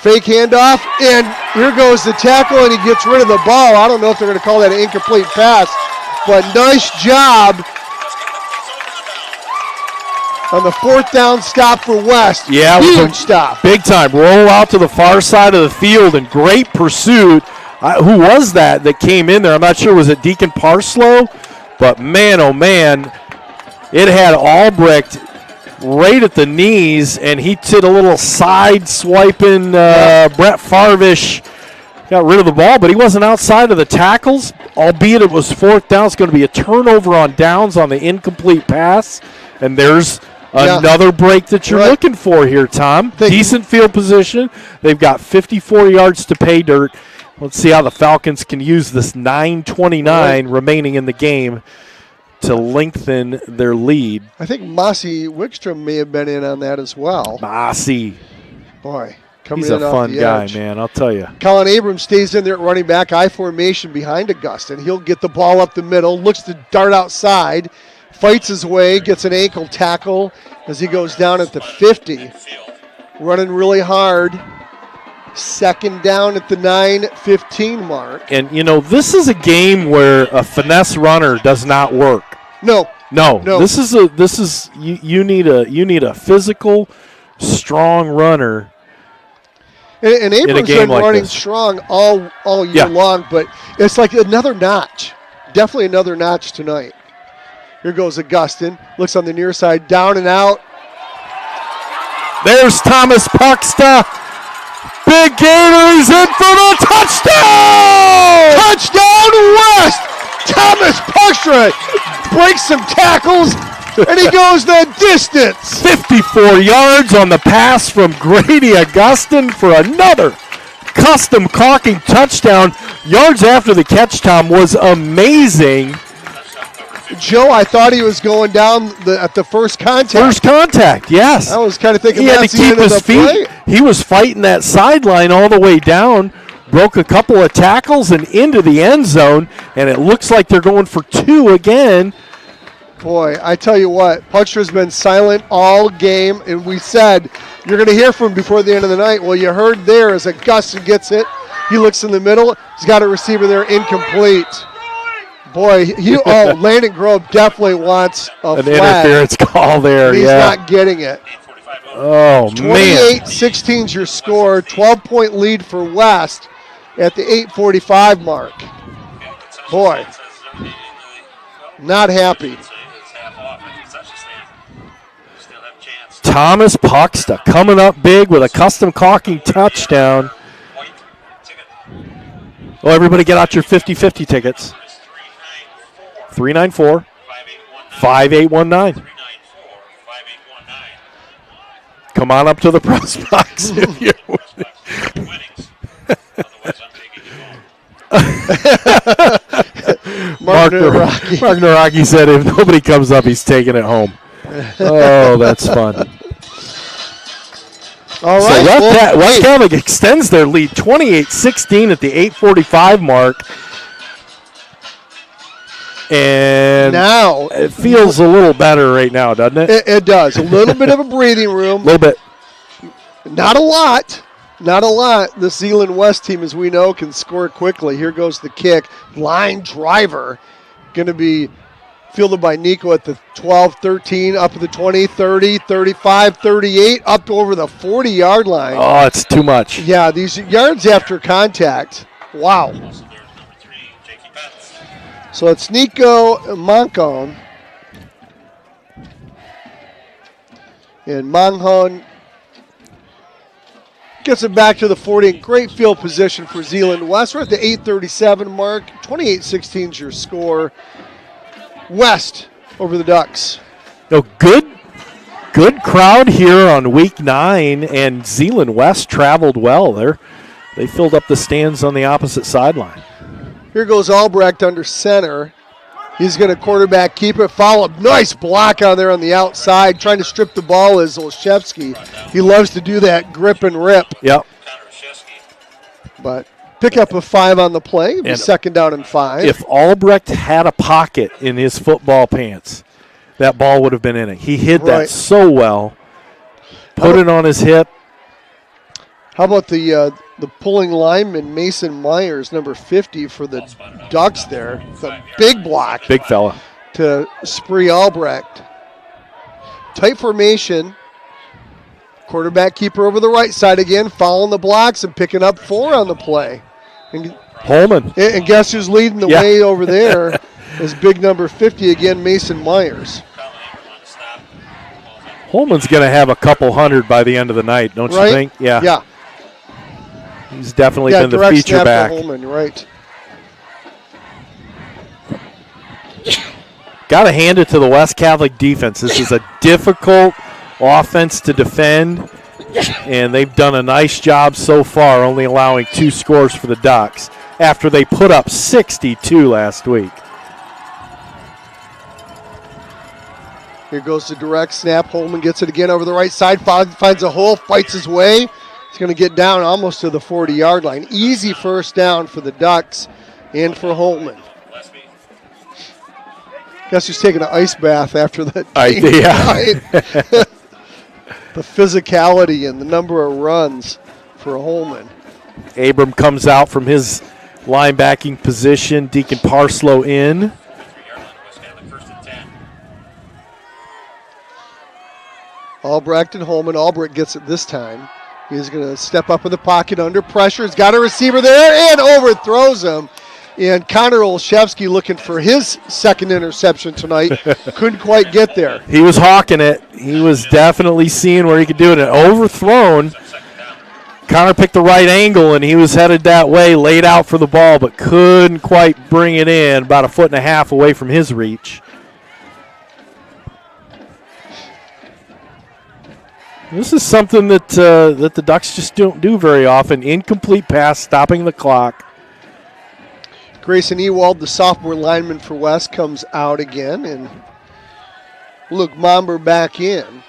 Fake handoff, and here goes the tackle, and he gets rid of the ball. I don't know if they're going to call that an incomplete pass, but nice job on the 4th down stop for West.
Yeah,
huge stop.
Big time. Roll out to the far side of the field and great pursuit. Who was that came in there? I'm not sure. Was it Deacon Parslow? But man, oh man, it had Albrecht right at the knees, and he did a little side swiping Brett Farvish. Got rid of the ball, but he wasn't outside of the tackles, albeit it was 4th down. It's going to be a turnover on downs on the incomplete pass, and there's another break that you're looking for here, Tom. Decent field position. They've got 54 yards to pay dirt. Let's see how the Falcons can use this 9:29 remaining in the game to lengthen their lead.
I think Mossy Wickstrom may have been in on that as well.
Mossy.
Boy, coming
He's
in
a
off
fun
the
guy,
edge.
man, I'll tell you.
Colin Abrams stays in there at running back, I formation behind Augustin. He'll get the ball up the middle, looks to dart outside, fights his way, gets an ankle tackle as he goes down at the 50. Running really hard. 2nd down at the 9:15 mark.
And, you know, this is a game where a finesse runner does not work.
No.
This is you need a physical, strong runner.
And Abrams been
like
running
this.
strong all year long, but it's like another notch. Definitely another notch tonight. Here goes Augustin. Looks on the near side, down and out.
There's Thomas Puxta. Big gainer, he's in for the touchdown!
Touchdown West! Thomas Puxta breaks some tackles, and he goes the distance.
54 yards on the pass from Grady Augustin for another custom caulking touchdown. Yards after the catch, Tom, was amazing.
Joe, I thought he was going down at the first contact.
First contact, yes.
I was kind of thinking
he had
that's
to
the
keep
end of
his
the
feet.
play.
He was fighting that sideline all the way down, broke a couple of tackles and into the end zone, and it looks like they're going for 2 again.
Boy, I tell you what, Puxta's been silent all game, and we said you're going to hear from him before the end of the night. Well, you heard there as Augustin gets it. He looks in the middle. He's got a receiver there, incomplete. Boy, Landon Grove definitely wants
an
flag.
Interference call there.
He's not getting it.
Oh, man.
28-16 is your score. 12-point lead for West at the 8:45 mark. Boy, not happy.
Thomas Puxta coming up big with a custom caulking touchdown. Oh, everybody get out your 50-50 tickets. 394-5819. Come on up to the press box if you're Mark Naraki said if nobody comes up, he's taking it home. Oh, that's fun.
All right.
So West Catholic extends their lead 28-16 at the 8:45 mark. And
now
it feels a little better right now, doesn't it?
It does. A little bit of a breathing room.
A little bit.
Not a lot. Not a lot. The Zeeland West team, as we know, can score quickly. Here goes the kick. Line driver. Going to be fielded by Nico at the 12, 13, up to the 20, 30, 35, 38, up over the 40-yard line.
Oh, it's too much.
Yeah, these yards after contact. Wow. So it's Nico Mancon. And Manghon Gets it back to the 40. Great field position for Zeeland West. We're at the 8:37 mark. 28-16 is your score. West over the Ducks.
No, good crowd here on week 9, and Zeeland West traveled well there. They filled up the stands on the opposite sideline.
Here goes Albrecht under center. He's going to quarterback keep it. Follow up. Nice block on there on the outside. Trying to strip the ball is Olszewski. He loves to do that grip and rip.
Yep.
But pick up a 5 on the play. It'll be second down and 5.
If Albrecht had a pocket in his football pants, that ball would have been in it. He hid that so well. Put it on his hip.
How about the pulling lineman, Mason Myers, number 50 for the Ducks there. The big block.
Big fella.
To Spree Albrecht. Tight formation. Quarterback keeper over the right side again, following the blocks and picking up 4 on the play. And
Holman.
And guess who's leading the way over there is big number 50 again, Mason Myers.
Holman's going to have a couple hundred by the end of the night, don't you think? Yeah.
Yeah.
He's definitely been the feature back.
Holman, right.
Got to hand it to the West Catholic defense. This is a difficult offense to defend, and they've done a nice job so far, only allowing 2 scores for the Ducks after they put up 62 last week.
Here goes the direct snap. Holman gets it again over the right side, finds a hole, fights his way. He's going to get down almost to the 40-yard line. Easy first down for the Ducks and for Holman. Guess he's taking an ice bath after that. The physicality and the number of runs for Holman.
Abram comes out from his linebacking position. Deacon Parslow in.
Albrecht and Holman. Albrecht gets it this time. He's going to step up in the pocket under pressure. He's got a receiver there and overthrows him. And Connor Olszewski looking for his second interception tonight. Couldn't quite get there.
He was hawking it. He was definitely seeing where he could do it. And overthrown. Connor picked the right angle, and he was headed that way, laid out for the ball, but couldn't quite bring it in, about 1.5 feet away from his reach. This is something that the Ducks just don't do very often. Incomplete pass, stopping the clock.
Grayson Ewald, the sophomore lineman for West, comes out again, and Luke Momber back in.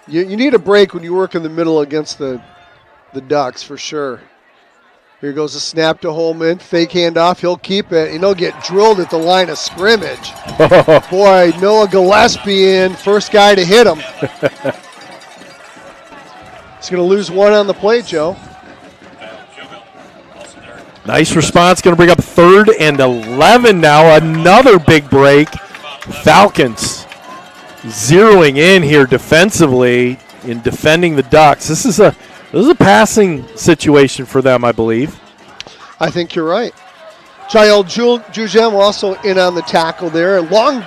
You need a break when you work in the middle against the Ducks, for sure. Here goes the snap to Holman. Fake handoff. He'll keep it, and he'll get drilled at the line of scrimmage. Boy, Noah Gillespie in. First guy to hit him. He's going to lose 1 on the play, Joe.
Nice response. Going to bring up 3rd and 11 now. Another big break. Falcons zeroing in here defensively in defending the Ducks. This is a passing situation for them, I believe.
I think you're right. Jael Jujem also in on the tackle there. A long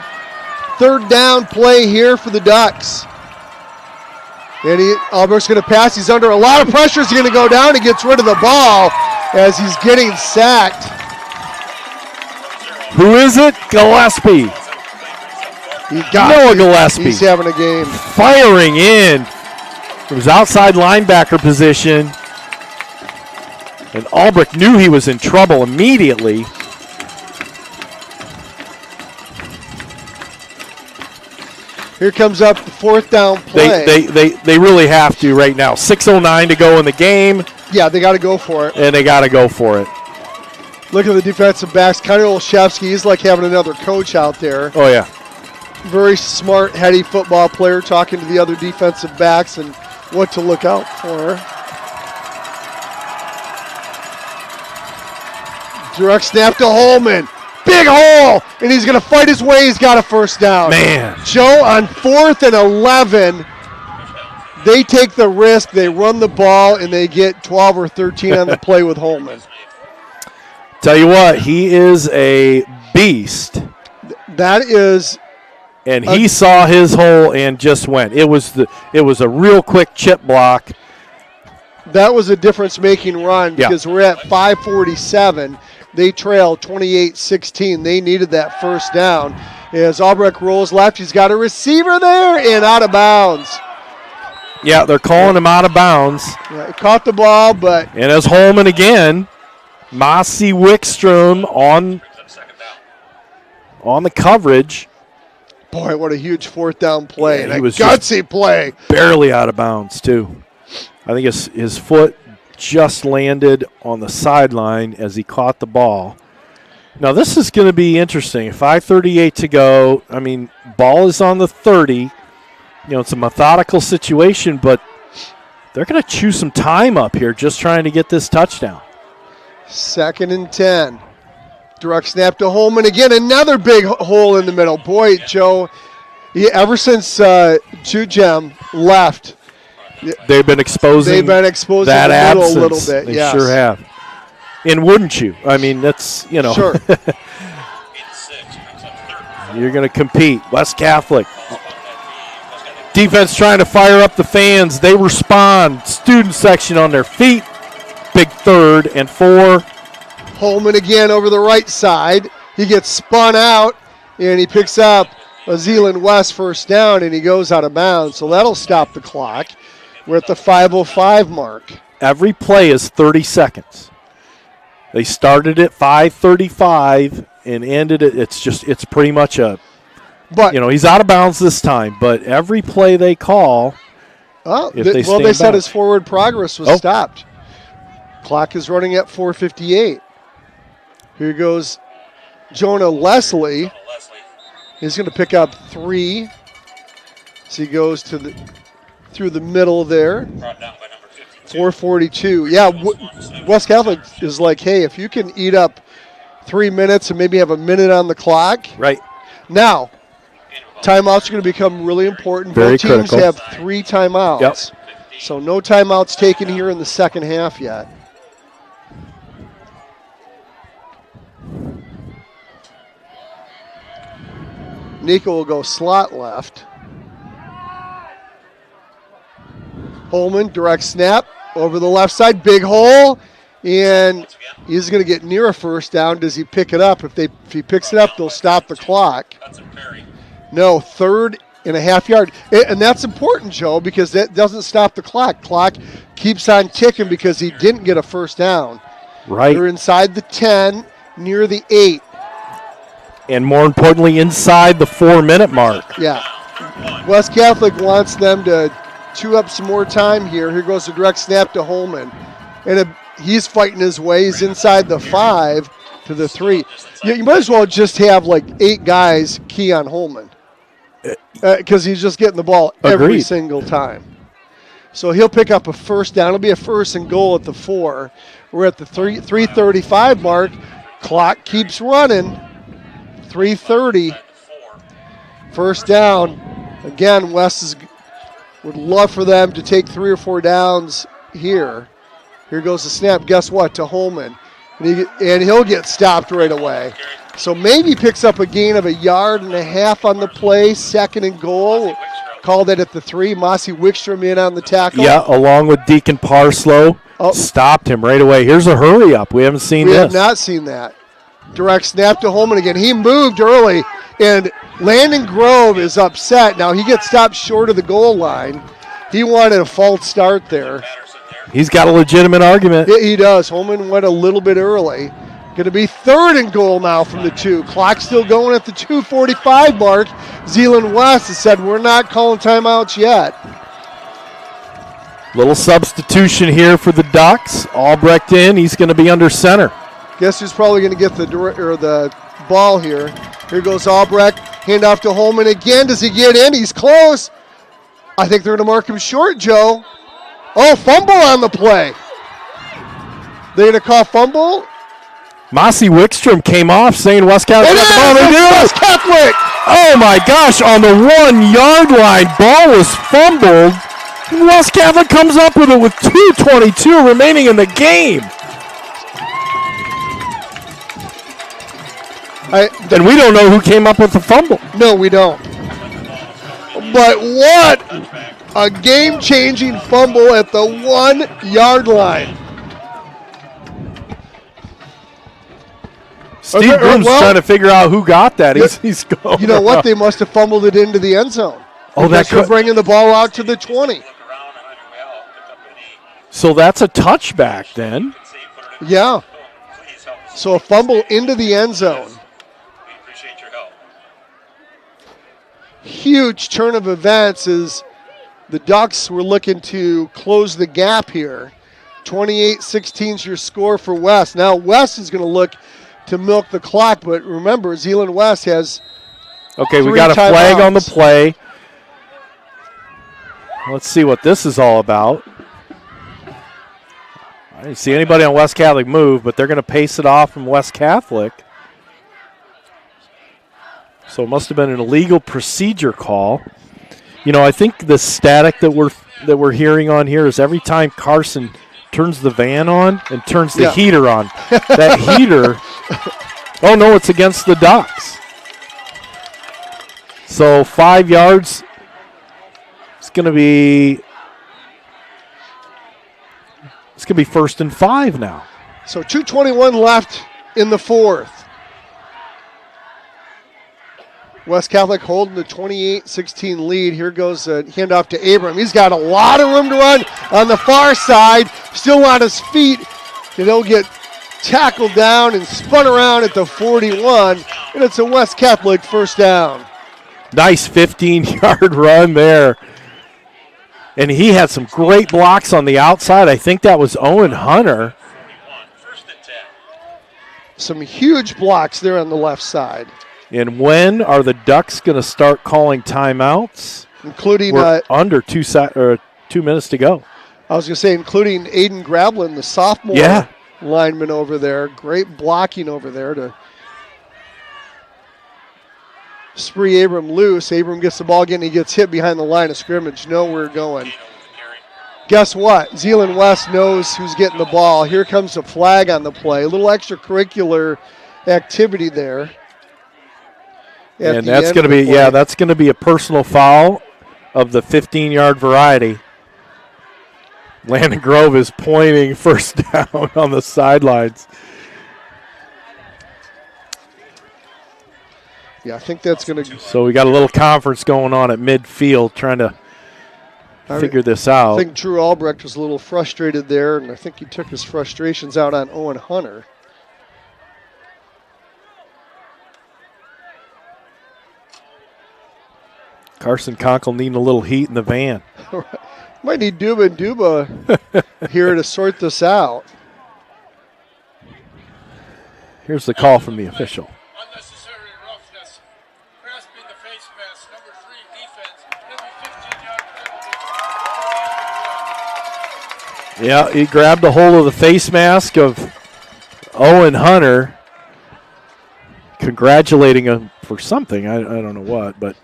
3rd down play here for the Ducks. And Albrecht's going to pass. He's under a lot of pressure. He's going to go down. He gets rid of the ball as he's getting sacked.
Who is it? Gillespie. Noah Gillespie.
He's having a game.
Firing in. It was outside linebacker position. And Albrecht knew he was in trouble immediately.
Here comes up the 4th down play.
They really have to right now. 6:09 to go in the game.
Yeah, they got to go for it.
And they got to go for it.
Look at the defensive backs. Connor Olszewski, he's like having another coach out there.
Oh, yeah.
Very smart, heady football player, talking to the other defensive backs and what to look out for. Direct snap to Holman. Big hole, and he's going to fight his way. He's got a first down.
Man.
Joe, on 4th and 11, they take the risk. They run the ball, and they get 12 or 13 on the play with Holman.
Tell you what, he is a beast.
That is.
And he saw his hole and just went. It was a real quick chip block,
That was a difference-making run because we're at 5:47. They trail 28-16. They needed that first down. As Albrecht rolls left, he's got a receiver there and out of bounds.
Yeah, they're calling him out of bounds.
Yeah, he caught the ball, but...
And as Holman again, Mossy Wickstrom on the coverage.
Boy, what a huge fourth down play.
Yeah,
and
he
a
was
gutsy play.
Barely out of bounds, too. I think his foot just landed on the sideline as he caught the ball. Now, this is going to be interesting. 5:38 to go. I mean, ball is on the 30. You know, it's a methodical situation, but they're going to chew some time up here just trying to get this touchdown.
2nd and 10. Direct snap to Holman. Again, another big hole in the middle. Boy, Joe, ever since Jujem left,
they've been exposing
that
the
absence
middle
a little bit.
They
yes.
sure have. And wouldn't you? I mean, that's, you know.
Sure.
You're going to compete. West Catholic. Defense trying to fire up the fans. They respond. Student section on their feet. Big 3rd and 4.
Holman again over the right side. He gets spun out, and he picks up a Zeeland West first down, and he goes out of bounds. So that'll stop the clock. We're at the 5:05 mark.
Every play is 30 seconds. They started at 5:35 and ended it. It's pretty much
But,
you know, he's out of bounds this time, but every play they call,
they said his forward progress was stopped. Clock is running at 4:58. Here goes Jonah Leslie. He's going to pick up 3. So he goes through the middle there. 4:42. Yeah, West Catholic is like, hey, if you can eat up 3 minutes and maybe have a minute on the clock.
Right.
Now, timeouts are going to become really important.
Very
Both teams
critical.
have 3 timeouts.
Yep.
So no timeouts taken here in the second half yet. Nico will go slot left. Holman, direct snap over the left side, big hole, and he's going to get near a first down. Does he pick it up? If he picks it up, they'll stop the clock. No, 3rd and a half yard. And that's important, Joe, because that doesn't stop the clock. Clock keeps on ticking because he didn't get a first down.
Right.
They're inside the 10, near the 8.
And more importantly, inside the 4-minute mark.
Yeah. West Catholic wants them to chew up some more time here. Here goes the direct snap to Holman. And he's fighting his way. He's inside the 5 to the 3. You might as well just have like 8 guys key on Holman because he's just getting the ball every single time. So he'll pick up a first down. It'll be a 1st and goal at the 4. We're at the 3:35 mark. Clock keeps running. 3:30. First down. Again, West would love for them to take 3 or 4 downs here. Here goes the snap. Guess what? To Holman. And he'll get stopped right away. So maybe picks up a gain of 1.5 yards on the play. 2nd and goal. Called it at the 3. Mossy Wickstrom in on the tackle.
Yeah, along with Deacon Parslow. Stopped him right away. Here's a hurry up. We haven't seen this.
We have not seen that. Direct snap to Holman again. He moved early, and Landon Grove is upset. Now he gets stopped short of the goal line. He wanted a false start there.
He's got a legitimate argument.
He does. Holman went a little bit early. Going to be 3rd and goal now from the 2. Clock still going at the 2:45 mark. Zeeland West has said, we're not calling timeouts yet.
Little substitution here for the Ducks. Albrecht in. He's going to be under center.
Guess who's probably going to get the ball here. Here goes Albrecht. Hand off to Holman again. Does he get in? He's close. I think they're going to mark him short, Joe. Oh, fumble on the play. They're going to call fumble.
Mossy Wickstrom came off saying West Catholic.
West Catholic.
Oh, my gosh. On the 1-yard line, ball was fumbled. And West Catholic comes up with it with 2:22 remaining in the game. And we don't know who came up with the fumble.
No, we don't. But what A game-changing fumble at the 1-yard line.
Steve Broom's trying to figure out who got that. He's going.
You know what? They must have fumbled it into the end zone.
Oh, that's
bringing the ball out to the 20.
So that's a touchback then.
Yeah. So a fumble into the end zone. Huge turn of events as the Ducks were looking to close the gap here. 28-16 is your score for West. Now West is going to look to milk the clock, but remember, Zeeland West has
Okay, we got a flag on the play. Let's see what this is all about. I didn't see anybody on West Catholic move, but they're going to pace it off from West Catholic. So it must have been an illegal procedure call. You know, I think the static that we're hearing on here is every time Carson turns the van on and turns the heater on. That heater, oh no, it's against the Ducks. So 5 yards. It's going to be 1st and 5 now.
So 2:21 left in the fourth. West Catholic holding the 28-16 lead. Here goes a handoff to Abram. He's got a lot of room to run on the far side. Still on his feet. And he'll get tackled down and spun around at the 41. And it's a West Catholic first down.
Nice 15-yard run there. And he had some great blocks on the outside. I think that was Owen Hunter.
Some huge blocks there on the left side.
And when are the Ducks going to start calling timeouts?
Including
We're under 2 minutes to go.
I was going to say, including Aiden Grablin, the sophomore lineman over there. Great blocking over there to spree Abram loose. Abram gets the ball again. He gets hit behind the line of scrimmage. Nowhere going. Guess what? Zeeland West knows who's getting the ball. Here comes a flag on the play. A little extracurricular activity there.
And that's going to be, that's going to be a personal foul of the 15-yard variety. Landon Grove is pointing first down on the sidelines.
Yeah, I think that's going to.
So we got a little conference going on at midfield trying to figure this out.
I think Drew Albrecht was a little frustrated there, and I think he took his frustrations out on Owen Hunter.
Carson Conkle needing a little heat in the van.
Might need Duba and Duba here to sort this out.
Here's the call from the official.
Unnecessary roughness. Grasping the face mask. Number 3 defense.
Yeah, he grabbed a hold of the face mask of Owen Hunter, congratulating him for something. I don't know what, but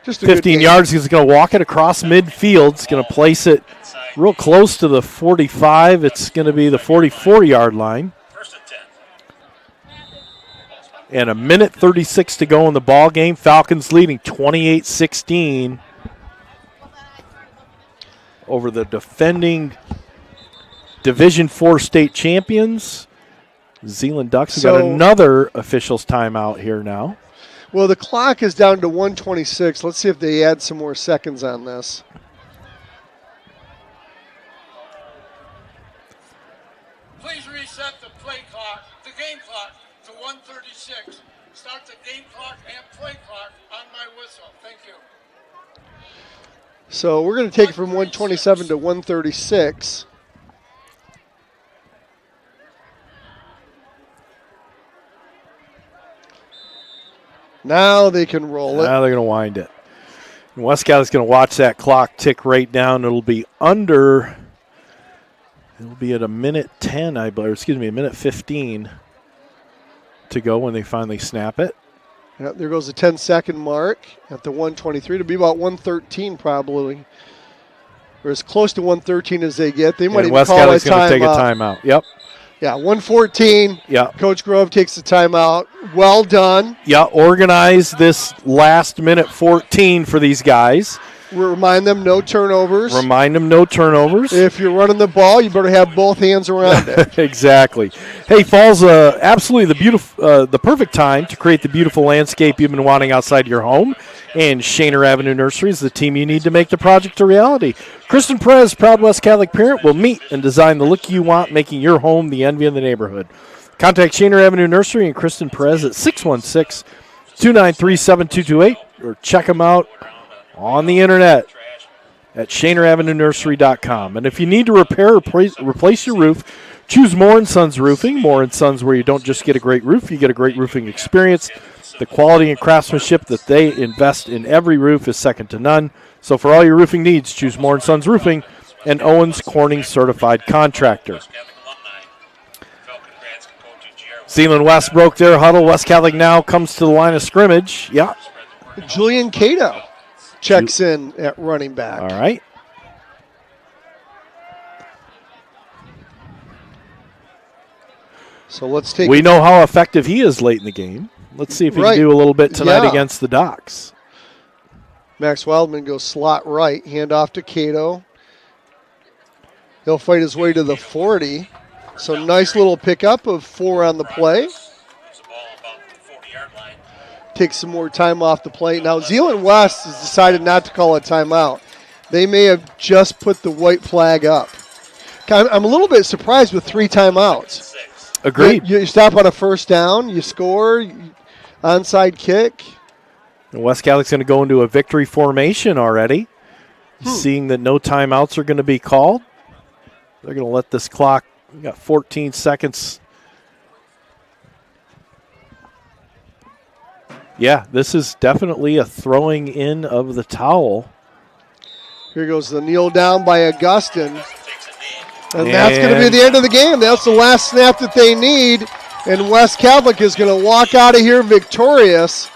just
15 yards. He's going to walk it across midfield. He's going to place it real close to the 45. It's going to be the 44-yard line. And 1:36 to go in the ball game. Falcons leading 28-16 over the defending Division IV state champions, Zeeland Ducks. We've got another official's timeout here now.
Well, the clock is down to 1:26. Let's see if they add some more seconds on this.
Please reset the play clock, the game clock, to 1:36. Start the game clock and play clock on my whistle. Thank you.
So we're going to take it from 1:27 to 1:36. Now they can roll it.
Now they're going to wind it. And West Catholic's going to watch that clock tick right down. It'll be under. It'll be at 1:10, I believe. Excuse me, 1:15 to go when they finally snap it.
Yep, there goes the 10-second mark at the 1:23. It'll be about 1:13 probably, or as close to 1:13 as they get. They might even
West
call
Catholic's
a
going to take a
timeout.
timeout. Yep.
Yeah, 1:14.
Yeah.
Coach Grove takes the timeout. Well done.
Yeah, organize this last minute 14 for these guys.
Remind them no turnovers.
Remind them no turnovers.
If you're running the ball, you better have both hands around it.
Exactly. Hey, fall's absolutely the perfect time to create the beautiful landscape you've been wanting outside your home. And Shaner Avenue Nursery is the team you need to make the project a reality. Kristen Perez, proud West Catholic parent, will meet and design the look you want, making your home the envy of the neighborhood. Contact Shaner Avenue Nursery and Kristen Perez at 616-293-7228 or check them out on the internet at ShanerAvenueNursery.com. And if you need to repair or replace your roof, choose Moore & Sons Roofing. Moore & Sons, where you don't just get a great roof, you get a great roofing experience. The quality and craftsmanship that they invest in every roof is second to none. So for all your roofing needs, choose Moore & Sons Roofing, and Owens Corning Certified Contractor. Zeeland West broke their huddle. West Catholic now comes to the line of scrimmage. Yeah.
Julian Cato checks in at running back.
All right.
So let's take.
We know how effective he is late in the game. Let's see if he can do a little bit tonight against the Docs.
Max Wildman goes slot right, hand off to Cato. He'll fight his way to the 40. So nice little pickup of 4 on the play. Takes some more time off the play. Now, Zeeland West has decided not to call a timeout. They may have just put the white flag up. I'm a little bit surprised with 3 timeouts.
Agreed.
You stop on a first down, you score, onside kick.
And West Catholic's going to go into a victory formation already, seeing that no timeouts are going to be called. They're going to let this clock, we got 14 seconds. Yeah, this is definitely a throwing in of the towel.
Here goes the kneel down by Augustin. And that's going to be the end of the game. That's the last snap that they need. And West Catholic is going to walk out of here victorious.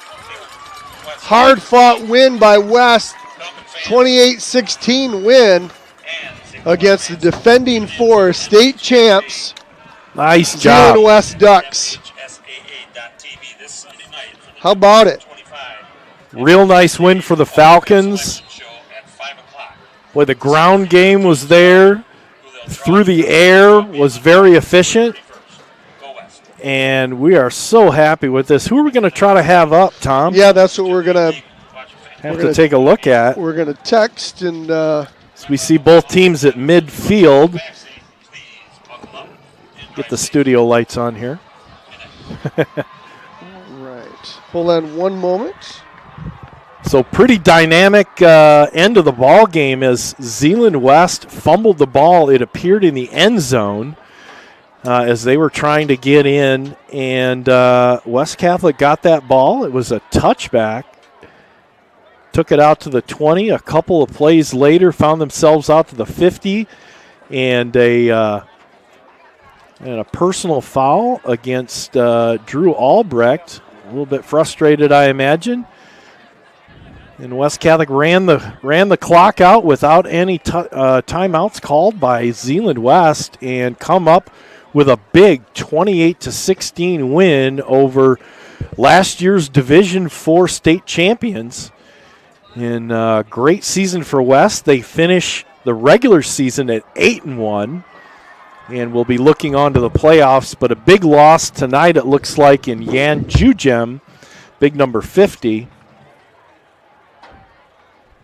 Hard-fought win by West. 28-16 win against the defending 4 state champs.
Nice job.
Zeeland West Ducks. How about it?
Real nice win for the Falcons. Boy, the ground game was there. Through the air was very efficient. And we are so happy with this. Who are we going to try to have up, Tom?
Yeah, that's what we're going to
have to take a look at.
We're going to text and
so we see both teams at midfield. Get the studio lights on here.
Hold on one moment.
So pretty dynamic end of the ball game as Zeeland West fumbled the ball. It appeared in the end zone as they were trying to get in, and West Catholic got that ball. It was a touchback. Took it out to the 20. A couple of plays later, found themselves out to the 50, and a personal foul against Drew Albrecht. A little bit frustrated, I imagine. And West Catholic ran the clock out without any timeouts called by Zeeland West and come up with a big 28-16 win over last year's Division IV state champions. And great season for West. They finish the regular season at 8-1. And we'll be looking on to the playoffs, but a big loss tonight, it looks like, in Yan Jujem, big number 50.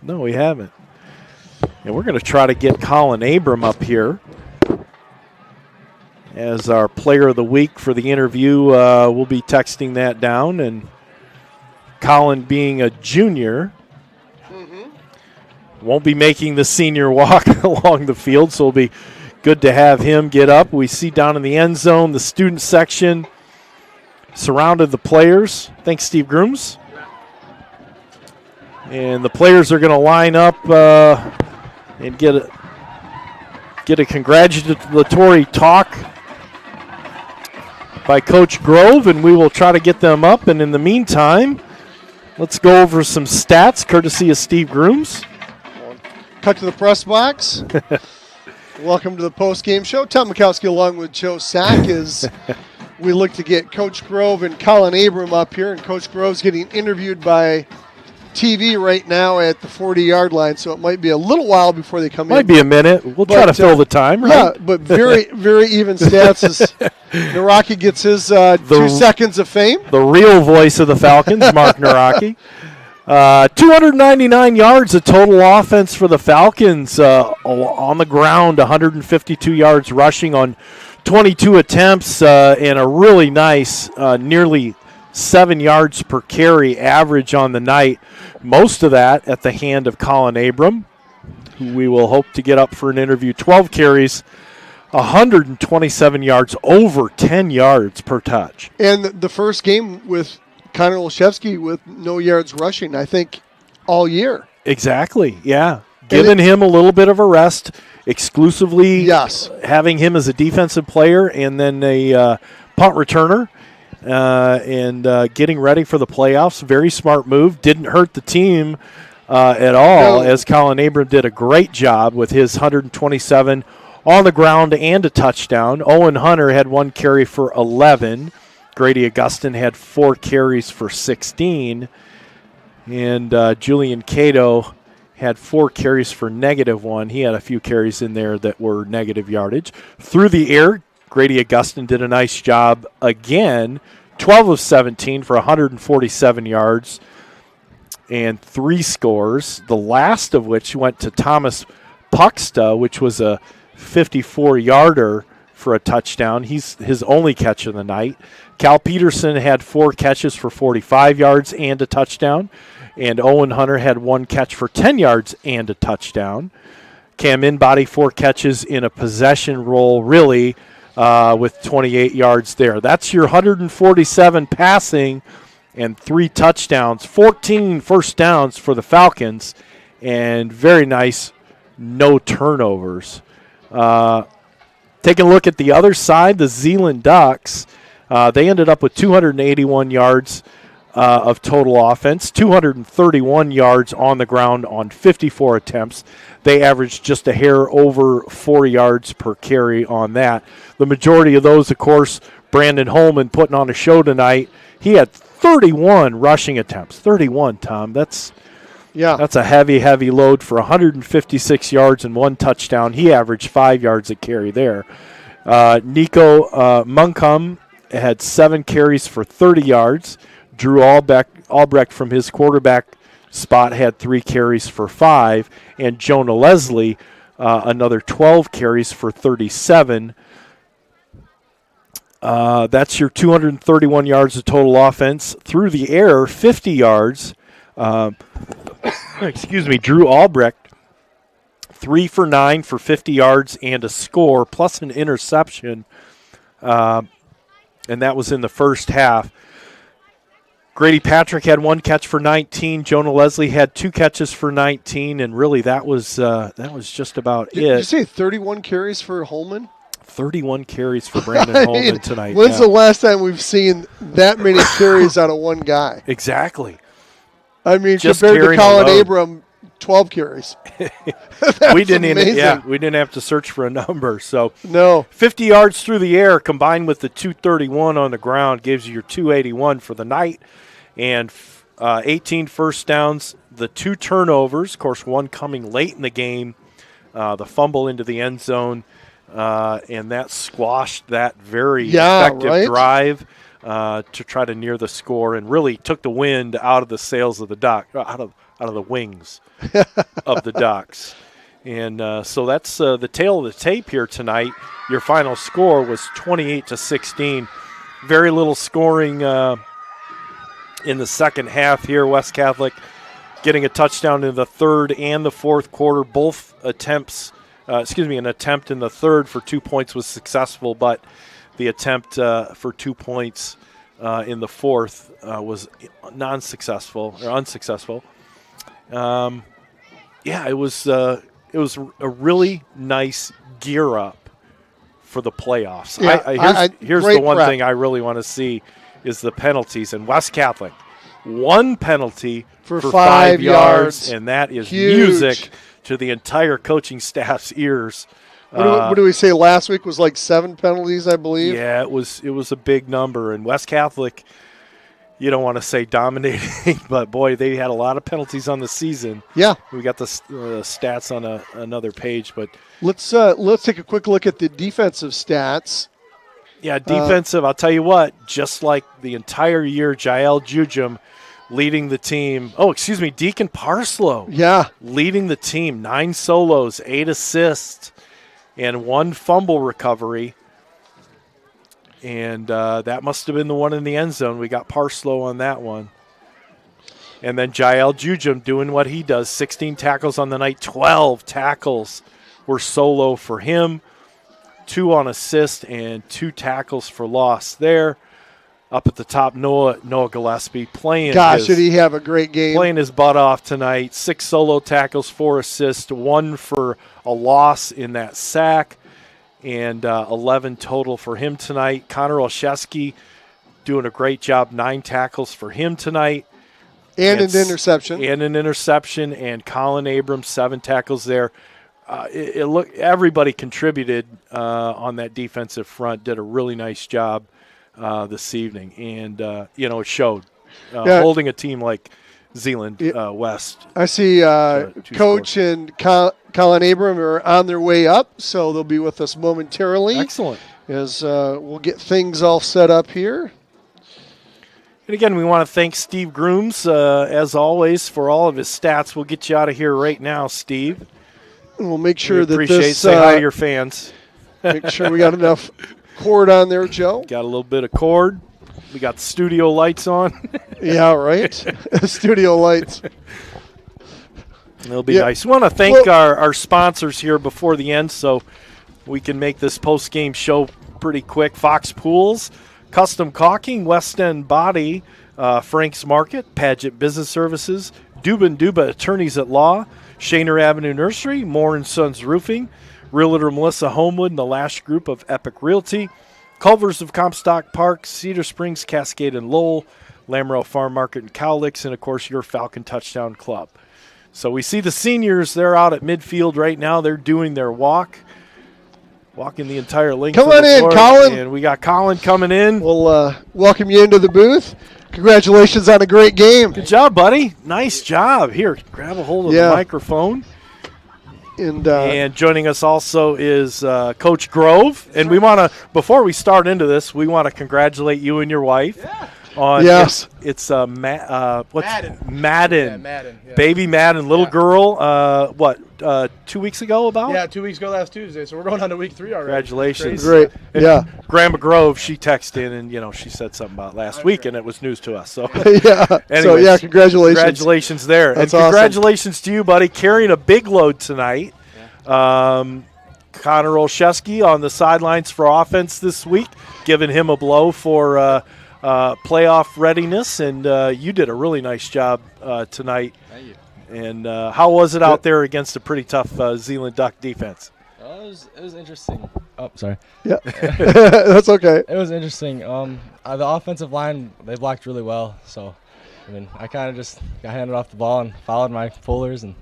No, we haven't. And we're going to try to get Colin Abram up here as our player of the week for the interview. We'll be texting that down, and Colin being a junior won't be making the senior walk along the field, so it'll be good to have him get up. We see down in the end zone, the student section surrounded the players. Thanks, Steve Grooms. And the players are going to line up and get a congratulatory talk by Coach Grove, and we will try to get them up. And in the meantime, let's go over some stats, courtesy of Steve Grooms.
Cut to the press box. Welcome to the post-game show. Tom Mikowski along with Joe Sack as we look to get Coach Grove and Colin Abram up here. And Coach Grove's getting interviewed by TV right now at the 40-yard line, so it might be a little while before they come in.
Might be a minute. We'll try to fill the time, right?
Yeah, but very, very even stats as Naraki gets his 2 seconds of fame.
The real voice of the Falcons, Mark Naraki. 299 yards of total offense for the Falcons on the ground, 152 yards rushing on 22 attempts, and a really nice nearly 7 yards per carry average on the night. Most of that at the hand of Colin Abram, who we will hope to get up for an interview. 12 carries, 127 yards, over 10 yards per touch.
And the first game with Connor Olszewski with no yards rushing, I think, all year.
Exactly, yeah. Giving him a little bit of a rest, exclusively having him as a defensive player and then a punt returner. And getting ready for the playoffs. Very smart move. Didn't hurt the team at all, as Colin Abram did a great job with his 127 on the ground and a touchdown. Owen Hunter had 1 carry for 11. Grady Augustin had 4 carries for 16. And Julian Cato had 4 carries for -1. He had a few carries in there that were negative yardage. Through the air, Grady Augustin did a nice job again, 12 of 17 for 147 yards and 3 scores, the last of which went to Thomas Puxta, which was a 54-yarder for a touchdown. He's his only catch of the night. Cal Peterson had 4 catches for 45 yards and a touchdown, and Owen Hunter had 1 catch for 10 yards and a touchdown. Cam Inbody, 4 catches in a possession role, really, with 28 yards there. That's your 147 passing and 3 touchdowns, 14 first downs for the Falcons, and very nice no turnovers. Taking a look at the other side, the Zeeland Ducks, they ended up with 281 yards of total offense, 231 yards on the ground on 54 attempts. They averaged just a hair over 4 yards per carry on that. The majority of those, of course, Brandon Holman putting on a show tonight. He had 31 rushing attempts. 31, Tom. That's a heavy, heavy load for 156 yards and 1 touchdown. He averaged 5 yards a carry there. Nico Munkum had 7 carries for 30 yards. Drew Albrecht from his quarterback spot had 3 carries for 5. And Jonah Leslie, another 12 carries for 37. That's your 231 yards of total offense. Through the air, 50 yards. Drew Albrecht, 3 for 9 for 50 yards and a score, plus an interception. And that was in the first half. Grady Patrick had 1 catch for 19. Jonah Leslie had 2 catches for 19, and really that was just about it.
Did you say 31 carries for Holman?
31 carries for Brandon Holman tonight.
When's the last time we've seen that many carries out of one guy?
Exactly.
I mean,
just
compared to Colin Abram, 12 carries.
we didn't have to search for a number. So
no,
50 yards through the air combined with the 231 on the ground gives you your 281 for the night, and 18 first downs. The 2 turnovers, of course, one coming late in the game, the fumble into the end zone, and that squashed that very effective drive to try to near the score, and really took the wind out of the sails of the out of the wings of the Ducks. And so that's the tail of the tape here tonight. Your final score was 28-16. Very little scoring in the second half here. West Catholic getting a touchdown in the third and the fourth quarter. Both attempts, an attempt in the third for 2 points was successful, but the attempt for 2 points in the fourth was unsuccessful. It was a really nice gear up for the playoffs.
Yeah,
here's the one thing I really want to see is the penalties. And West Catholic, 1 penalty for 5 yards, and that is
huge.
Music to the entire coaching staff's ears.
What do we say last week was like 7 penalties, I believe?
Yeah, it was a big number. And West Catholic, you don't want to say dominating, but boy, they had a lot of penalties on the season.
Yeah.
We got the stats on another page, but
let's take a quick look at the defensive stats.
Yeah, defensive, I'll tell you what, just like the entire year, Jael Jujum leading the team. Oh, excuse me, Deacon Parslow.
Yeah.
Leading the team, 9 solos, 8 assists, and 1 fumble recovery. And that must have been the one in the end zone. We got Parslow on that one. And then Jael Jujum doing what he does, 16 tackles on the night, 12 tackles were solo for him, 2 on assist and 2 tackles for loss there. Up at the top, Noah Gillespie playing.
Gosh, did he have a great game.
Playing his butt off tonight. 6 solo tackles, 4 assists, 1 for a loss in that sack. And 11 total for him tonight. Connor Olszewski doing a great job. 9 tackles for him tonight.
And an interception.
And Colin Abrams, 7 tackles there. Everybody contributed on that defensive front. Did a really nice job this evening. And, it showed. Holding a team like Zeeland West.
I see Coach and Colin Abram are on their way up, so they'll be with us momentarily.
Excellent.
As we'll get things all set up here.
And again, we want to thank Steve Grooms, as always, for all of his stats. We'll get you out of here right now, Steve.
And we'll make sure
Say hi to your fans.
Make sure we got enough cord on there, Joe.
Got a little bit of cord. We got the studio lights on.
Yeah, right. Studio lights.
It'll be nice. We want to thank our sponsors here before the end so we can make this post-game show pretty quick. Fox Pools, Custom Caulking, West End Body, Frank's Market, Paget Business Services, Duba Attorneys at Law, Shaner Avenue Nursery, Moore & Sons Roofing, Realtor Melissa Homewood, and the Lash Group of Epic Realty, Culvers of Comstock Park, Cedar Springs, Cascade and Lowell, Lamoureux Farm Market and Cowlicks, and, of course, your Falcon Touchdown Club. So we see the seniors, they're out at midfield right now. They're doing their walking the entire length
Come
of
on
the
in,
floor.
Colin.
And we got Colin coming in.
We'll welcome you into the booth. Congratulations on a great game.
Good job, buddy. Nice job. Here, grab a hold of the microphone. And joining us also is Coach Grove. And we want to, before we start into this, we want to congratulate you and your wife.
Yeah.
It's Madden.
Madden. Yeah.
Baby Madden, little girl. 2 weeks ago about?
Yeah, 2 weeks ago last Tuesday. So we're going on to week 3 already.
Congratulations.
Great.
And Grandma Grove, she texted in and, she said something about last week, and it was news to us. So,
Anyways, congratulations.
Congratulations there.
That's
and congratulations to you, buddy, carrying a big load tonight. Yeah. Connor Olszewski on the sidelines for offense this week, giving him a blow for playoff readiness, and you did a really nice job tonight.
Thank you.
And how was it out there against a pretty tough Zeeland Duck defense?
It was interesting. Oh, sorry.
Yeah, that's okay.
It was interesting. The offensive line, they blocked really well. So, I kind of just got handed off the ball and followed my pullers, and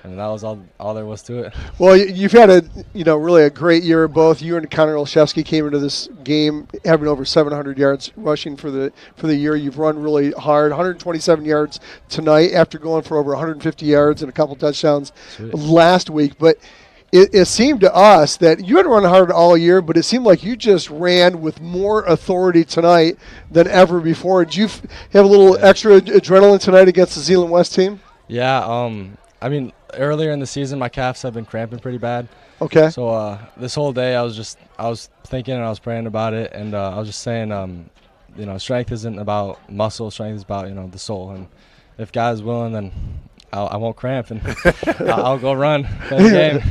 that was all there was to it.
Well, you've had really a great year. Both you and Connor Olszewski came into this game having over 700 yards rushing for the year. You've run really hard, 127 yards tonight after going for over 150 yards and a couple touchdowns last week. But it seemed to us that you had run hard all year, but it seemed like you just ran with more authority tonight than ever before. Did you have a little extra adrenaline tonight against the Zeeland West team?
Yeah. Earlier in the season, my calves have been cramping pretty bad.
Okay.
So this whole day, I was thinking and I was praying about it, and I was just saying, strength isn't about muscle. Strength is about the soul. And if God is willing, then I won't cramp, and I'll go run play the game.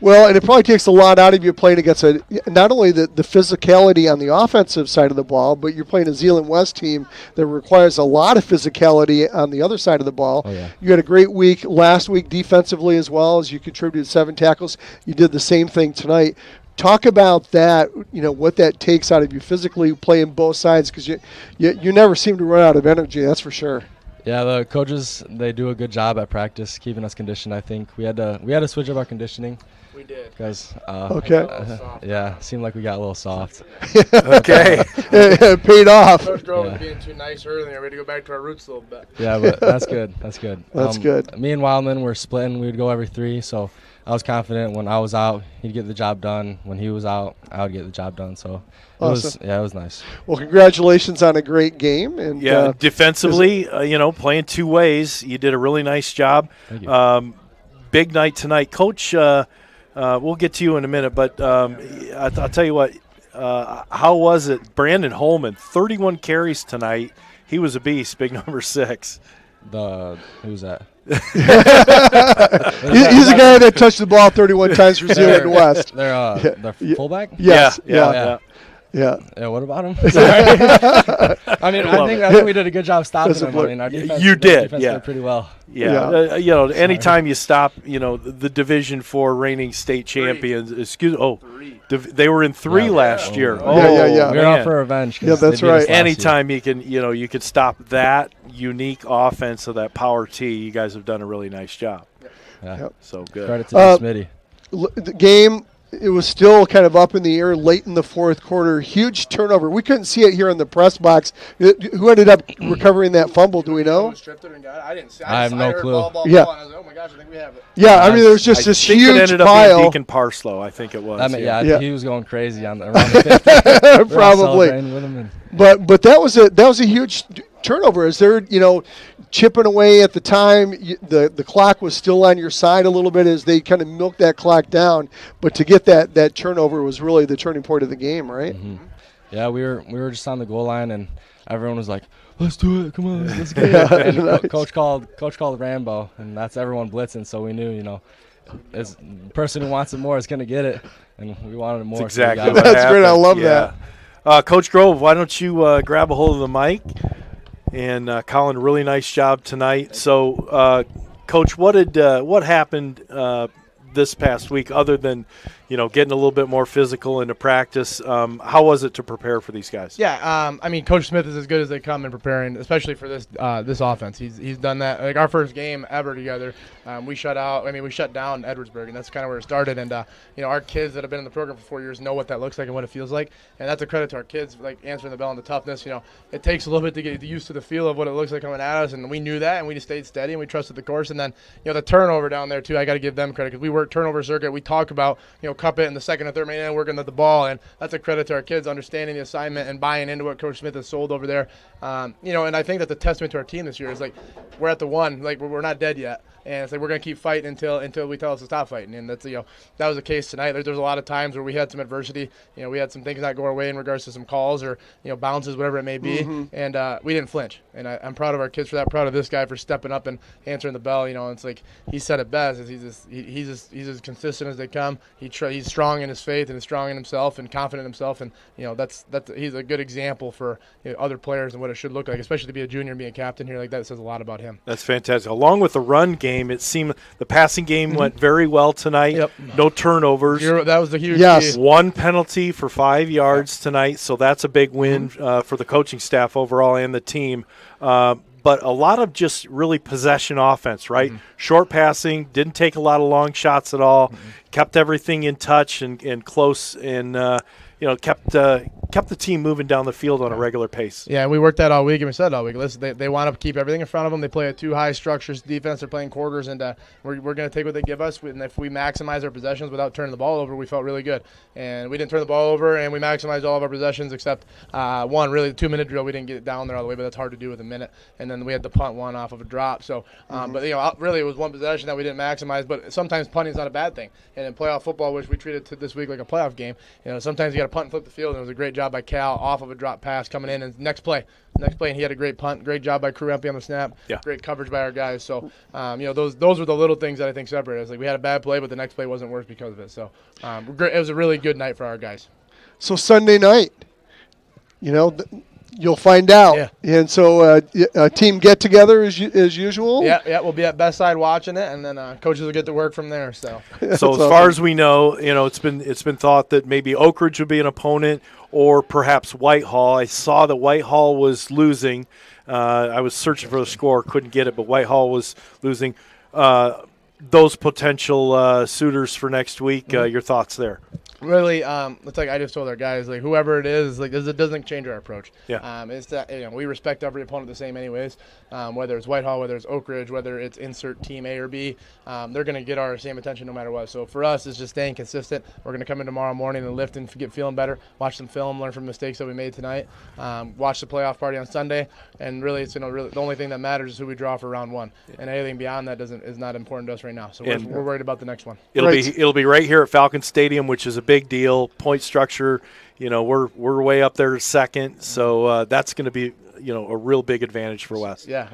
Well, and it probably takes a lot out of you playing against not only the physicality on the offensive side of the ball, but you're playing a Zeeland West team that requires a lot of physicality on the other side of the ball.
Oh, yeah.
You had a great week last week defensively as well, as you contributed 7 tackles. You did the same thing tonight. Talk about that, what that takes out of you physically playing both sides, because you never seem to run out of energy, that's for sure.
Yeah, the coaches, they do a good job at practice keeping us conditioned. I think we had to switch up our conditioning.
We did.
Because
okay.
Seemed like we got a little soft.
Okay. It paid off.
Coach Grove was being too nice earlier. We had to go back to our roots a little bit.
Yeah, but that's good. That's good.
That's good.
Me and Wildman were splitting. We would go every 3, so I was confident when I was out, he'd get the job done. When he was out, I would get the job done. So
awesome.
it was nice.
Well, congratulations on a great game. And
defensively, playing 2 ways, you did a really nice job.
Thank you.
Big night tonight, Coach. We'll get to you in a minute, but I'll tell you what. How was it? Brandon Holman, 31 carries tonight. He was a beast. Big number 6.
Who's that?
He's the guy that touched the ball 31 times for Zeeland West.
They're fullback?
Yes.
Yeah. What about him? I think we did a good job stopping them. I mean, our defense,
you did,
did pretty well.
Yeah. Anytime you stop, the Division 4 reigning state champions. They were in 3 last year.
Yeah.
We were out for revenge.
Yeah, that's right.
Anytime you could stop that unique offense of that power T, you guys have done a really nice job.
Yeah.
So good.
Credit to Smitty.
The game. It was still kind of up in the air late in the 4th quarter. Huge turnover. We couldn't see it here in the press box. Who ended up recovering that fumble? Do we know?
I didn't see.
I have no clue.
Ball, and I was like, oh my gosh, I think we have it.
Yeah, there was just this huge
it ended
pile.
Up being Deacon Parslow, I think it was.
He was going crazy around the 50.
Probably. But that was a huge turnover. Is there, chipping away at the time, the clock was still on your side a little bit as they kind of milked that clock down, but to get that turnover was really the turning point of the game, right?
Mm-hmm. Yeah, we were just on the goal line and everyone was like, let's do it, come on, let's get it. And
nice.
Coach called Rambo, and that's everyone blitzing, so we knew, the person who wants it more is going to get it, and we wanted it more.
That's exactly
so
what
That's
happened.
great, I love that.
Coach Grove, why don't you grab a hold of the mic? And Colin, really nice job tonight. So, Coach, what happened this past week other than, getting a little bit more physical into practice? How was it to prepare for these guys?
Yeah, Coach Smith is as good as they come in preparing, especially for this offense. He's done that. Like our first game ever together, we shut down Edwardsburg, and that's kind of where it started. And our kids that have been in the program for 4 years know what that looks like and what it feels like, and that's a credit to our kids, like answering the bell and the toughness. It takes a little bit to get used to the feel of what it looks like coming at us, and we knew that, and we just stayed steady and we trusted the course. And then the turnover down there too, I got to give them credit because we work turnover circuit. We talk about cup it in the second or third minute, working at the ball, and that's a credit to our kids understanding the assignment and buying into what Coach Smith has sold over there. And I think that's a testament to our team this year. Is like we're at the one, like we're not dead yet, and it's like we're gonna keep fighting until we tell us to stop fighting. And that's that was the case tonight. There's a lot of times where we had some adversity. We had some things not go our way in regards to some calls or bounces, whatever it may be, and we didn't flinch. And I'm proud of our kids for that. Proud of this guy for stepping up and answering the bell. And it's like he said it best. He's as consistent as they come. He's strong in his faith and is strong in himself and confident in himself. And that's he's a good example for other players and what it should look like, especially to be a junior and be a captain here like that. It says a lot about him.
That's fantastic. Along with the run game, it seemed the passing game went very well tonight.
Yep.
No turnovers.
That was the huge
Yes.
key.
1 penalty for 5 yards tonight, so that's a big win for the coaching staff overall and the team. But a lot of just really possession offense, right? Short passing, didn't take a lot of long shots at all, kept everything in touch and close, and kept the team moving down the field on a regular pace.
Yeah, and we worked that all week, and we said all week, listen, they want to keep everything in front of them. They play a too high structures defense. They're playing quarters, and we're going to take what they give us. And if we maximize our possessions without turning the ball over, we felt really good. And we didn't turn the ball over, and we maximized all of our possessions except one, really, the 2-minute drill. We didn't get it down there all the way, but that's hard to do with a minute. And then we had the punt one off of a drop. So, but really it was one possession that we didn't maximize. But sometimes punting is not a bad thing. And in playoff football, which we treated this week like a playoff game, sometimes you got to punt and flip the field. And it was a great job by Cal off of a drop pass coming in, and next play, and he had a great punt, great job by Crew Empty on the snap, great coverage by our guys. So, those were the little things that I think separated us. Like we had a bad play, but the next play wasn't worse because of it. So, it was a really good night for our guys.
So Sunday night, You'll find out.
Yeah.
And so a team get-together as usual?
Yeah, we'll be at Best Side watching it, and then coaches will get to work from there. So
as far as we know, it's been thought that maybe Oak Ridge would be an opponent or perhaps Whitehall. I saw that Whitehall was losing. I was searching for the score, couldn't get it, but Whitehall was losing. Those potential suitors for next week, your thoughts there?
Really, it's like I just told our guys, like whoever it is, like it doesn't change our approach.
Yeah.
It's that we respect every opponent the same anyways. Whether it's Whitehall, whether it's Oak Ridge, whether it's insert team A or B, they're going to get our same attention no matter what. So for us, it's just staying consistent. We're going to come in tomorrow morning and lift and get feeling better, watch some film, learn from mistakes that we made tonight, watch the playoff party on Sunday, and really, it's really the only thing that matters is who we draw for round one. And anything beyond that is not important to us right now. So we're worried about the next one.
It'll be right here at Falcon Stadium, which is a big deal. Point structure, we're way up there second, so that's going to be a real big advantage for West.
Yeah,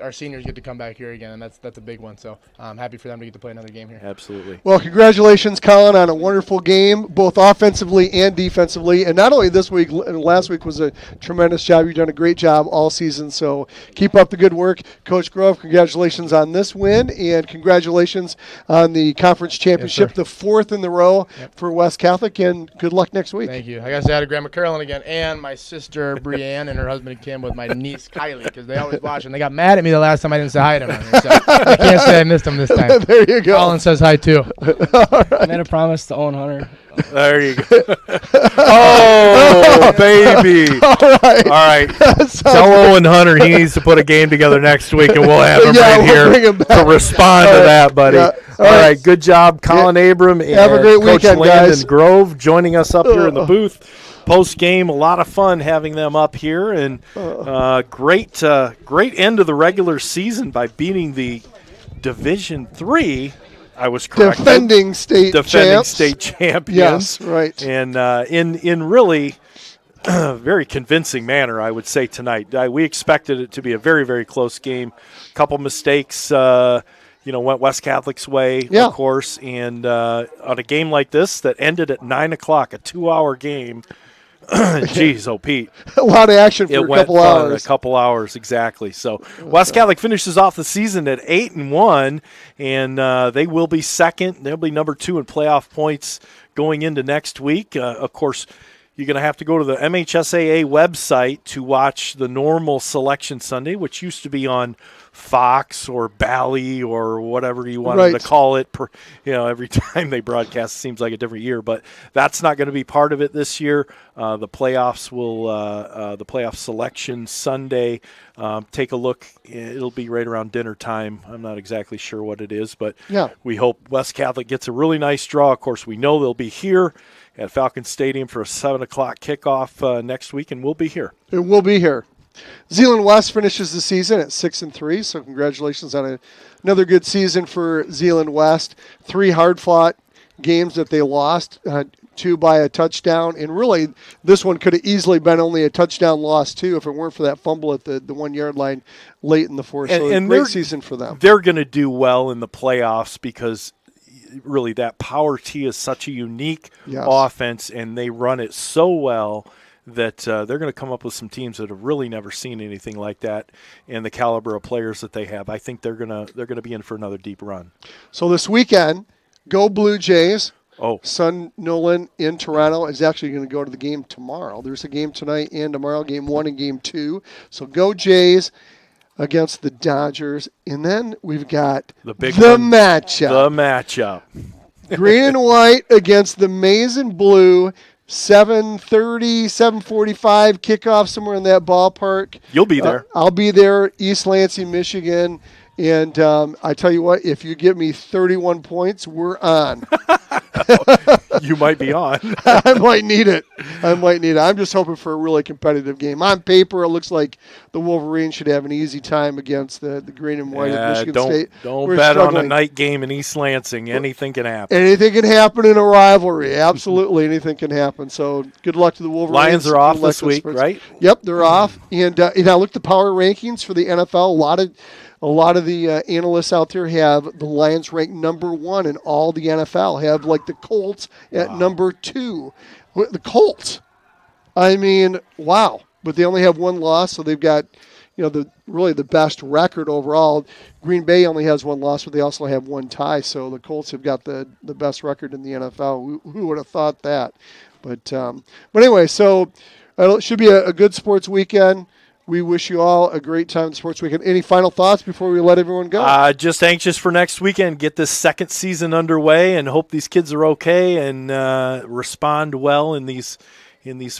our seniors get to come back here again, and that's a big one. So I'm happy for them to get to play another game here.
Absolutely.
Well, congratulations, Colin, on a wonderful game, both offensively and defensively. And not only this week, last week was a tremendous job. You've done a great job all season. So keep up the good work. Coach Grove, congratulations on this win, and congratulations on the conference championship, the fourth in the row for West Catholic, and good luck next week.
Thank you. I got to say hi to Grandma Carolyn again, and my sister Brianne and her husband Kim with my niece Kylie, because they always watch, and they got mad at me the last time I didn't say hi to them. So I can't say I missed them this time.
There you go.
Colin says hi too.
I made a promise to Owen Hunter.
There you go. Oh, baby. All right. Tell Owen Hunter he needs to put a game together next week, and we'll have him here to respond to that, buddy.
Yeah.
All right. Good job, Colin Abram and
have a great
Coach
weekend,
Landon
guys.
Grove joining us up here in the booth. Post-game, a lot of fun having them up here, and great end of the regular season by beating the Division III. I was correct.
Defending state
champions.
Yes, right.
And in really very convincing manner, I would say tonight. We expected it to be a very, very close game. A couple mistakes, went West Catholic's way, of course. And on a game like this that ended at 9 o'clock, a 2-hour game. Jeez, Pete.
A lot of action for a couple hours.
A couple hours, exactly. So West Catholic finishes off the season at 8-1, and they will be second. They'll be number 2 in playoff points going into next week. Of course, you're going to have to go to the MHSAA website to watch the normal Selection Sunday, which used to be on Fox or Bally or whatever you wanted to call it. Every time they broadcast, it seems like a different year, but that's not going to be part of it this year. The playoffs will, the playoff Selection Sunday. Take a look. It'll be right around dinner time. I'm not exactly sure what it is, but we hope West Catholic gets a really nice draw. Of course, we know they'll be here at Falcon Stadium for a 7 o'clock kickoff next week, and we'll be here.
It will be here. Zeeland West finishes the season at 6-3, so congratulations on another good season for Zeeland West. 3 hard-fought games that they lost, 2 by a touchdown, and really this one could have easily been only a touchdown loss too if it weren't for that fumble at the 1 yard line late in the fourth. So a great season for them.
They're going to do well in the playoffs because really that Power T is such a unique offense, and they run it so well that they're going to come up with some teams that have really never seen anything like that, and the caliber of players that they have. I think they're going to be in for another deep run.
So this weekend, go Blue Jays.
Oh,
Son Nolan in Toronto is actually going to go to the game tomorrow. There's a game tonight and tomorrow, game 1 and game 2. So go Jays against the Dodgers, and then we've got the matchup.
The matchup.
Green and white against the maize and blue. 7:30, 7:45 kickoff, somewhere in that ballpark.
You'll be there.
I'll be there, East Lansing, Michigan. And I tell you what, if you give me 31 points, we're on.
You might be on.
I might need it. I'm just hoping for a really competitive game. On paper, it looks like the Wolverines should have an easy time against the green and white of Michigan State.
Don't bet on a night game in East Lansing. Anything can happen.
Anything can happen in a rivalry. Absolutely, anything can happen. So good luck to the Wolverines.
Lions are off this week, right?
Yep, they're off. And I looked at the power rankings for the NFL. A lot of the analysts out there have the Lions ranked number 1 in all the NFL. Have like the Colts at number 2. The Colts. I mean, wow. but they only have one loss, so they've got, really the best record overall. Green Bay only has one loss, but they also have one tie, so the Colts have got the best record in the NFL. Who would have thought that? But anyway, so it should be a good sports weekend. We wish you all a great time in the sports weekend. Any final thoughts before we let everyone go?
Just anxious for next weekend. Get this second season underway, and hope these kids are okay and respond well in these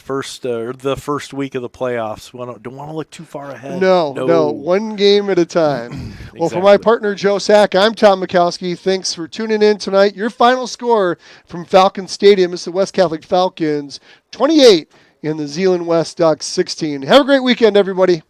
first the first week of the playoffs. Don't want to look too far ahead.
No, one game at a time. Exactly. Well, for my partner Joe Sack, I'm Tom Mikowski. Thanks for tuning in tonight. Your final score from Falcon Stadium is the West Catholic Falcons 28 and the Zeeland West Ducks 16. Have a great weekend, everybody.